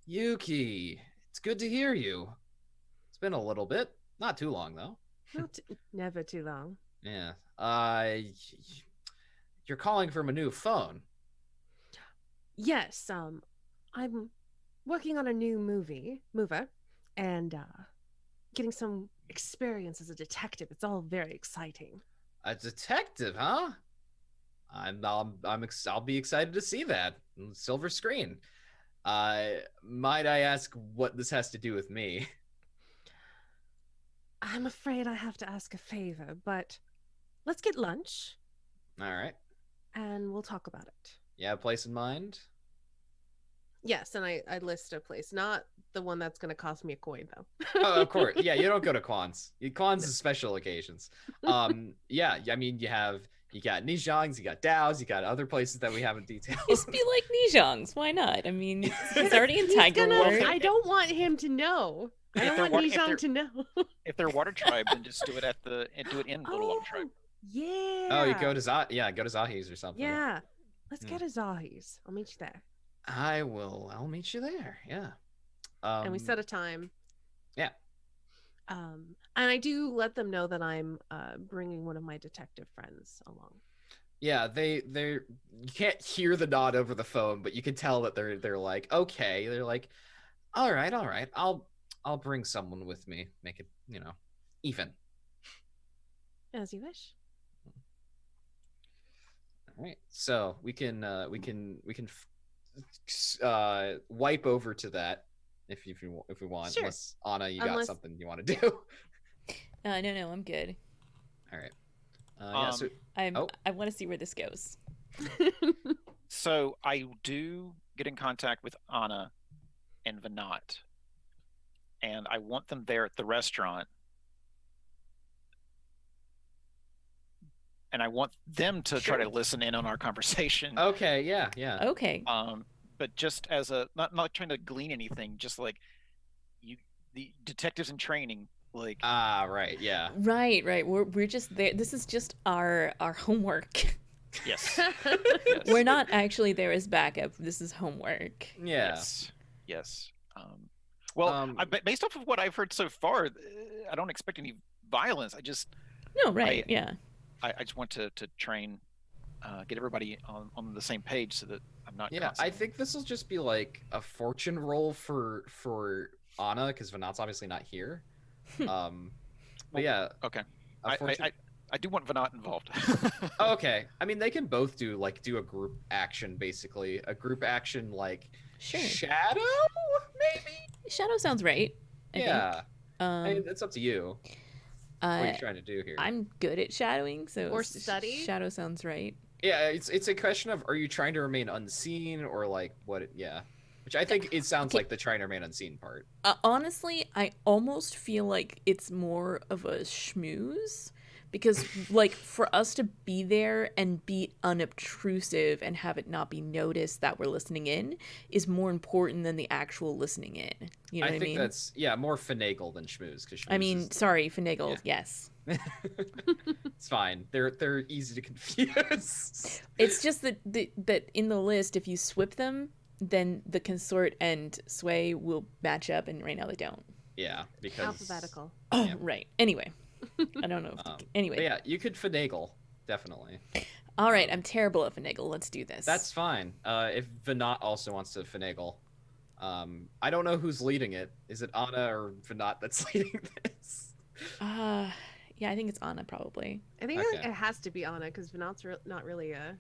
Yuki, it's good to hear you. It's been a little bit, not too long though. Never too long. Yeah. You're calling from a new phone. Yes, I'm working on a new mover, and getting some experience as a detective. It's all very exciting. A detective, huh? I'll be excited to see that silver screen. Might I ask what this has to do with me? I'm afraid I have to ask a favor, but let's get lunch All right. and we'll talk about it. You have a place in mind? Yes, and I list a place, not the one that's going to cost me a coin, though. Oh, of course. Yeah, you don't go to Kwan's. Kwan's is special occasions. Yeah, I mean, you got Nijang's, you got Dao's, you got other places that we haven't detailed. Just be like Nijang's. Why not? I mean, he's already in He's Tiger gonna- Ward. I don't want him to know. I If don't they're want wa- if Nijang they're- to know. If they're water tribe, then just do it in Little Water Tribe. Yeah. Oh, you go to Zahi's or something. Yeah. Let's Hmm. get a Zahi's. I'll meet you there. I'll meet you there. Yeah. And we set a time. Yeah. And I do let them know that I'm bringing one of my detective friends along. Yeah, you can't hear the nod over the phone, but you can tell that they're like, okay. They're like, all right. I'll bring someone with me. Make it, even. As you wish. All right. So we can wipe over to that if we want. Sure. Unless Anna, you got Unless- something you want to do. No, I'm good. All right. Yeah. So Oh. I want to see where this goes. So I do get in contact with Anna and Vinat, and I want them there at the restaurant, and I want them to try to Sure. listen in on our conversation. okay. Yeah. Okay. But just as a not trying to glean anything, just like the detectives in training, like Ah, right. Yeah. Right. We're just there. This is just our homework. yes, We're not actually there as backup. This is homework. Yeah. yes. Well, based off of what I've heard so far, I don't expect any violence. No, right. Yeah. I just want to train, get everybody on the same page so that I'm not. Yeah, I constantly- think this will just be like a fortune roll for Anna because Vinat's obviously not here. But yeah. Okay. a fortune- I do want Vinat involved. Okay. I mean, they can both do a group action, basically. A group action like Sure. Shadow, maybe. Shadow sounds right. I think. Yeah. I mean, Um, it's up to you. What are uh, you trying to do here? I'm good at shadowing, so Or study? Shadow sounds right. Yeah, it's a question of are you trying to remain unseen or like what? Yeah. Which I think it sounds like the trying to remain unseen part. Honestly, I almost feel like it's more of a schmooze because like for us to be there and be unobtrusive and have it not be noticed that we're listening in is more important than the actual listening in. You know what I think mean? that's more finagle than schmooze. Because I mean, sorry, finagle. Yeah. Yes. It's fine. They're easy to confuse. It's just that in the list, if you swip them, then the consort and sway will match up, and right now they don't. Yeah, because Alphabetical. Oh, right. Anyway, I don't know. Anyway, but yeah, you could finagle definitely. all right. I'm terrible at finagle. Let's do this. That's fine. If Venat also wants to finagle, I don't know who's leading it. Is it Anna or Venat that's leading this? Yeah, I think it's Anna probably. I think Okay. it has to be Anna because Venat's not really a.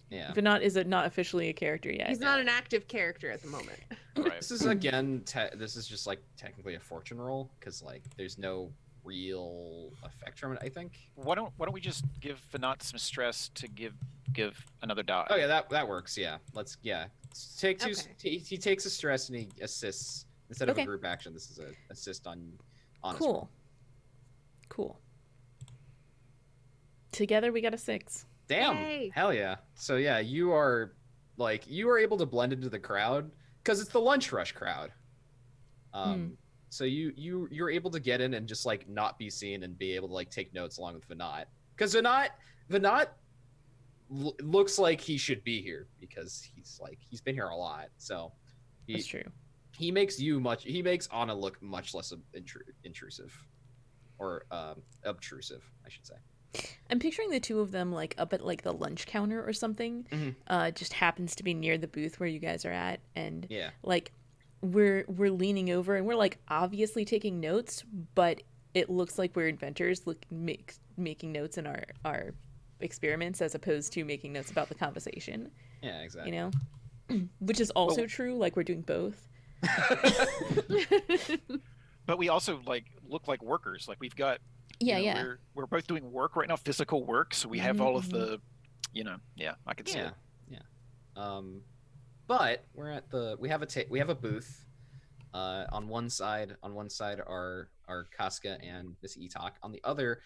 Yeah. Venat is not officially a character yet. He's not an active character at the moment. Right. This is again. This is just like technically a fortune roll because like there's no real effect from it. I think. Why don't we just give Venat some stress to give another die? Oh yeah, that works. Yeah, let's take two. Okay. He takes a stress and he assists instead of Okay. a group action. This is a assist on. His Cool. roll. Cool. Together we got a 6. Damn. Yay. Hell yeah. So yeah, you are able to blend into the crowd because it's the lunch rush crowd. So you're able to get in and just like not be seen and be able to like take notes along with Venat because Venat looks like he should be here because he's been here a lot. So That's true. he makes Anna look much less intrusive or obtrusive, I should say. I'm picturing the two of them like up at like the lunch counter or something. Just happens to be near the booth where you guys are at, and Yeah. like we're leaning over and we're like obviously taking notes, but it looks like we're inventors making notes in our experiments as opposed to making notes about the conversation. Yeah, exactly. You know, which is also true. Like we're doing both. But we also like look like workers. Like we've got. Yeah, you know, yeah. We're both doing work right now, physical work. So we have all of the, I could see it. Yeah. But we have a booth. On one side are Casca and Miss Etok. On the other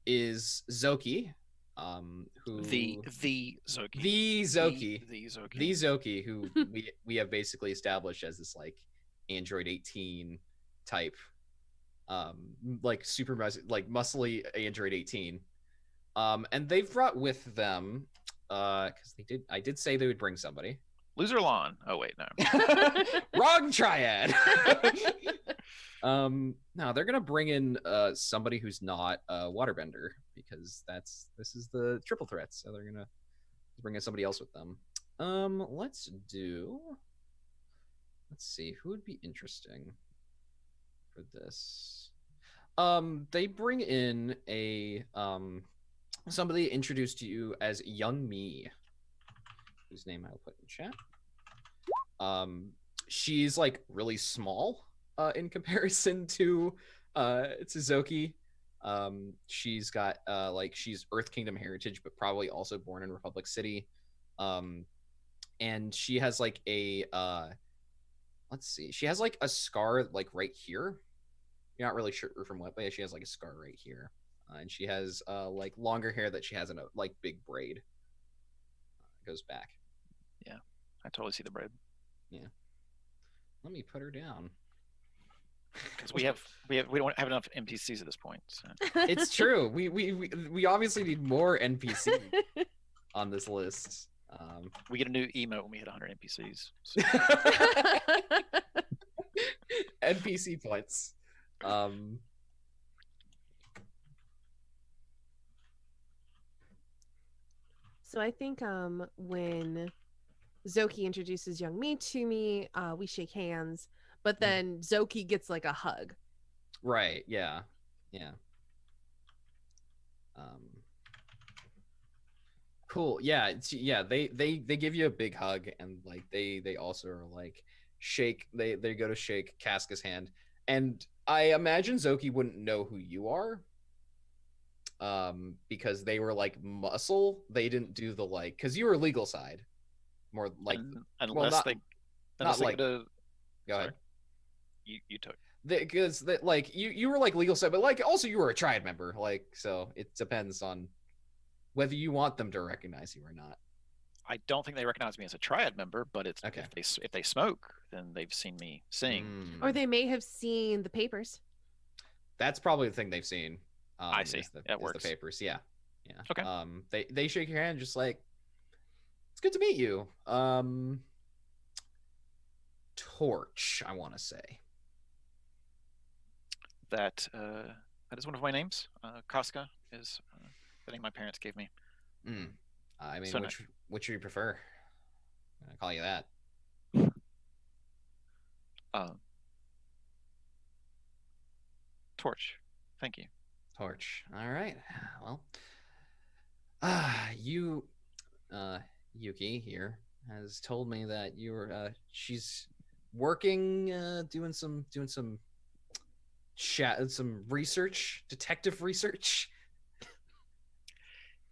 is Zoki, who The Zoki. The Zoki. The Zoki. The Zoki, who we have basically established as this like Android 18 type, like super muscly Android 18. And they've brought with them, because I did say they would bring somebody. Loser Lawn. Oh wait, no. Wrong triad. No, they're gonna bring in somebody who's not a waterbender because this is the triple threat. So they're gonna bring in somebody else with them. Let's see who would be interesting for this. They bring in a somebody introduced to you as Young Me, whose name I'll put in chat. She's like really small in comparison to Zoki. She's got she's Earth Kingdom heritage, but probably also born in Republic City. And she has like a let's see, she has like a scar like right here. You're not really sure from what, but she has like a scar right here. And she has like longer hair that she has in a like big braid. It goes back. Yeah, I totally see the braid. Yeah. Let me put her down. Because we don't have enough NPCs at this point. So. It's true. We obviously need more NPC on this list. We get a new emote when we hit 100 NPCs. So. NPC points. So I think when Zoki introduces Young Me to me, we shake hands, but then Zoki gets like a hug. Right, yeah. Yeah. Cool. Yeah, they give you a big hug and like they also are like they go to shake Casca's hand. And I imagine Zoki wouldn't know who you are. Because they were like muscle. They didn't do the like because you were legal side. More like Unless they not go like to go ahead. you took. Because like you were like legal side, but like also you were a triad member, like so it depends on whether you want them to recognize you or not. I don't think they recognize me as a triad member, but it's Okay. if they smoke, then they've seen me sing. Mm. Or they may have seen the papers. That's probably the thing they've seen. I see. Is That is works. the papers, yeah. Okay. They shake your hand just like, it's good to meet you. Torch, I want to say. That is one of my names. Casca is the name my parents gave me. I mean, So which do you prefer? I call you that. Torch. Thank you. Torch. All right. Well, Yuki here has told me that she's working, doing some some research, detective research.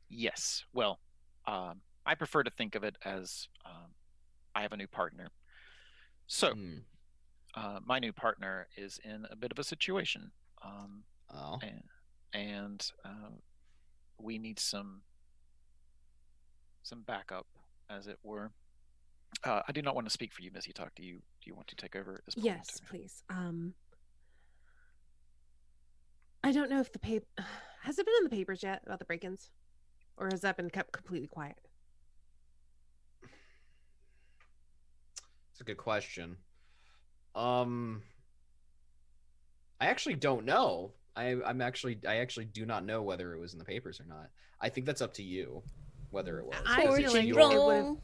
Yes. Well, I prefer to think of it as I have a new partner. So, my new partner is in a bit of a situation. Oh. And we need some backup, as it were. I do not want to speak for you, Miss Talk. Do you want to take over at this point? Yes, please. I don't know if the paper has it been in the papers yet about the break-ins, or has that been kept completely quiet? It's a good question. I actually don't know. I actually do not know whether it was in the papers or not. I think that's up to you whether it was. I because feel it's like it your- would have.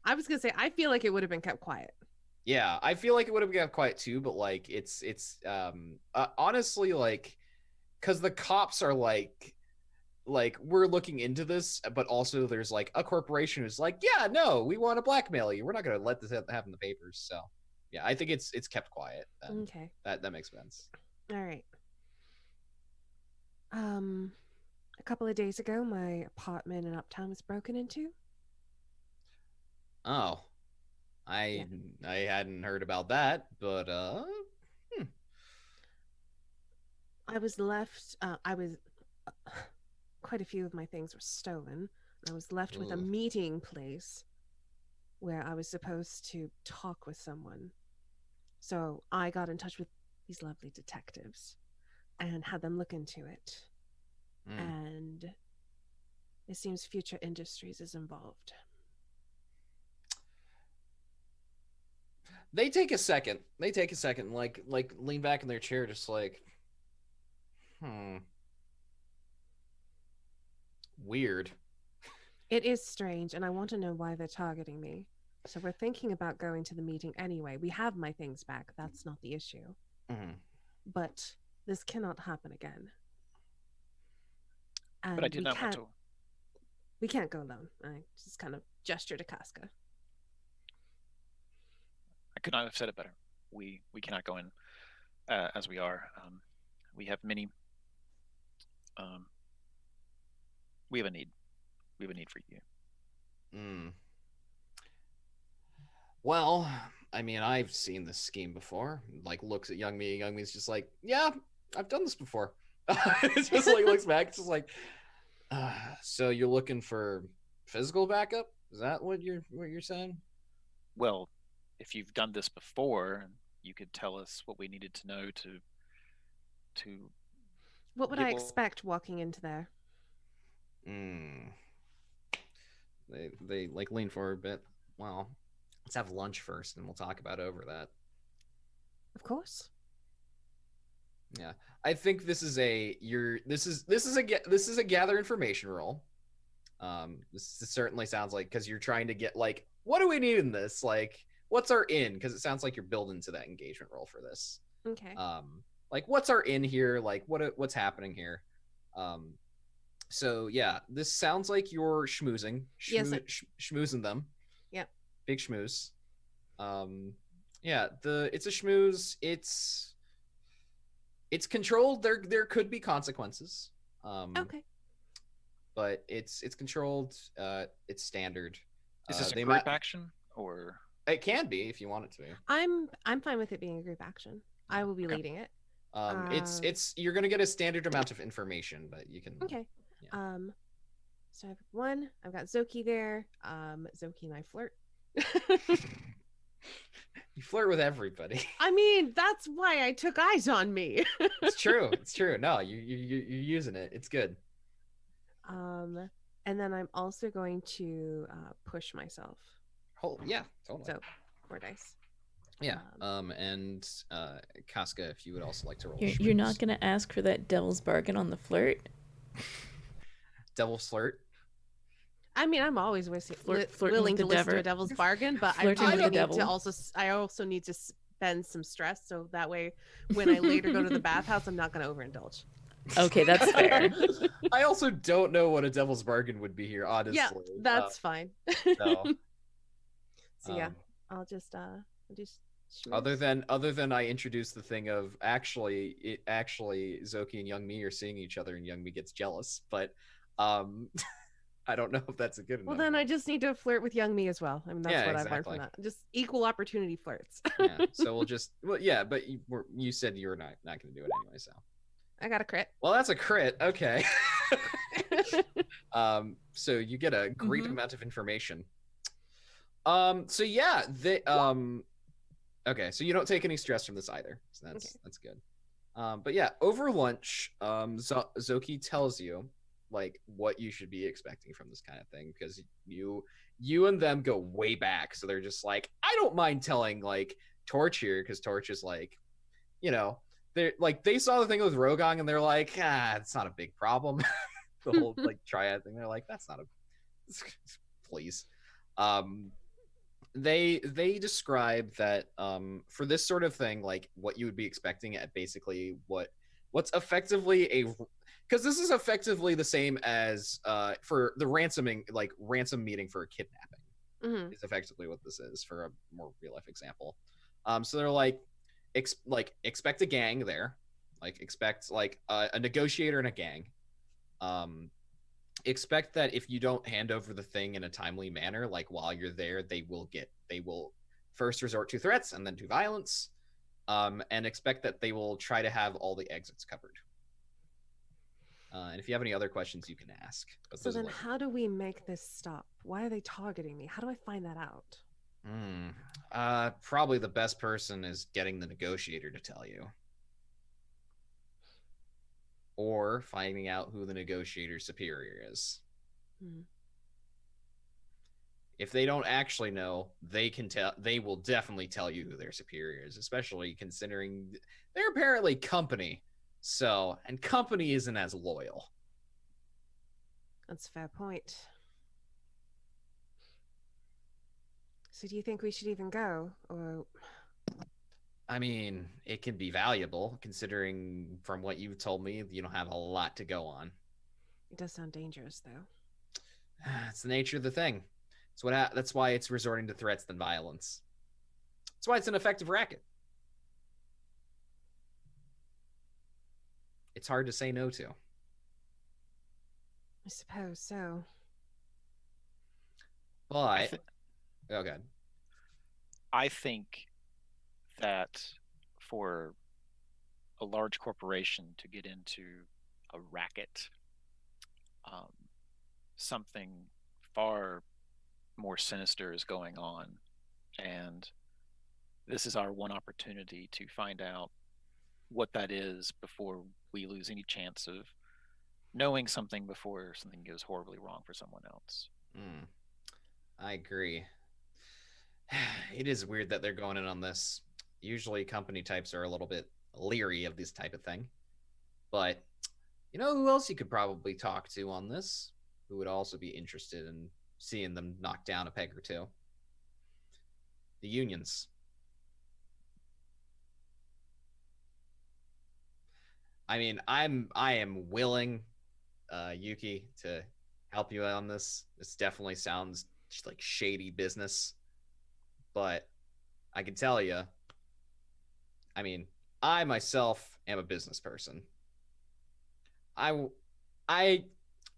I was gonna say I feel like it would have been kept quiet. Yeah, I feel like it would have got quiet too, but like it's honestly like because the cops are like we're looking into this, but also there's like a corporation who's like, yeah, no, we want to blackmail you. We're not gonna let this happen in the papers. So yeah, I think it's kept quiet. Then. Okay. That makes sense. All right. A couple of days ago, my apartment in Uptown was broken into. Oh, I hadn't heard about that, but I was left. Quite a few of my things were stolen. I was left with a Ooh. meeting place where I was supposed to talk with someone. So I got in touch with these lovely detectives and had them look into it. And it seems Future Industries is involved. They take a second, like lean back in their chair, just like, weird. It is strange, and I want to know why they're targeting me. So we're thinking about going to the meeting anyway. We have my things back. That's not the issue. But this cannot happen again. And But I did not want to. We can't go alone. I just kind of gesture to Casca. I could not have said it better. We cannot go in as we are. We have many. We have a need. We have a need for you. Well, I mean, I've seen this scheme before. Like, looks at Young Me. Young Me's just like, yeah, I've done this before. It's just like looks back, it's just like, so you're looking for physical backup? Is that what you're saying? Well, if you've done this before, you could tell us what we needed to know to. What would I expect walking into there? They like lean forward a bit. Well, let's have lunch first, and we'll talk about over that. Of course. Yeah, I think this is a gather information roll. This certainly sounds like, because you're trying to get like, what do we need in this? Like, what's our in? Because it sounds like you're building to that engagement roll for this. Okay. Like, what's our in here? Like, what's happening here? So yeah, this sounds like you're schmoozing. Schmoozing them. Yep. Big schmooze. Yeah, it's a schmooze. It's controlled. There could be consequences. Okay. But it's controlled. It's standard. Is this a group action or? It can be if you want it to be. I'm fine with it being a group action. I will be Okay. leading it. It's you're gonna get a standard amount of information, but you can. Okay. Yeah. So I've one. I've got Zoki there. Zoki and I flirt. You flirt with everybody. I mean, that's why I took eyes on me. It's true. It's true. No, you're using it. It's good. And then I'm also going to push myself. Oh yeah, totally. So 4 dice. Yeah. And Casca, if you would also like to roll. You're not gonna ask for that devil's bargain on the flirt. Devil flirt. I mean, I'm always Flirting willing with to the listen to devil. a devil's bargain, but I Flirting really with the need devil. to also. I also need to spend some stress, so that way, when I later go to the bathhouse, I'm not going to overindulge. Okay, that's fair. I also don't know what a devil's bargain would be here, honestly. Yeah, that's fine. No. So yeah, Um, I'll just other than I introduced the thing of actually Zoki and Young Mi are seeing each other and Young Mi gets jealous, but I don't know if that's a good enough. Well, then I just need to flirt with Young Me as well. I mean, that's Yeah, what I've learned from that. Just equal opportunity flirts. Yeah, so but you said you were not going to do it anyway, so. I got a crit. Well, that's a crit. Okay. So you get a great Mhm. amount of information. So yeah, okay, so you don't take any stress from this either. So that's good. But yeah, over lunch, Zoki tells you like what you should be expecting from this kind of thing because you and them go way back. So they're just like, I don't mind telling like Torch here because Torch is like, you know, they're like they saw the thing with Rogong and they're like, it's not a big problem. The whole like triad thing. They're like, that's not a please. They describe that for this sort of thing, like what you would be expecting at basically what's effectively because this is effectively the same as for the ransom meeting for a kidnapping is effectively what this is for a more real life example. So they're like expect a gang there, like expect like a negotiator and a gang. Expect that if you don't hand over the thing in a timely manner, like while you're there, they will first resort to threats and then to violence. And expect that they will try to have all the exits covered. And if you have any other questions, you can ask. But So then how do we make this stop? Why are they targeting me? How do I find that out? Probably the best person is getting the negotiator to tell you. Or finding out who the negotiator's superior is. If they don't actually know, they will definitely tell you who their superior is, especially considering they're apparently company. So, and company isn't as loyal. That's a fair point. So do you think we should even go? Or I mean, it can be valuable considering from what you've told me, you don't have a lot to go on. it does sound dangerous though. It's the nature of the thing. That's why it's resorting to threats than violence. That's why it's an effective racket. It's hard to say no to. I suppose so. But oh god. I think that for a large corporation to get into a racket, something far more sinister is going on, and this is our one opportunity to find out what that is before we lose any chance of knowing something before something goes horribly wrong for someone else. I agree. It is weird that they're going in on this. Usually company types are a little bit leery of this type of thing. But you know who else you could probably talk to on this? Who would also be interested in seeing them knock down a peg or two? The unions. I mean, I am willing, Yuki, to help you out on this. This definitely sounds just like shady business. But I can tell you, I mean, I myself am a business person. I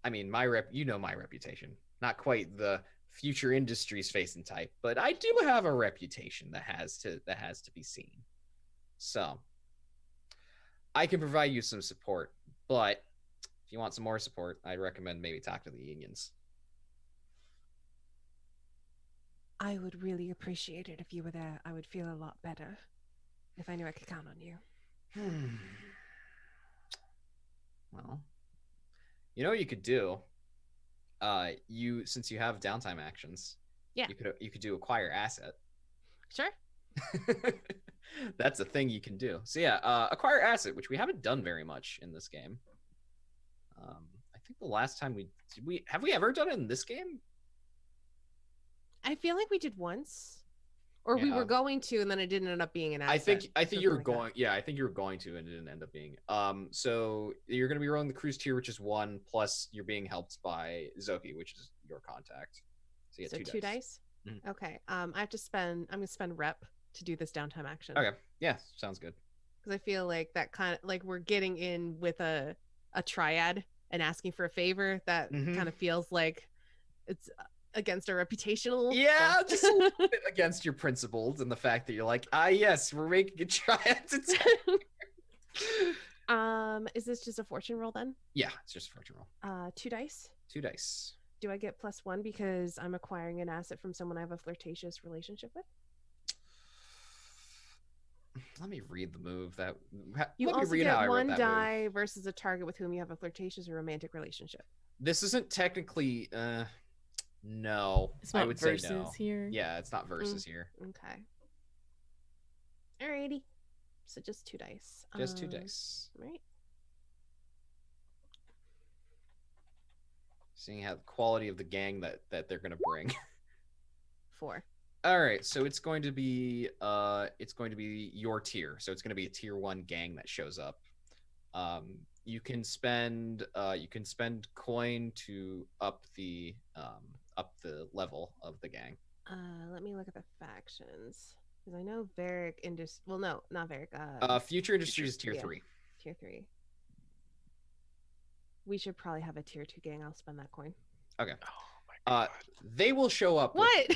mean, you know my reputation. Not quite the future industries facing type, but I do have a reputation that has to be seen. So, I can provide you some support, but if you want some more support, I'd recommend maybe talk to the unions. I would really appreciate it if you were there. I would feel a lot better if I knew I could count on you. Well, you know what you could do? Since you have downtime actions, Yeah. you could do acquire asset. Sure. That's a thing you can do. So yeah, acquire asset, which we haven't done very much in this game. I think the last time we have we ever done it in this game? I feel like we did once, or we Yeah. were going to, and then it didn't end up being an asset. I think you were something like that. going. Yeah, I think you were going to, and it didn't end up being. So you're going to be rolling the cruise tier, which is 1, plus you're being helped by Zoki, which is your contact. So you get So 2 2 dice. Mhm. Okay. I have to spend. I'm gonna spend rep to do this downtime action. Okay. Yeah, sounds good. Because I feel like that kind of like we're getting in with a triad and asking for a favor. That Mhm. kind of feels like it's against our reputational. Yeah, so- just a little bit against your principles and the fact that you're like, yes, we're making a triad to Is this just a fortune roll then? Yeah, it's just a fortune roll. 2 dice. 2 dice. Do I get +1 because I'm acquiring an asset from someone I have a flirtatious relationship with? Let me read the move. You let me also read how I get wrote 1 that move. die versus a target with whom you have a flirtatious or romantic relationship. This isn't technically. No, It's I not would versus say no. here. Yeah, it's not versus here. Okay. Alrighty. So just 2 dice. Just 2 dice. Right. Seeing how the quality of the gang that they're gonna bring. 4. All right, so it's going to be your tier. So it's going to be a tier 1 gang that shows up. You can spend coin to up the level of the gang. Let me look at the factions because I know Varric Well, no, not Varric. Future Industries is tier yeah. 3. Tier 3. We should probably have a tier 2 gang. I'll spend that coin. Okay. Oh my god. They will show up. What?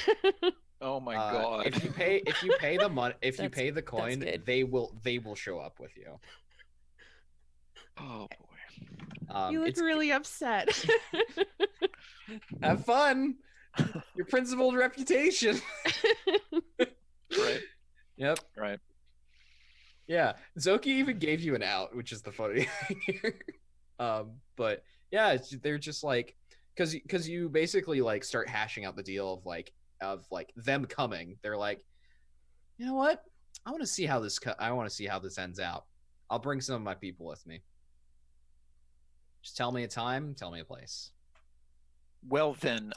Oh my god. If you pay the money, if you That's- pay the coin, good. they will show up with you. Oh boy. You look It's really upset. have fun. Your principled reputation. Right. Yep. Right. Yeah. Zoki even gave you an out, which is the funny thing here. But yeah, they're just like because you basically like start hashing out the deal of them coming. They're like, you know what? I want to see how this ends out. I'll bring some of my people with me. Just tell me a time, tell me a place. Well then,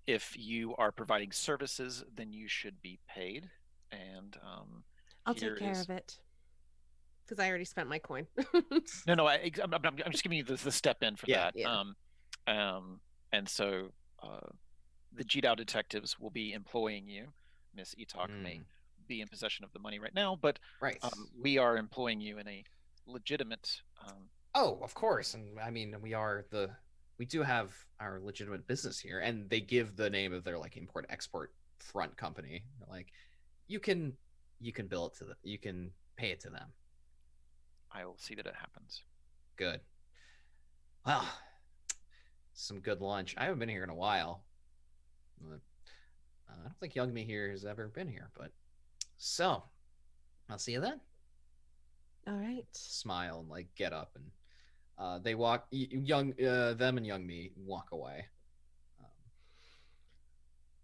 if you are providing services, then you should be paid. And I'll here take care is- of it because I already spent my coin. No, I'm just giving you the step in for Yeah. that. Yeah. And so the Jidao detectives will be employing you. Miss Itak may be in possession of the money right now, but Right. we are employing you in a legitimate. Oh, of course. And I mean, we do have our legitimate business here, and they give the name of their like import export front company. They're like, you can bill it to you can pay it to them. I will see that it happens. Good. Well, some good lunch. I haven't been here in a while. I don't think Young Me here has ever been here, but so I'll see you then. All right. Smile and like get up, and they walk. Them and Young Me walk away.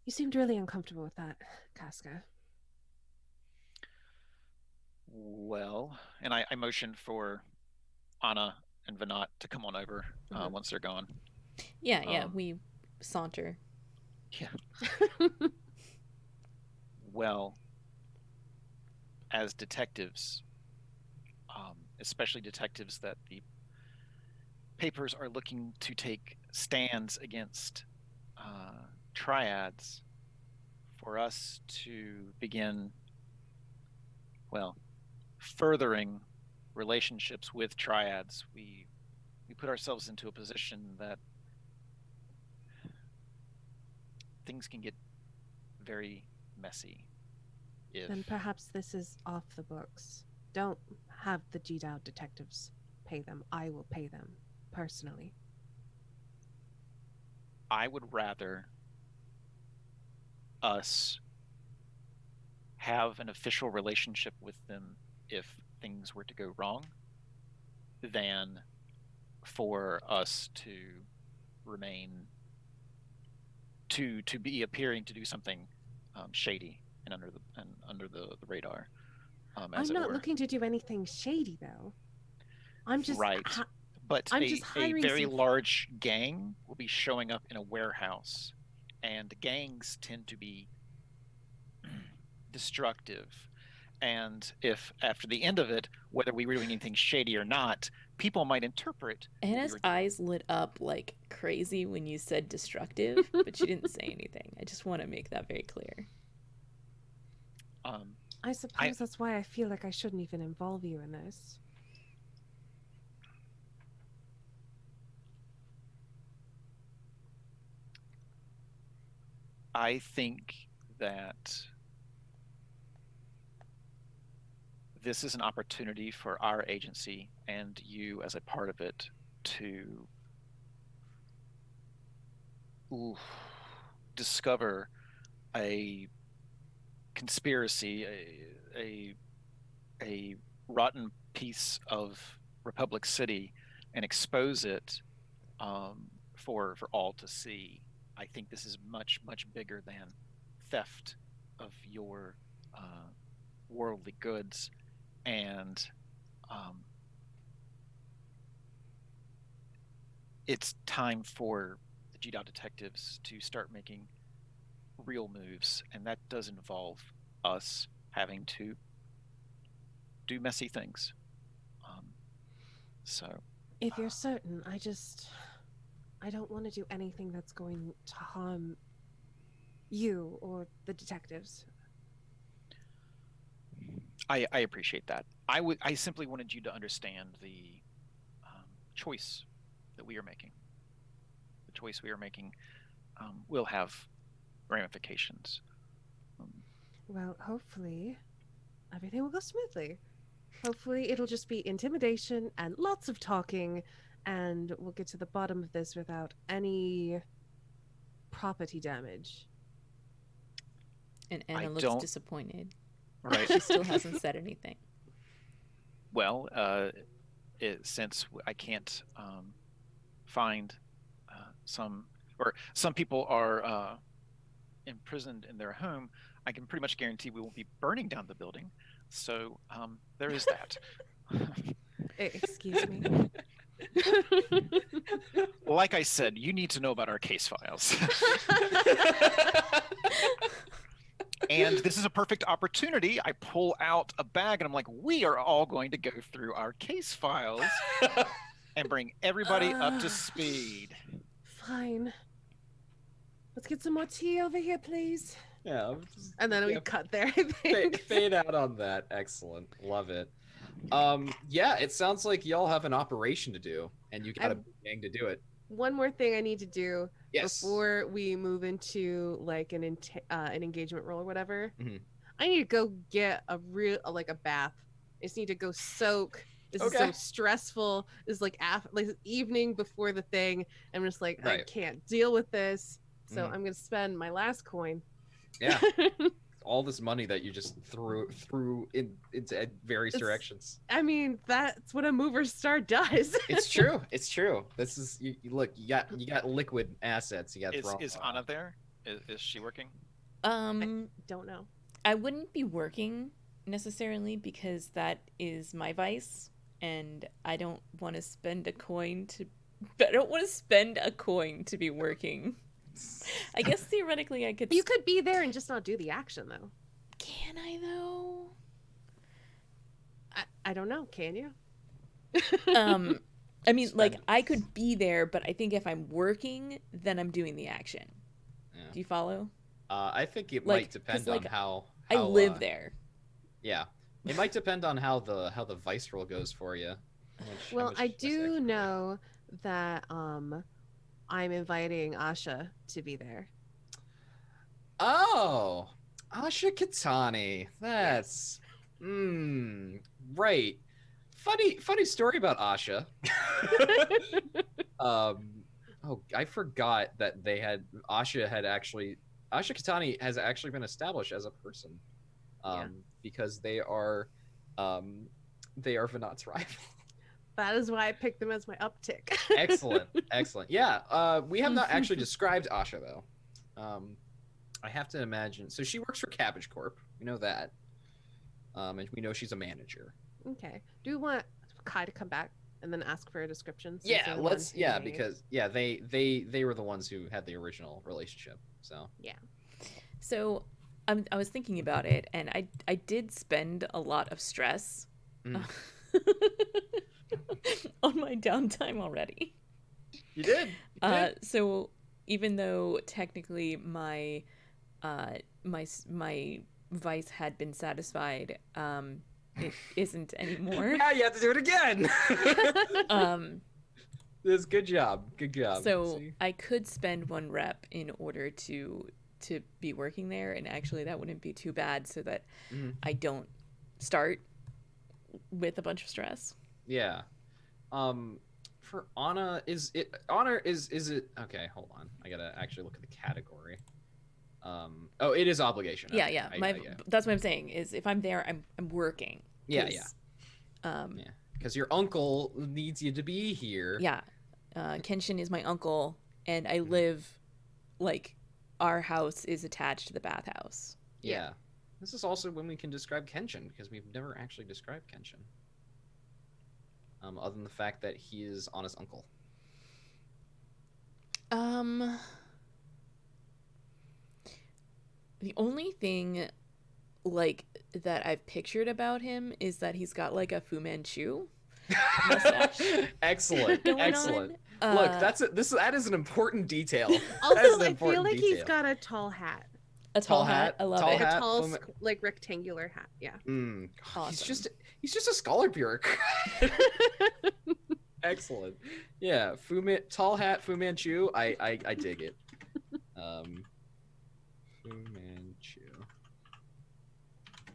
You seemed really uncomfortable with that, Casca. Well, and I motion for Anna and Vinat to come on over Mhm. once they're gone. Yeah, we saunter. Well, as detectives, especially detectives that the papers are looking to take stands against triads, for us to begin, well, furthering relationships with triads, we put ourselves into a position that things can get very messy. If Then perhaps this is off the books. Don't have the Jidao detectives pay them. I will pay them personally. I would rather us have an official relationship with them if things were to go wrong than for us to remain to be appearing to do something shady and under the radar, as I'm it not were. looking to do anything shady though. I'm just Right. But I'm a just a hiring very some large gang will be showing up in a warehouse, and gangs tend to be destructive. And if after the end of it, whether we were doing anything shady or not, people might interpret what we Anna's were doing. eyes lit up like crazy when you said destructive, but she didn't say anything. I just want to make that very clear. I suppose that's why I feel like I shouldn't even involve you in this. I think that this is an opportunity for our agency and you as a part of it to discover a conspiracy, a rotten piece of Republic City, and expose it for all to see. I think this is much bigger than theft of your worldly goods, and it's time for the GDOT detectives to start making real moves, and that does involve us having to do messy things. So, If you're certain, I don't want to do anything that's going to harm you or the detectives. I appreciate that. I simply wanted you to understand the choice that we are making. The choice we are making will have ramifications. Well, hopefully everything will go smoothly. Hopefully it'll just be intimidation and lots of talking, and we'll get to the bottom of this without any property damage. And Anna I looks don't- disappointed. Right. She still hasn't said anything. Well, since I can't find some people are imprisoned in their home, I can pretty much guarantee we won't be burning down the building. So there is that. Excuse me. Like I said, you need to know about our case files. And this is a perfect opportunity. I pull out a bag and I'm like, we are all going to go through our case files and bring everybody up to speed. Fine. Let's get some more tea over here, please. Yeah. And then we cut there, I think. Fade out on that. Excellent. Love it. Yeah, it sounds like y'all have an operation to do, and you got a gang to do it. One more thing I need to do Yes. before we move into like an engagement role or whatever. Mhm. I need to go get a bath. I just need to go soak. This is so Okay. stressful. This is like evening before the thing. I'm just like, I Right. can't deal with this. So Mhm. I'm gonna spend my last coin. Yeah. All this money that you just threw into various directions. I mean, that's what a mover star does. It's true. It's true. This is you look. You got liquid assets. You got. Is Anna there? Is she working? Don't know. I wouldn't be working necessarily because that is my vice, and I don't want to spend a coin to. I don't want to spend a coin to be working. I guess theoretically I could. You could be there and just not do the action, though. Can I though? I don't know. Can you? I mean, like I could be there, but I think if I'm working, then I'm doing the action. Yeah. Do you follow? I think it Like, might depend 'cause, like, on how I live there. Yeah, it might depend on how the vice roll goes for you. Well, I do know that I'm inviting Asha to be there. Oh, Asha Katani. That's right. funny story about Asha. Oh, I forgot that Asha Katani has actually been established as a person. Because they are Venat's rival. That is why I picked them as my uptick. Excellent. Yeah, we have not actually described Asha though. I have to imagine. So she works for Cabbage Corp. We know that. And we know she's a manager. Okay. Do you want Kai to come back and then ask for a description? since Yeah, they're the let's. ones who Yeah, made- because they were the ones who had the original relationship. So So I was thinking about it, and I did spend a lot of stress Mm. on my downtime already. You did. So even though technically my my vice had been satisfied, it isn't anymore. Now you have to do it again. This good job. So See? I could spend 1 rep in order to be working there, and actually that wouldn't be too bad, so that Mhm. I don't start with a bunch of stress. Yeah. For Anna, is it okay, hold on. I gotta actually look at the category. Oh, it is obligation. Yeah, Okay. yeah. Yeah. That's what I'm saying, is if I'm there, I'm working. Yeah. 'Cause, Yeah. Because your uncle needs you to be here. Yeah. Kenshin is my uncle, and I Mm-hmm. live, like, our house is attached to the bathhouse. Yeah. This is also when we can describe Kenshin, because we've never actually described Kenshin. Other than the fact that he is Anna's uncle. The only thing, like, that I've pictured about him is that he's got, like, a Fu Manchu mustache Excellent. going Excellent. on. Look, that is an important detail. That is Also, an I feel important like he's detail. got a tall hat. a tall tall hat. hat, I love tall it. Like hat. a tall, Fu Ma- like rectangular hat. Yeah. Awesome. He's just a scholar bureaucrat. Excellent. Yeah, tall hat, Fu Manchu. I dig it. Fu Manchu.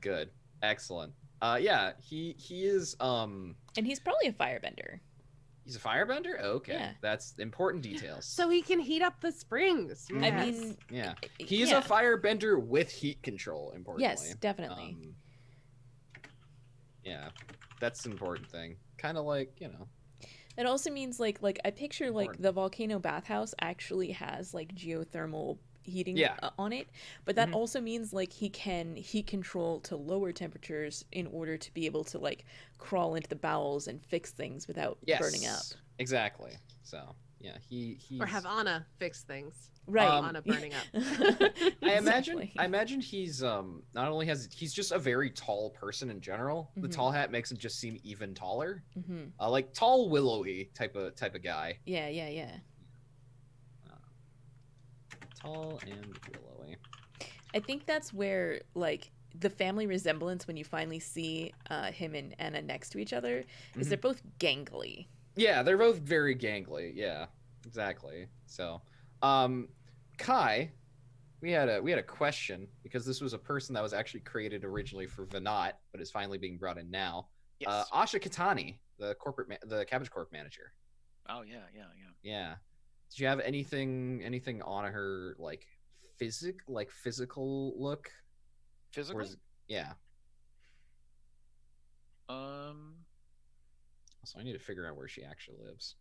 Good. Excellent. Yeah, he is And he's probably a firebender. he's a firebender? Okay. Yeah. That's important details. So he can heat up the springs. Mhm. I Yes. mean, Yeah. He's yeah. a firebender with heat control, importantly. Yes, definitely. Yeah. That's an important thing. Kind of like, It also means like I picture like Important. the volcano bathhouse actually has like geothermal heating Yeah. on it, but that Mhm. also means like he can heat control to lower temperatures in order to be able to like crawl into the bowels and fix things without yes. burning up. Exactly. So, yeah, he's Or have Anna fix things. Right. Anna burning up. I imagine Exactly. he's not only he's just a very tall person in general. The Mhm. tall hat makes him just seem even taller. Mhm. Like tall willowy type of guy. Yeah, yeah, yeah. Tall and willowy. I think that's where like the family resemblance when you finally see him and Anna next to each other is Mhm. they're both gangly. Yeah, they're both very gangly. Yeah, exactly. So, Kai, we had a question because this was a person that was actually created originally for Venat, but is finally being brought in now. Yes. Asha Katani, the the Cabbage Corp manager. Oh yeah. Yeah. Did you have anything on her like physical look? Or Physically. yeah. Um. So I need to figure out where she actually lives.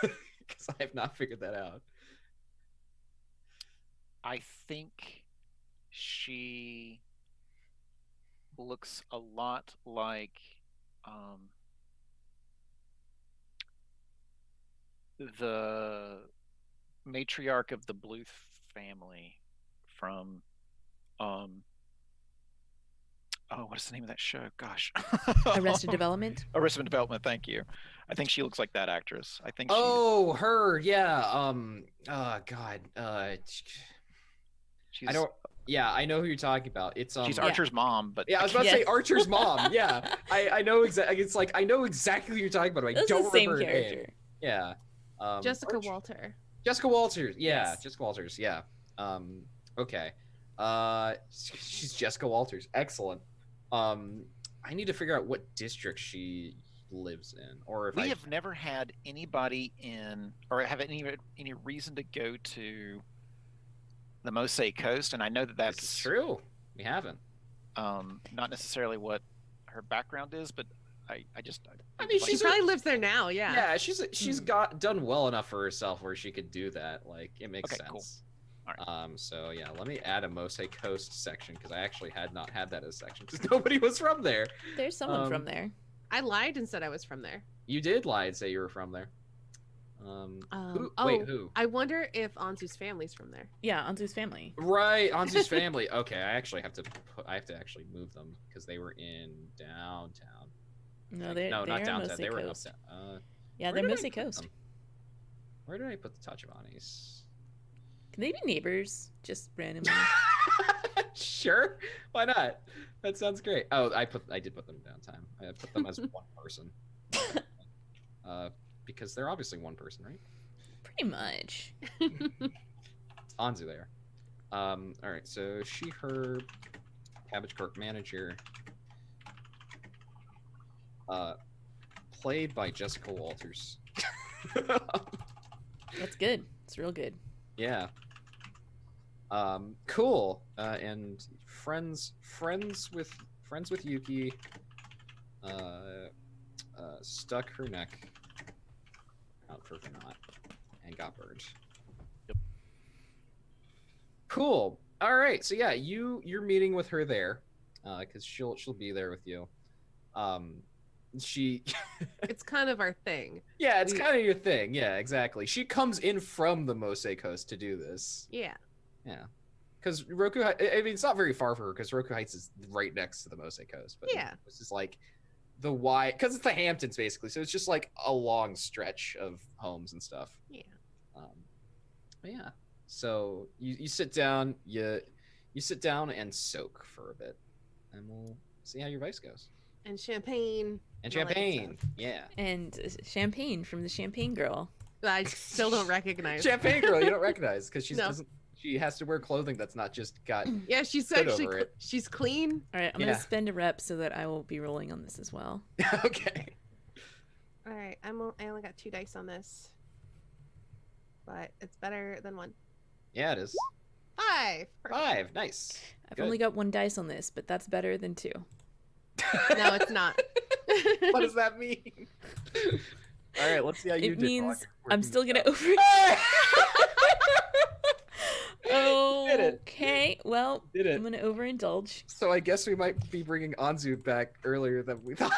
Because I have not figured that out. I think she looks a lot like the matriarch of the Bluth family from oh, what is the name of that show? Gosh. Arrested Development. Arrested Development, thank you. I think she looks like that actress. I think Oh, her, yeah. Oh God. she's I don't. Yeah, I know who you're talking about. It's she's Yeah. Archer's mom, but Yeah, I was about to say Yes. Archer's mom. Yeah, I know exactly. It's like I know exactly who you're talking about. But I That's don't the same remember her name. character. Yeah. Jessica Archer- Walter. Jessica Walters. Yeah, Yes. Jessica Walters. Yeah. Okay. She's Jessica Walters. Excellent. I need to figure out what district she lives in, or if We I have never had anybody in, or have any reason to go to the Mose Coast, and I know that This is that's true. We haven't. not necessarily what her background is, but I just I mean, She she's probably lives there now. Yeah. yeah, she's got done well enough for herself where she could do that. Like, it makes Okay, sense. cool. So yeah, let me add a Mose Coast section because I actually had not had that as a section because nobody was from there. There's someone Um, from there. I lied and said I was from there. You did lie and say you were from there. Wait, who? I wonder if Anzu's family's from there. Yeah, Anzu's family. Right, Anzu's family. Okay, I actually have to actually move them because they were in downtown. No, they're not in downtown. Mose They were Coast. uptown. Yeah, where they're did I Mose put Coast. them? Where did I put the Tachibanis? Can they be neighbors? Just randomly. Sure, why not? That sounds great. Oh, I did put them downtown. I put them as one person. Because they're obviously one person, right? Pretty much. It's Anzu there. All right. So she, her, Cabbage Corp manager. Played by Jessica Walters. That's good. It's real good. Yeah. Cool. And friends with Yuki. Stuck her neck out for knot and got burned. Yep. Cool. All right. So yeah, you're meeting with her there, because she'll be there with you. She It's kind of our thing. yeah, it's kind of your thing. Yeah, exactly. She comes in from the Mose Coast to do this. Yeah. Yeah. Because Roku, I mean, it's not very far for her because Roku Heights is right next to the Mose Coast. But Yeah. this is like the Y, because it's the Hamptons basically. So it's just like a long stretch of homes and stuff. Yeah. But yeah. So you sit down, you sit down and soak for a bit, and we'll see how your vice goes. And champagne. And all that good champagne, stuff. yeah. And champagne from the Champagne Girl. I still don't recognize. Champagne girl, you don't recognize because No. she has to wear clothing that's not just got. Yeah, she's Stood actually over it. she's clean. All right, I'm Yeah. gonna spend a rep so that I will be rolling on this as well. Okay. All right, I only got 2 dice on this, but it's better than 1. Yeah, it is. 5. Perfect. 5. Nice. I've Good. only got 1 dice on this, but that's better than 2. No, it's not. What does that mean? All right, let's see how you It did. means I'm still gonna over. Did it. Okay, well, Did it. I'm gonna overindulge. So I guess we might be bringing Anzu back earlier than we thought.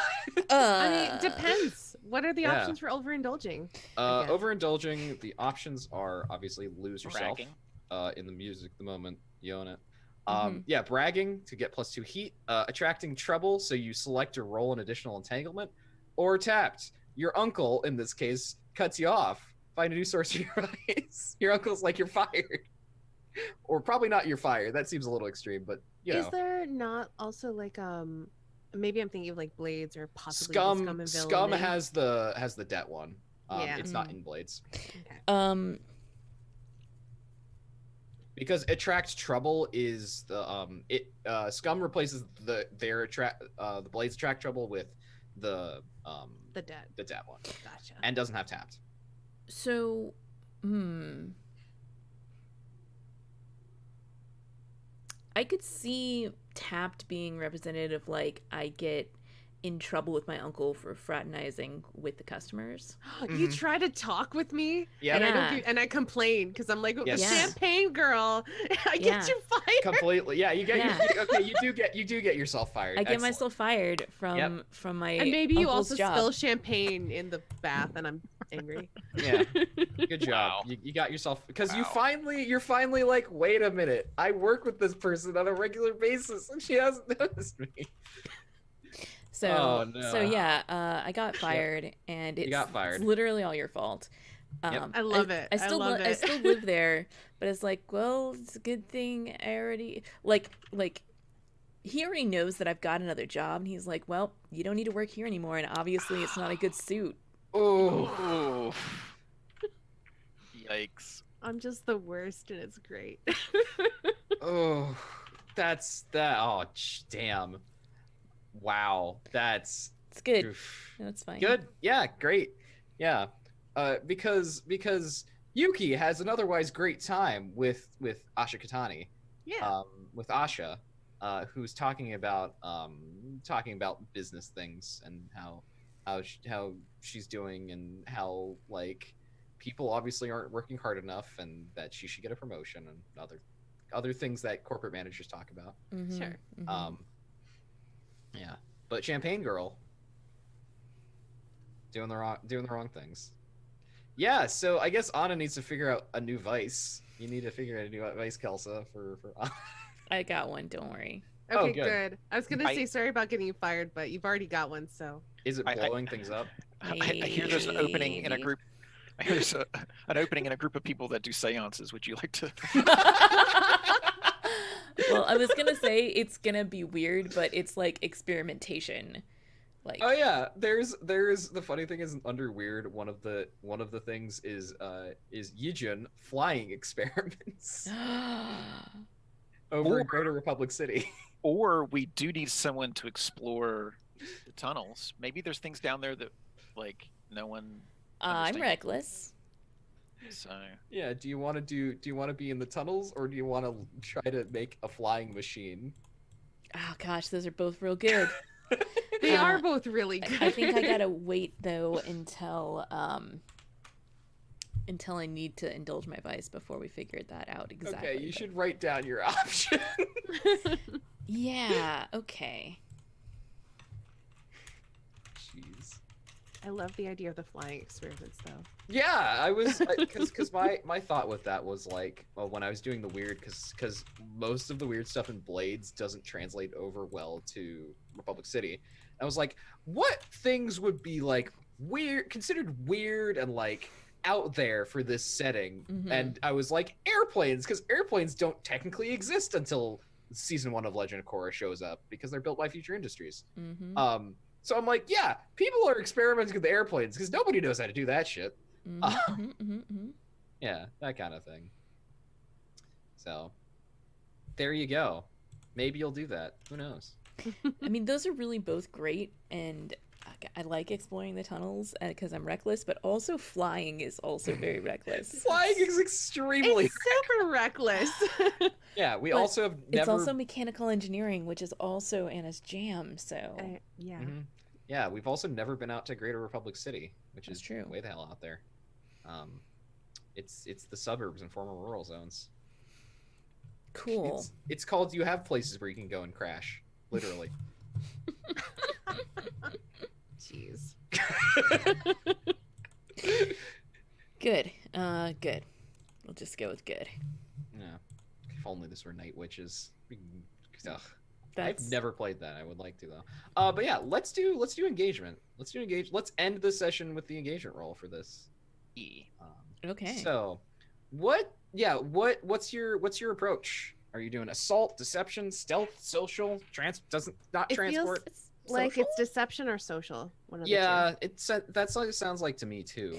I mean, depends. What are the Yeah. options for overindulging? Okay. Overindulging, the options are obviously lose yourself. Bragging. In the music the moment you own it. Mhm. Yeah, bragging to get +2 heat, attracting trouble, so you select or roll an additional entanglement, or tapped. Your uncle, in this case, cuts you off. Find a new source of your vice. Your uncle's like, you're fired. Or probably not you're fired. That seems a little extreme, but you know. Is there not also like maybe I'm thinking of like Blades or possibly the Scum and Scum Villainy? has the debt one. Yeah. It's not in Blades. Okay. Because attract trouble is the Scum replaces the Blades attract trouble with the Dead. debt one Gotcha. and doesn't have tapped. So, I could see tapped being representative, like I get in trouble with my uncle for fraternizing with the customers. You try to talk with me, Yeah, and I Yeah. don't and I complain because I'm like Yes. Yeah. champagne girl. I Yeah. get you fired. completely. Yeah, you get Yeah. you do get yourself fired. I get Excellent. myself fired from Yep. my And maybe you uncle's also job. spill champagne in the bath, and I'm angry. Yeah, good job. Wow. You got yourself because Wow. you're finally like, wait a minute, I work with this person on a regular basis and she hasn't noticed me. So, Oh, no. so yeah, I got fired, and it's, got fired. it's literally all your fault. Yep. I love it. I still love I it. still live there, but it's like, well, it's a good thing I already like he already knows that I've got another job, and he's like, well, you don't need to work here anymore, and obviously it's not a good suit. Oh, Ooh. Yikes. I'm just the worst, and it's great. oh, that's that. Oh, damn. Wow, that's It's good. oof. No, it's fine. Good. Yeah, great. Yeah. Because Yuki has an otherwise great time with Asha Katani. Yeah. With Asha, who's talking about business things and how she's doing and how like people obviously aren't working hard enough and that she should get a promotion and other things that corporate managers talk about. Mhm, Sure. mhm. Yeah. But Champagne Girl doing the wrong things. Yeah, so I guess Anna needs to figure out a new vice. You need to figure out a new vice, Kelsa, for I got one. Don't worry. Oh, Okay, good. good. I was gonna say sorry about getting you fired, but you've already got one, so. Is it I- blowing things up? I hear there's an opening in a Maybe. group. I hear there's an opening in a group of people that do seances. Would you like to? Well, I was gonna say it's gonna be weird, but it's like experimentation. Like, Oh yeah, there's the funny thing is under weird one of the things is Yijun flying experiments over Or- in Greater Republic City. Or we do need someone to explore the tunnels. Maybe there's things down there that like no one. I'm understand. reckless. So Yeah, do you want to be in the tunnels or do you want to try to make a flying machine? Oh gosh, those are both real good. They Uh, are both really good. I think I gotta wait though until I need to indulge my vice before we figure that out exactly. Okay, you but- should write down your option. Yeah. Okay. Jeez. I love the idea of the flying experiments, though. Yeah, I was because my thought with that was like, well, when I was doing the weird, because most of the weird stuff in Blades doesn't translate over well to Republic City. I was like, what things would be like considered weird and like out there for this setting? Mhm. And I was like, airplanes, because airplanes don't technically exist until season 1 of Legend of Korra shows up because they're built by Future Industries. Mm-hmm. So I'm like, yeah, people are experimenting with airplanes because nobody knows how to do that shit. Yeah, that kind of thing. So, there you go. Maybe you'll do that. Who knows? I mean, those are really both great, and I like exploring the tunnels because I'm reckless, but also flying is also very reckless. Flying is extremely. It's super reckless. Yeah, we But also have never. It's also mechanical engineering, which is also Anna's jam. So Yeah. Mhm. Yeah, we've also never been out to Greater Republic City, which That's is true. way the hell out there. It's the suburbs and former rural zones. cool. It's called. You have places where you can go and crash, literally. Jeez. Good. Good. We'll just go with good. Yeah. If only this were Night Witches. Ugh. That's I've never played that. I would like to though. But yeah, let's do engagement. Let's end the session with the engagement roll for this. okay. So, what's your approach? Are you doing assault, deception, stealth, social, not It transport? feels like Social? it's deception or social. One of the Yeah, that's what it sounds like to me too.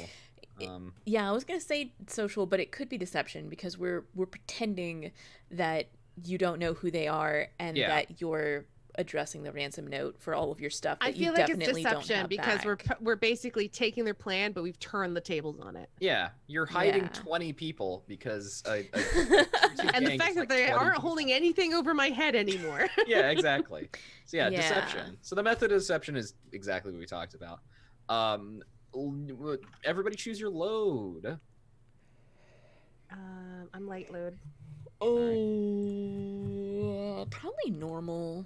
Yeah, I was gonna say social, but it could be deception because we're pretending that you don't know who they are and Yeah. that you're addressing the ransom note for all of your stuff that I you feel like it's definitely don't deception have because back. we're basically taking their plan, but we've turned the tables on it. Yeah, you're hiding Yeah. 20 people because And the gang is fact like that they 20 aren't people. holding anything over my head anymore. Yeah, exactly. So yeah, Yeah. deception. So the method of deception is exactly what we talked about. Everybody choose your load. I'm light load. Oh, probably normal.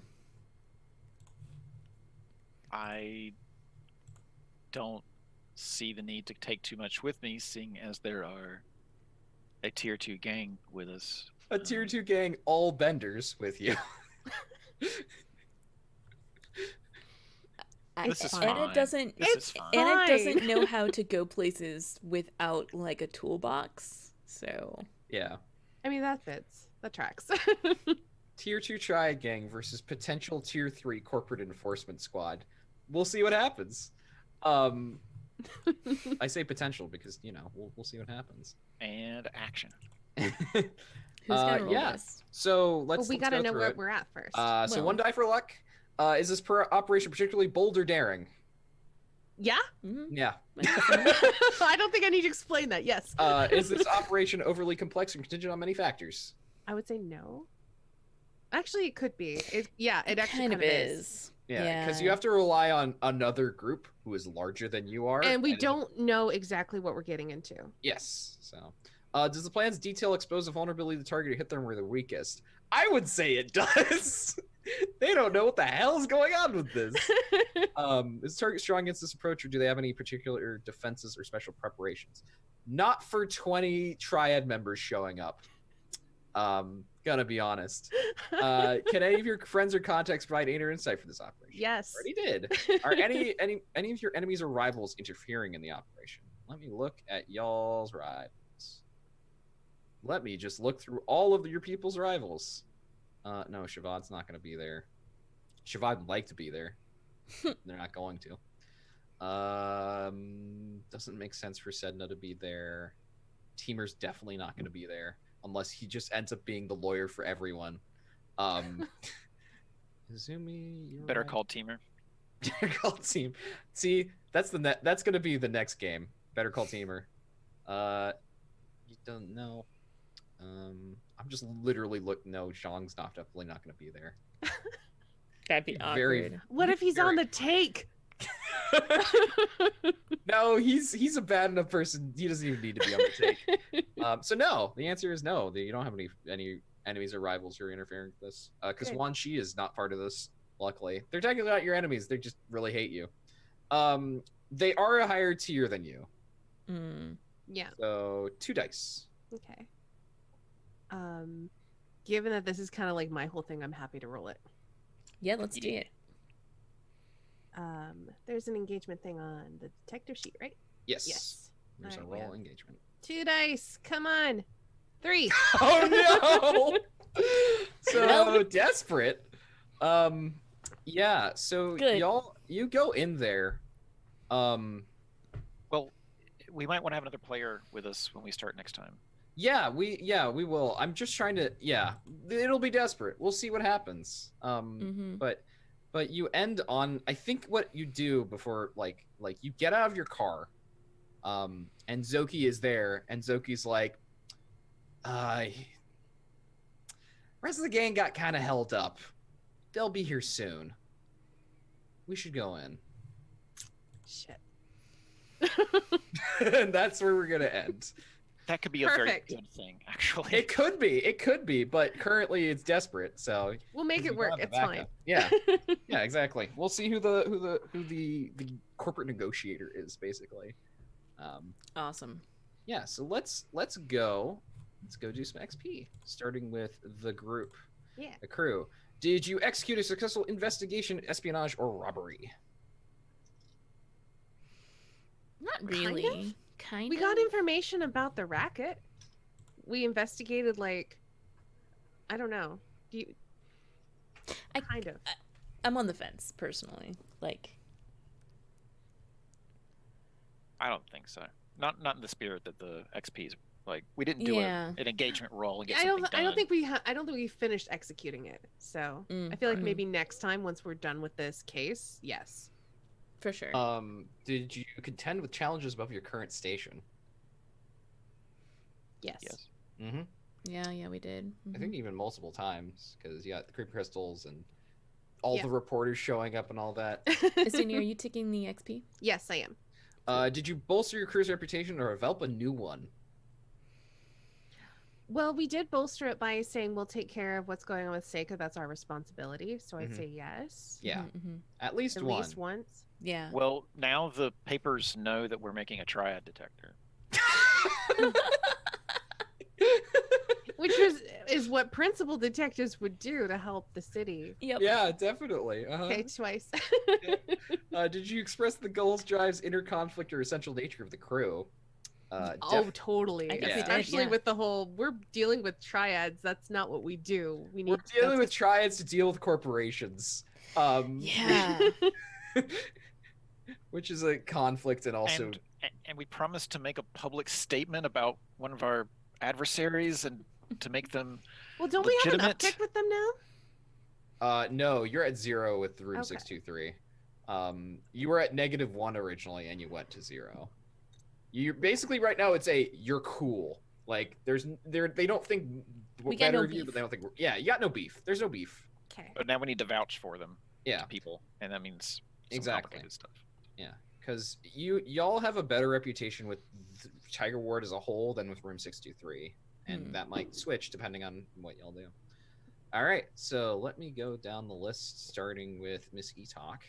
I don't see the need to take too much with me, seeing as there are a tier 2 gang with us. A tier 2 gang, all benders with you. This is Anna fine. doesn't. This It's is fine. Anna Fine. doesn't know how to go places without like a toolbox. So Yeah. I mean, that fits. That tracks. Tier 2 Triad Gang versus potential Tier 3 Corporate Enforcement Squad. We'll see what happens. I say potential because, we'll see what happens. And action. who's gonna roll yeah. this? So But let's we let's gotta go know through where it. we're at first. So Well- one die for luck. Is this operation particularly bold or daring? Yeah. Mhm. Yeah. I don't think I need to explain that. Yes. Is this operation overly complex and contingent on many factors? I would say no. Actually, it could be. It actually kind of is. Yeah, because you have to rely on another group who is larger than you are. And we don't know exactly what we're getting into. Yes. So, does the plan's detail expose the vulnerability of the target to hit them where they're weakest? I would say it does. They don't know what the hell is going on with this. Is the target strong against this approach, or do they have any particular defenses or special preparations? Not for 20 Triad members showing up. Gonna be honest. Can any of your friends or contacts provide aid or insight for this operation? Yes. Already did. Are any of your enemies or rivals interfering in the operation? Let me look at y'all's rivals. Let me just look through all of your people's rivals. No, Shavad's not going to be there. Shavad would like to be there. They're not going to. Doesn't make sense for Sedna to be there. Teamer's definitely not going to be there unless he just ends up being the lawyer for everyone. Izumi, you're Better right. call Teamer. Better Call Team. See, that's that's gonna be the next game. Better Call Teamer. You don't know. I'm just literally No, Zhang's definitely not gonna be there. That'd be Very- awkward. What if he's on the take? No, he's a bad enough person. He doesn't even need to be on the take. So no, the answer is no. You don't have any enemies or rivals who are interfering with this. Because Good. Wan Shi is not part of this. Luckily, they're technically not your enemies. They just really hate you. They are a higher tier than you. Mm. Yeah. So 2 dice. Okay. Given that this is kind of like my whole thing, I'm happy to roll it. Yeah, let's do it. There's an engagement thing on the detective sheet, right? Yes. Yes. There's Alright, a we roll have- engagement. 2 dice. Come on. 3. Oh no! So Well- desperate. Yeah. So Good. you go in there. Well, we might want to have another player with us when we start next time. Yeah, we will. I'm just trying to. Yeah, it'll be desperate. We'll see what happens. Mm-hmm. But you end on. I think what you do before, like you get out of your car, and Zoki is there, and Zoki's like, rest of the gang got kind of held up. They'll be here soon. We should go in. Shit. And that's where we're gonna end. That could be a very Perfect. good thing, actually. It could be, but currently it's desperate. So We'll make we it don't work. have the It's fine. backup. Yeah, yeah, exactly. We'll see who the corporate negotiator is, basically. Awesome. Yeah. So let's go. Let's go do some XP, starting with the group, Yeah. the crew. Did you execute a successful investigation, espionage, or robbery? Not Kind really. Kind We of. got information about the racket. We investigated, like, I don't know. Do you? I- Kind of. I'm on the fence personally. Like, I don't think so. Not in the spirit that the XP's like. We didn't do Yeah. an engagement roll and get I something don't. done. I don't think we. I don't think we finished executing it. So I feel like mm, maybe next time, once we're done with this case, yes. for sure. Did you contend with challenges above your current station? Yes. Yes. Mm-hmm. yeah, we did. I Mhm. think even multiple times because you got the creepy crystals and all Yeah. the reporters showing up and all that. Isini, are you taking the XP? Yes, I am. Did you bolster your crew's reputation or develop a new one? Well, we did bolster it by saying we'll take care of what's going on with Seika. That's our responsibility. So I'd Mhm. say yes. Yeah, Mhm. at least At one. least once. Yeah. Well, now the papers know that we're making a triad detector. Which is what principal detectives would do to help the city. Yep. Yeah, definitely. Uh-huh. Okay, twice. Did you express the goals, drives, inner conflict, or essential nature of the crew? Oh, totally. I guess we did, Especially yeah. with the whole we're dealing with triads. That's not what we do. We need. We're dealing that's- with triads to deal with corporations. Yeah. Which is a conflict and also And we promised to make a public statement about one of our adversaries and to make them Well, don't we have an legitimate. uptick with them now? No, you're at 0 with room Okay. 623. You were at -1 originally, and you went to 0. You're basically right now. You're cool. Like they don't think We got better no of you, beef. but they don't think. Yeah, you got no beef. There's no beef. Okay. But now we need to vouch for them Yeah, to people, and that means some Exactly. complicated stuff. because y'all have a better reputation with Tiger Ward as a whole than with room 623, and Hmm. that might switch depending on what y'all do. All right, so let me go down the list, starting with Miss Etalk.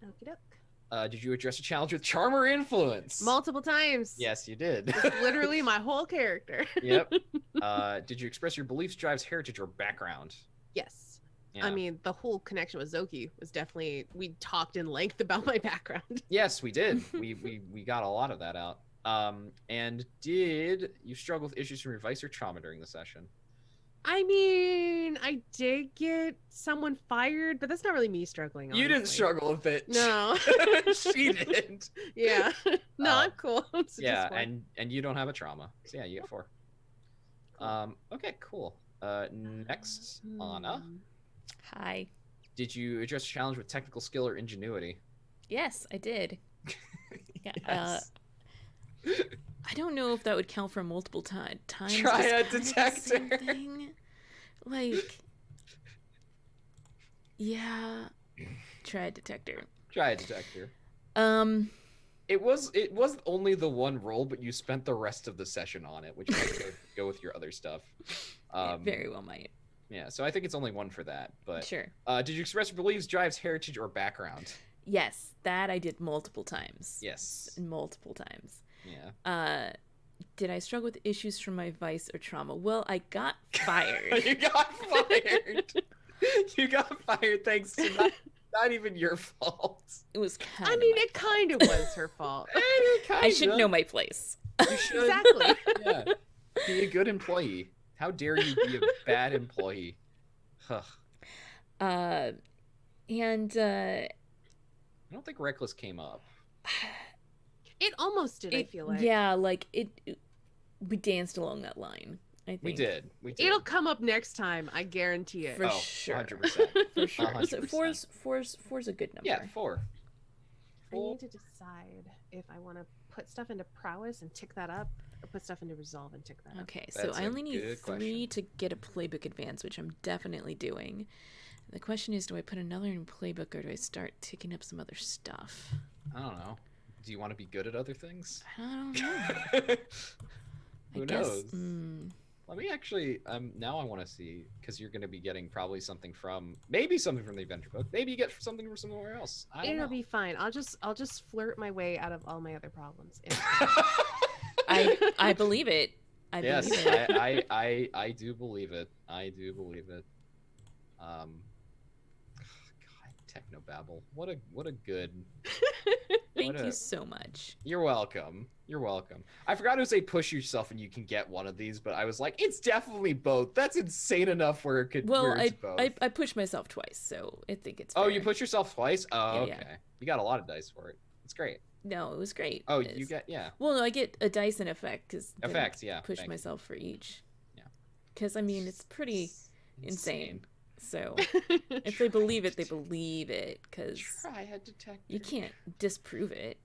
Okie doke. Did you address a challenge with charm or influence? Multiple times. Yes, you did. It's literally my whole character. Yep. Did you express your beliefs, drives, heritage, or background? Yes. Yeah. I mean, the whole connection with Zoki was definitely, we talked in length about my background. Yes, we did. We got a lot of that out. And did you struggle with issues from your vice or trauma during the session? I mean, I did get someone fired, but that's not really me struggling. You didn't honestly. struggle with it. No. She did. Yeah. No, I'm cool. It's Yeah, just one. and you don't have a trauma. So yeah, you get 4. Okay, cool. Next, Anna. Hmm. Hi. Did you address a challenge with technical skill or ingenuity? Yes, I did. Yeah, Yes. I don't know if that would count for multiple times. Triad detector. Like, yeah, triad detector. Triad detector. Um, It was only the one roll, but you spent the rest of the session on it, which might go with your other stuff. it very well might. Yeah, so I think it's only 1 for that. But Sure. did you express your beliefs, drives, heritage, or background? Yes, that I did multiple times. Yes. Multiple times. Yeah. Did I struggle with issues from my vice or trauma? Well, I got fired. You got fired. You got fired thanks to not even your fault. It was kind I of mean, my it kind of was her fault. I should know my place. You should. Exactly. Yeah. Be a good employee. How dare you be a bad employee? Huh. And I don't think reckless came up. It almost did, I feel like. yeah, like we danced along that line. I think We did. It'll come up next time. I guarantee it. For Oh, sure. 100%. for sure. So 100%. four's a good number. Yeah, 4. I need to decide if I want to put stuff into prowess and tick that up, or put stuff into resolve and tick that up. Okay, so That's I a only need good 3 to get a playbook advance, which I'm definitely doing. The question is, do I put another in playbook or do I start ticking up some other stuff? I don't know. Do you want to be good at other things? I don't know. Who I guess. knows? Let me actually. Now I want to see, because you're going to be getting probably something from the adventure book. Maybe you get something from somewhere else. I don't It'll know. be fine. I'll just flirt my way out of all my other problems. I believe it. I Yes, believe it. I do believe it. I do believe it. God, Technobabble. What a good. Thank what you a- so much. You're welcome. You're welcome. I forgot to say push yourself and you can get one of these, but I was like, it's definitely both. That's insane enough where it could. Well, where it's both. I pushed myself twice, so I think it's. Oh, fair. you push yourself twice? Oh, Yeah, okay. yeah. You got a lot of dice for it. It's great. No, it was great. Oh, It's- you get yeah. Well, no, I get a Dyson effect because Effects, yeah. push thank you. myself for each. Yeah. Because I mean, it's pretty insane. Insane. So if they believe it, they believe it. Because Triad detector. you can't disprove it.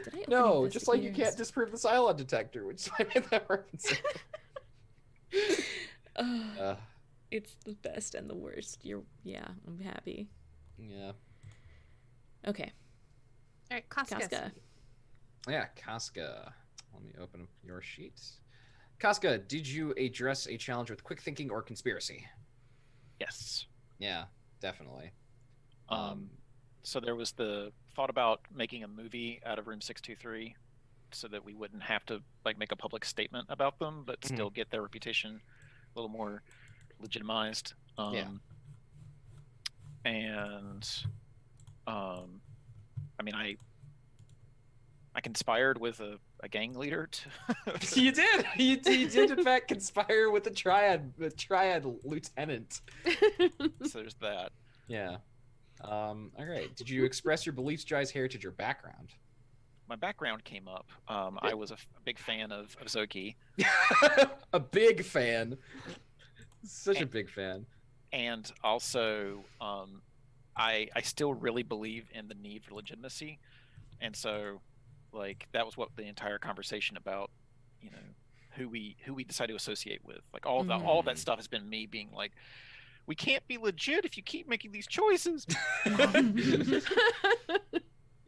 Did I open No, just like you investigators? can't disprove the Cylon detector, which is why I made that reference. Ugh, it's the best and the worst. Yeah, I'm happy. Yeah. Okay, All right, Casca. Casca. Yeah, Casca. Let me open up your sheet. Casca, did you address a challenge with quick thinking or conspiracy? Yes. Yeah, definitely. So there was the thought about making a movie out of Room 623 so that we wouldn't have to like make a public statement about them, but still get their reputation a little more legitimized. Yeah. And I mean, I conspired with a gang leader to You did. You did in fact conspire with the triad lieutenant. so there's that. Yeah. All right. Did you express your beliefs, drives, heritage, or background? My background came up. I was a big fan of Zoki. A big fan. Such a big fan. and also I still really believe in the need for legitimacy, and so like that was what the entire conversation about, you know, who we decide to associate with, like all that stuff has been me being like, we can't be legit if you keep making these choices.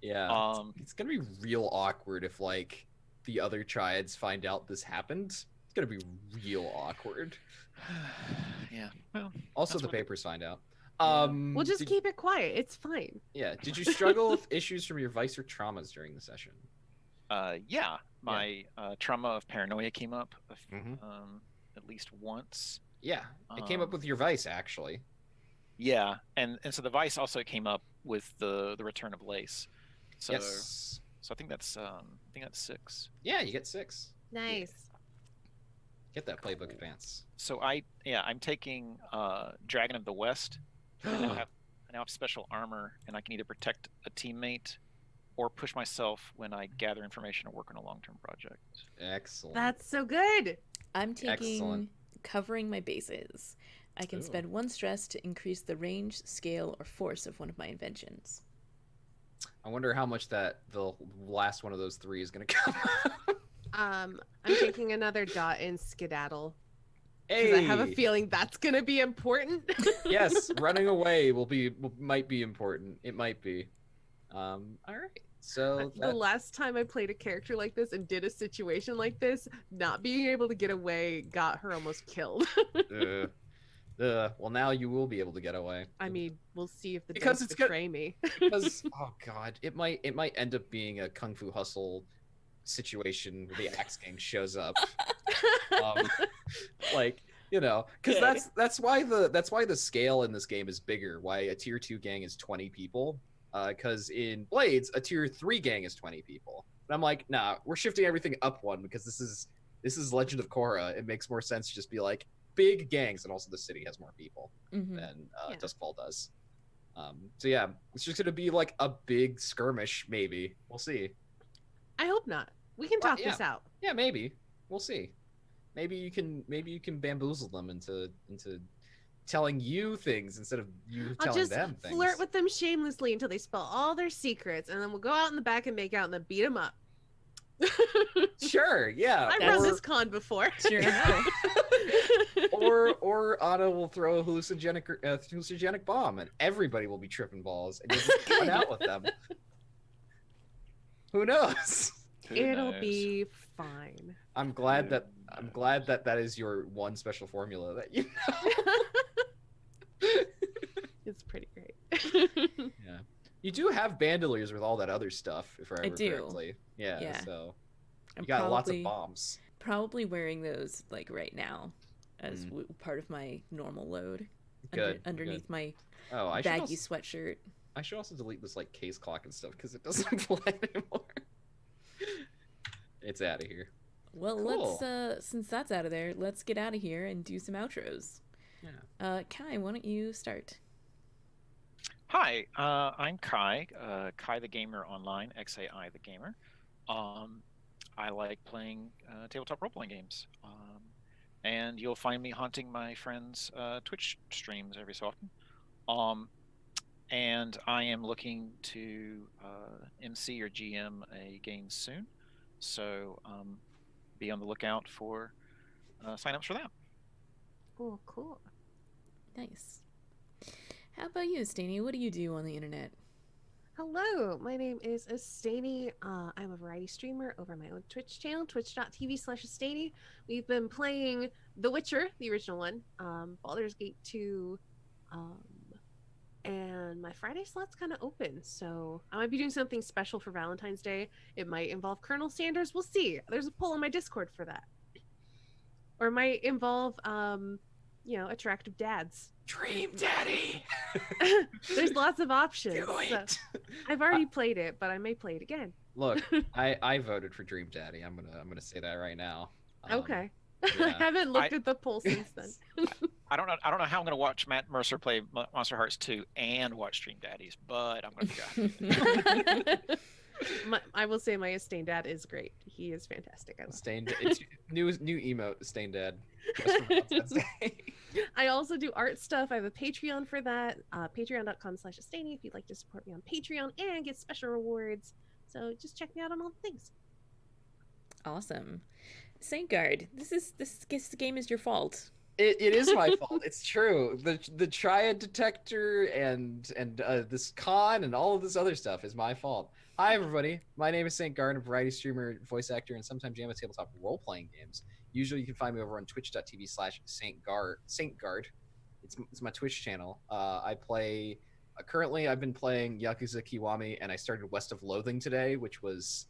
Yeah, it's gonna be real awkward if like the other triads find out this happened. It's gonna be real awkward. Yeah. Well, Also, that's the what the- papers find out. Yeah. We'll just did- keep it quiet. It's fine. Yeah. Did you struggle with issues from your vice or traumas during the session? Yeah, my trauma of paranoia came up Mhm. at least once. Yeah, it came up with your vice actually. Yeah, and so the vice also came up with the return of Lace. So Yes. so I think that's 6. Yeah, you get 6. Nice. Get that playbook advance. So I'm taking Dragon of the West. I now have special armor, and I can either protect a teammate or push myself when I gather information or work on a long-term project. Excellent. That's so good. I'm taking Excellent. covering my bases. I can Ooh. spend 1 stress to increase the range, scale, or force of one of my inventions. I wonder how much that the last one of those 3 is going to come. I'm taking another dot in skedaddle Hey, because I have a feeling that's gonna be important. yes, running away might be important. It might be. All right. So The last time I played a character like this and did a situation like this, not being able to get away got her almost killed. well, now you will be able to get away. I mean, we'll see if the Because dice it's got- betray me. Because oh god, it might end up being a Kung Fu Hustle situation where the Axe Gang shows up. Like, you know, because that's why the scale in this game is bigger. Why a tier 2 gang is 20 people. Because in Blades, a tier 3 gang is 20 people. And I'm like, nah, we're shifting everything up 1 because this is Legend of Korra. It makes more sense to just be like big gangs, and also the city has more people Mhm. than Yeah. Duskfall does. So yeah, it's just gonna be like a big skirmish, maybe. We'll see. I hope not. We can Well, talk this out. Yeah, maybe. We'll see. Maybe you can bamboozle them into telling you things instead of you I'll telling just them things. flirt with them shamelessly until they spill all their secrets, and then we'll go out in the back and make out and then beat them up. Sure, yeah. I've run this con before. Sure. or Anna will throw a hallucinogenic bomb, and everybody will be tripping balls, and you'll just run out with them. Who knows? Who It'll knows? be fine. I'm glad that that is your one special formula that you know. It's pretty great. Yeah. You do have bandoliers with all that other stuff, if I remember do. correctly. Yeah, Yeah. so I'm you got lots of bombs. Probably wearing those like right now as Mm. part of my normal load. Good. Underneath good. my Oh, I baggy should sweatshirt. also delete this like case clock and stuff because it doesn't play anymore. It's out of here. Well, Cool. let's since that's out of there, let's get out of here and do some outros. Yeah. Kai, why don't you start? Hi, I'm Kai, Kai the Gamer online, XAI the Gamer. I like playing tabletop role-playing games, and you'll find me haunting my friends' Twitch streams every so often. And I am looking to MC or GM a game soon, so be on the lookout for signups for that. Oh, cool. Nice. How about you, Stany? What do you do on the internet? Hello, my name is Astani. I'm a variety streamer over my own Twitch channel, twitch.tv/Astani. We've been playing The Witcher, the original one, Baldur's Gate 2, and my Friday slot's kind of open, so I might be doing something special for Valentine's Day. It might involve Colonel Sanders. We'll see. There's a poll on my Discord for that. Or it might involve, attractive dads. Dream Daddy. There's lots of options. Do so- it. I've already played it, but I may play it again. Look, I voted for Dream Daddy. I'm gonna say that right now. Okay. yeah. I haven't looked at the poll since then. I don't know how I'm going to watch Matt Mercer play Monster Hearts 2 and watch Stream Daddies, but I'm going to go. I will say my Stain Dad is great. He is fantastic. I love Stained. It's new emote. Stained Dad. Just for Valentine's Day. I also do art stuff. I have a Patreon for that. Patreon.com/Astainy if you'd like to support me on Patreon and get special rewards. So just check me out on all the things. Awesome. Saint Guard, this game is your fault. It is my fault. It's true. The triad detector and this con and all of this other stuff is my fault. Hi everybody. My name is Saint Guard, a variety streamer, voice actor, and sometimes jam at tabletop role playing games. Usually you can find me over on twitch.tv/Saint Guard. It's my Twitch channel. I play currently I've been playing Yakuza Kiwami, and I started West of Loathing today, which was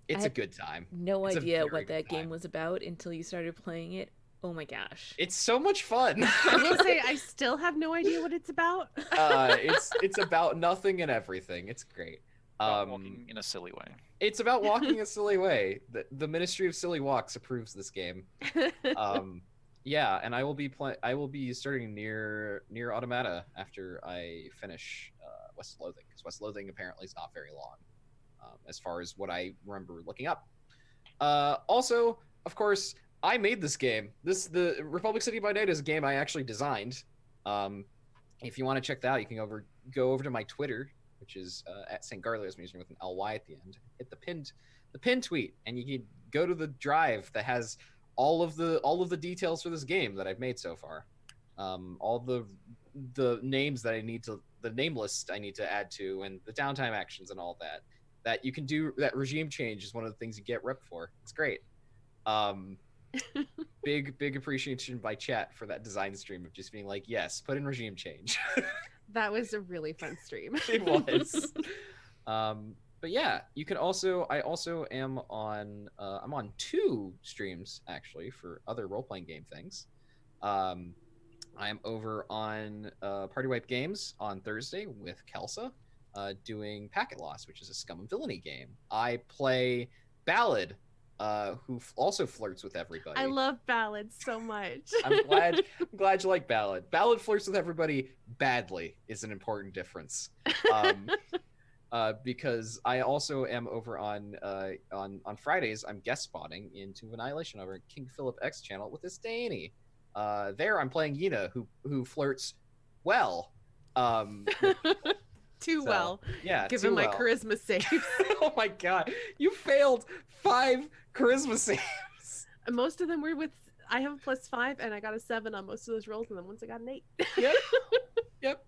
a good time. No It's a idea very what that good time. game was about until you started playing it. Oh my gosh. It's so much fun. I will say I still have no idea what it's about. It's about nothing and everything. It's great. About walking in a silly way. It's about walking a silly way. The Ministry of Silly Walks approves this game. Yeah, and I will be starting near Automata after I finish West Loathing, because West Loathing apparently is not very long, as far as what I remember looking up. Also, of course, I made this game. The Republic City by Night is a game I actually designed. If you want to check that out, you can go over to my Twitter, which is at St. Garlios Museum with an LY at the end. Hit the pin tweet, and you can go to the drive that has all of the details for this game that I've made so far. All the names that the name list I need to add to, and the downtime actions and all that. That you can do. That regime change is one of the things you get rep for. It's great. Big appreciation by chat for that design stream of just being like, yes, put in regime change. That was a really fun stream. It was. But yeah, you can also. I also am on. I'm on 2 streams actually for other role playing game things. I am over on Party Wipe Games on Thursday with Kelsa, doing Packet Loss, which is a Scum and Villainy game. I play Ballad, who also flirts with everybody. I love ballads so much. I'm glad you like Ballad. Ballad flirts with everybody badly is an important difference. Because I also am over on Fridays. I'm guest spotting in Tomb of Annihilation over at King Philip X channel with Astainy. There I'm playing Yina, who flirts well. Too well. Yeah, Given too my well. charisma saves. Oh my god, you failed 5 charisma saves. And most of them were with. I have a +5, and I got a 7 on most of those rolls, and then once I got an 8. Yep.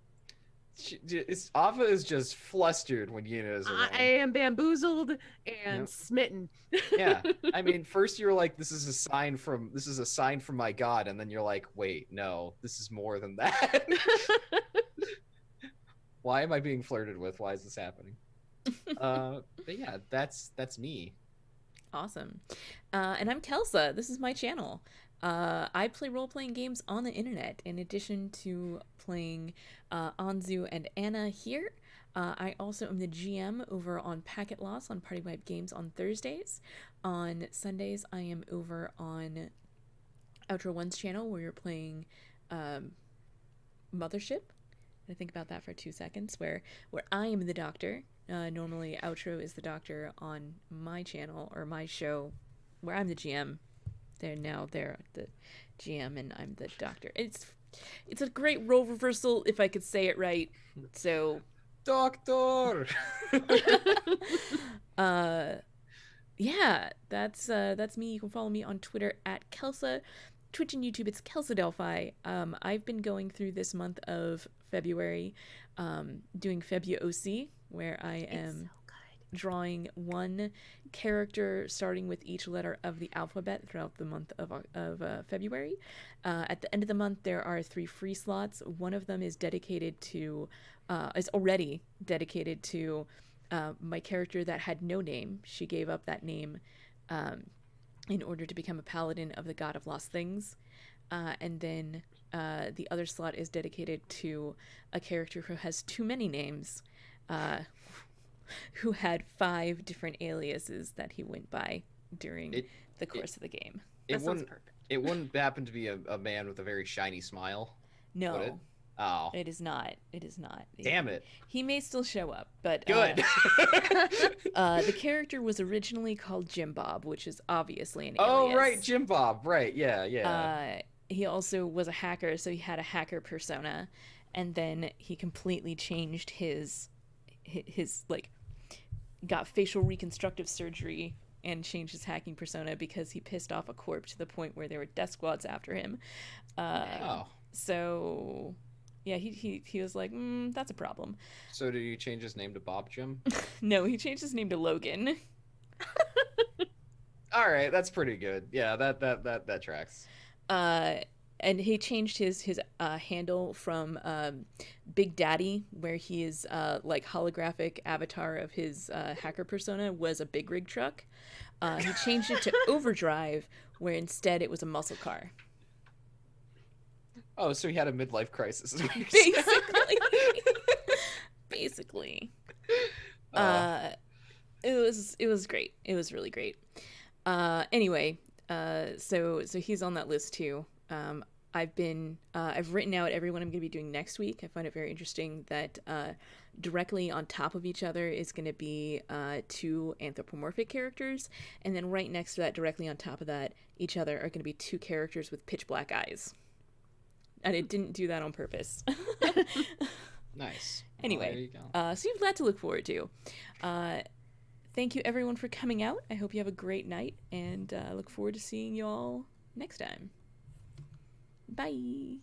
Ava is just flustered when Yina is around. I am bamboozled and smitten. Yeah, I mean, first you were like, "This is a sign from my god," and then you're like, "Wait, no, this is more than that." Why am I being flirted with? Why is this happening? But yeah, that's me. Awesome. And I'm Kelsa. This is my channel. I play role-playing games on the internet in addition to playing Anzu and Anna here. I also am the GM over on Packet Loss on Party Wipe Games on Thursdays. On Sundays, I am over on Outro One's channel where you're playing Mothership. I think about that for 2 seconds, where I am the doctor. Normally, Outro is the doctor on my channel or my show, where I'm the GM. They're the GM and I'm the doctor. It's a great role reversal, if I could say it right. So, Doctor. Yeah, that's me. You can follow me on Twitter at Kelsa. Twitch and YouTube, it's Kelsa Delphi. I've been going through this month of February, doing Febua OC, where I am drawing one character starting with each letter of the alphabet throughout the month of February. At the end of the month, there are 3 free slots. One of them is already dedicated to my character that had no name. She gave up that name in order to become a paladin of the god of lost things. And then the other slot is dedicated to a character who has too many names, who had 5 different aliases that he went by during the course of the game. That sounds perfect. It wouldn't happen to be a man with a very shiny smile. No, Oh, It is not. It is not. damn it. He may still show up, but Good. the character was originally called Jim Bob, which is obviously an Oh, alias. right, Jim Bob. Right, yeah. He also was a hacker, so he had a hacker persona, and then he completely changed his like, got facial reconstructive surgery and changed his hacking persona because he pissed off a corp to the point where there were death squads after him. Oh. So yeah, he was like, that's a problem. So did you change his name to Bob Jim? No, he changed his name to Logan. All right, that's pretty good. Yeah, that tracks. And he changed his handle from Big Daddy, where he is like holographic avatar of his hacker persona was a big rig truck. He changed it to Overdrive, where instead it was a muscle car. Oh, so he had a midlife crisis. Basically. Basically. It was great. It was really great. Anyway, so he's on that list too. I've written out everyone I'm going to be doing next week. I find it very interesting that directly on top of each other is going to be 2 anthropomorphic characters, and then right next to that, directly on top of that, each other are going to be 2 characters with pitch black eyes. And I didn't do that on purpose. Nice. Anyway, well, there you go. so you've got to look forward to. Thank you everyone for coming out. I hope you have a great night, and look forward to seeing you all next time. Bye.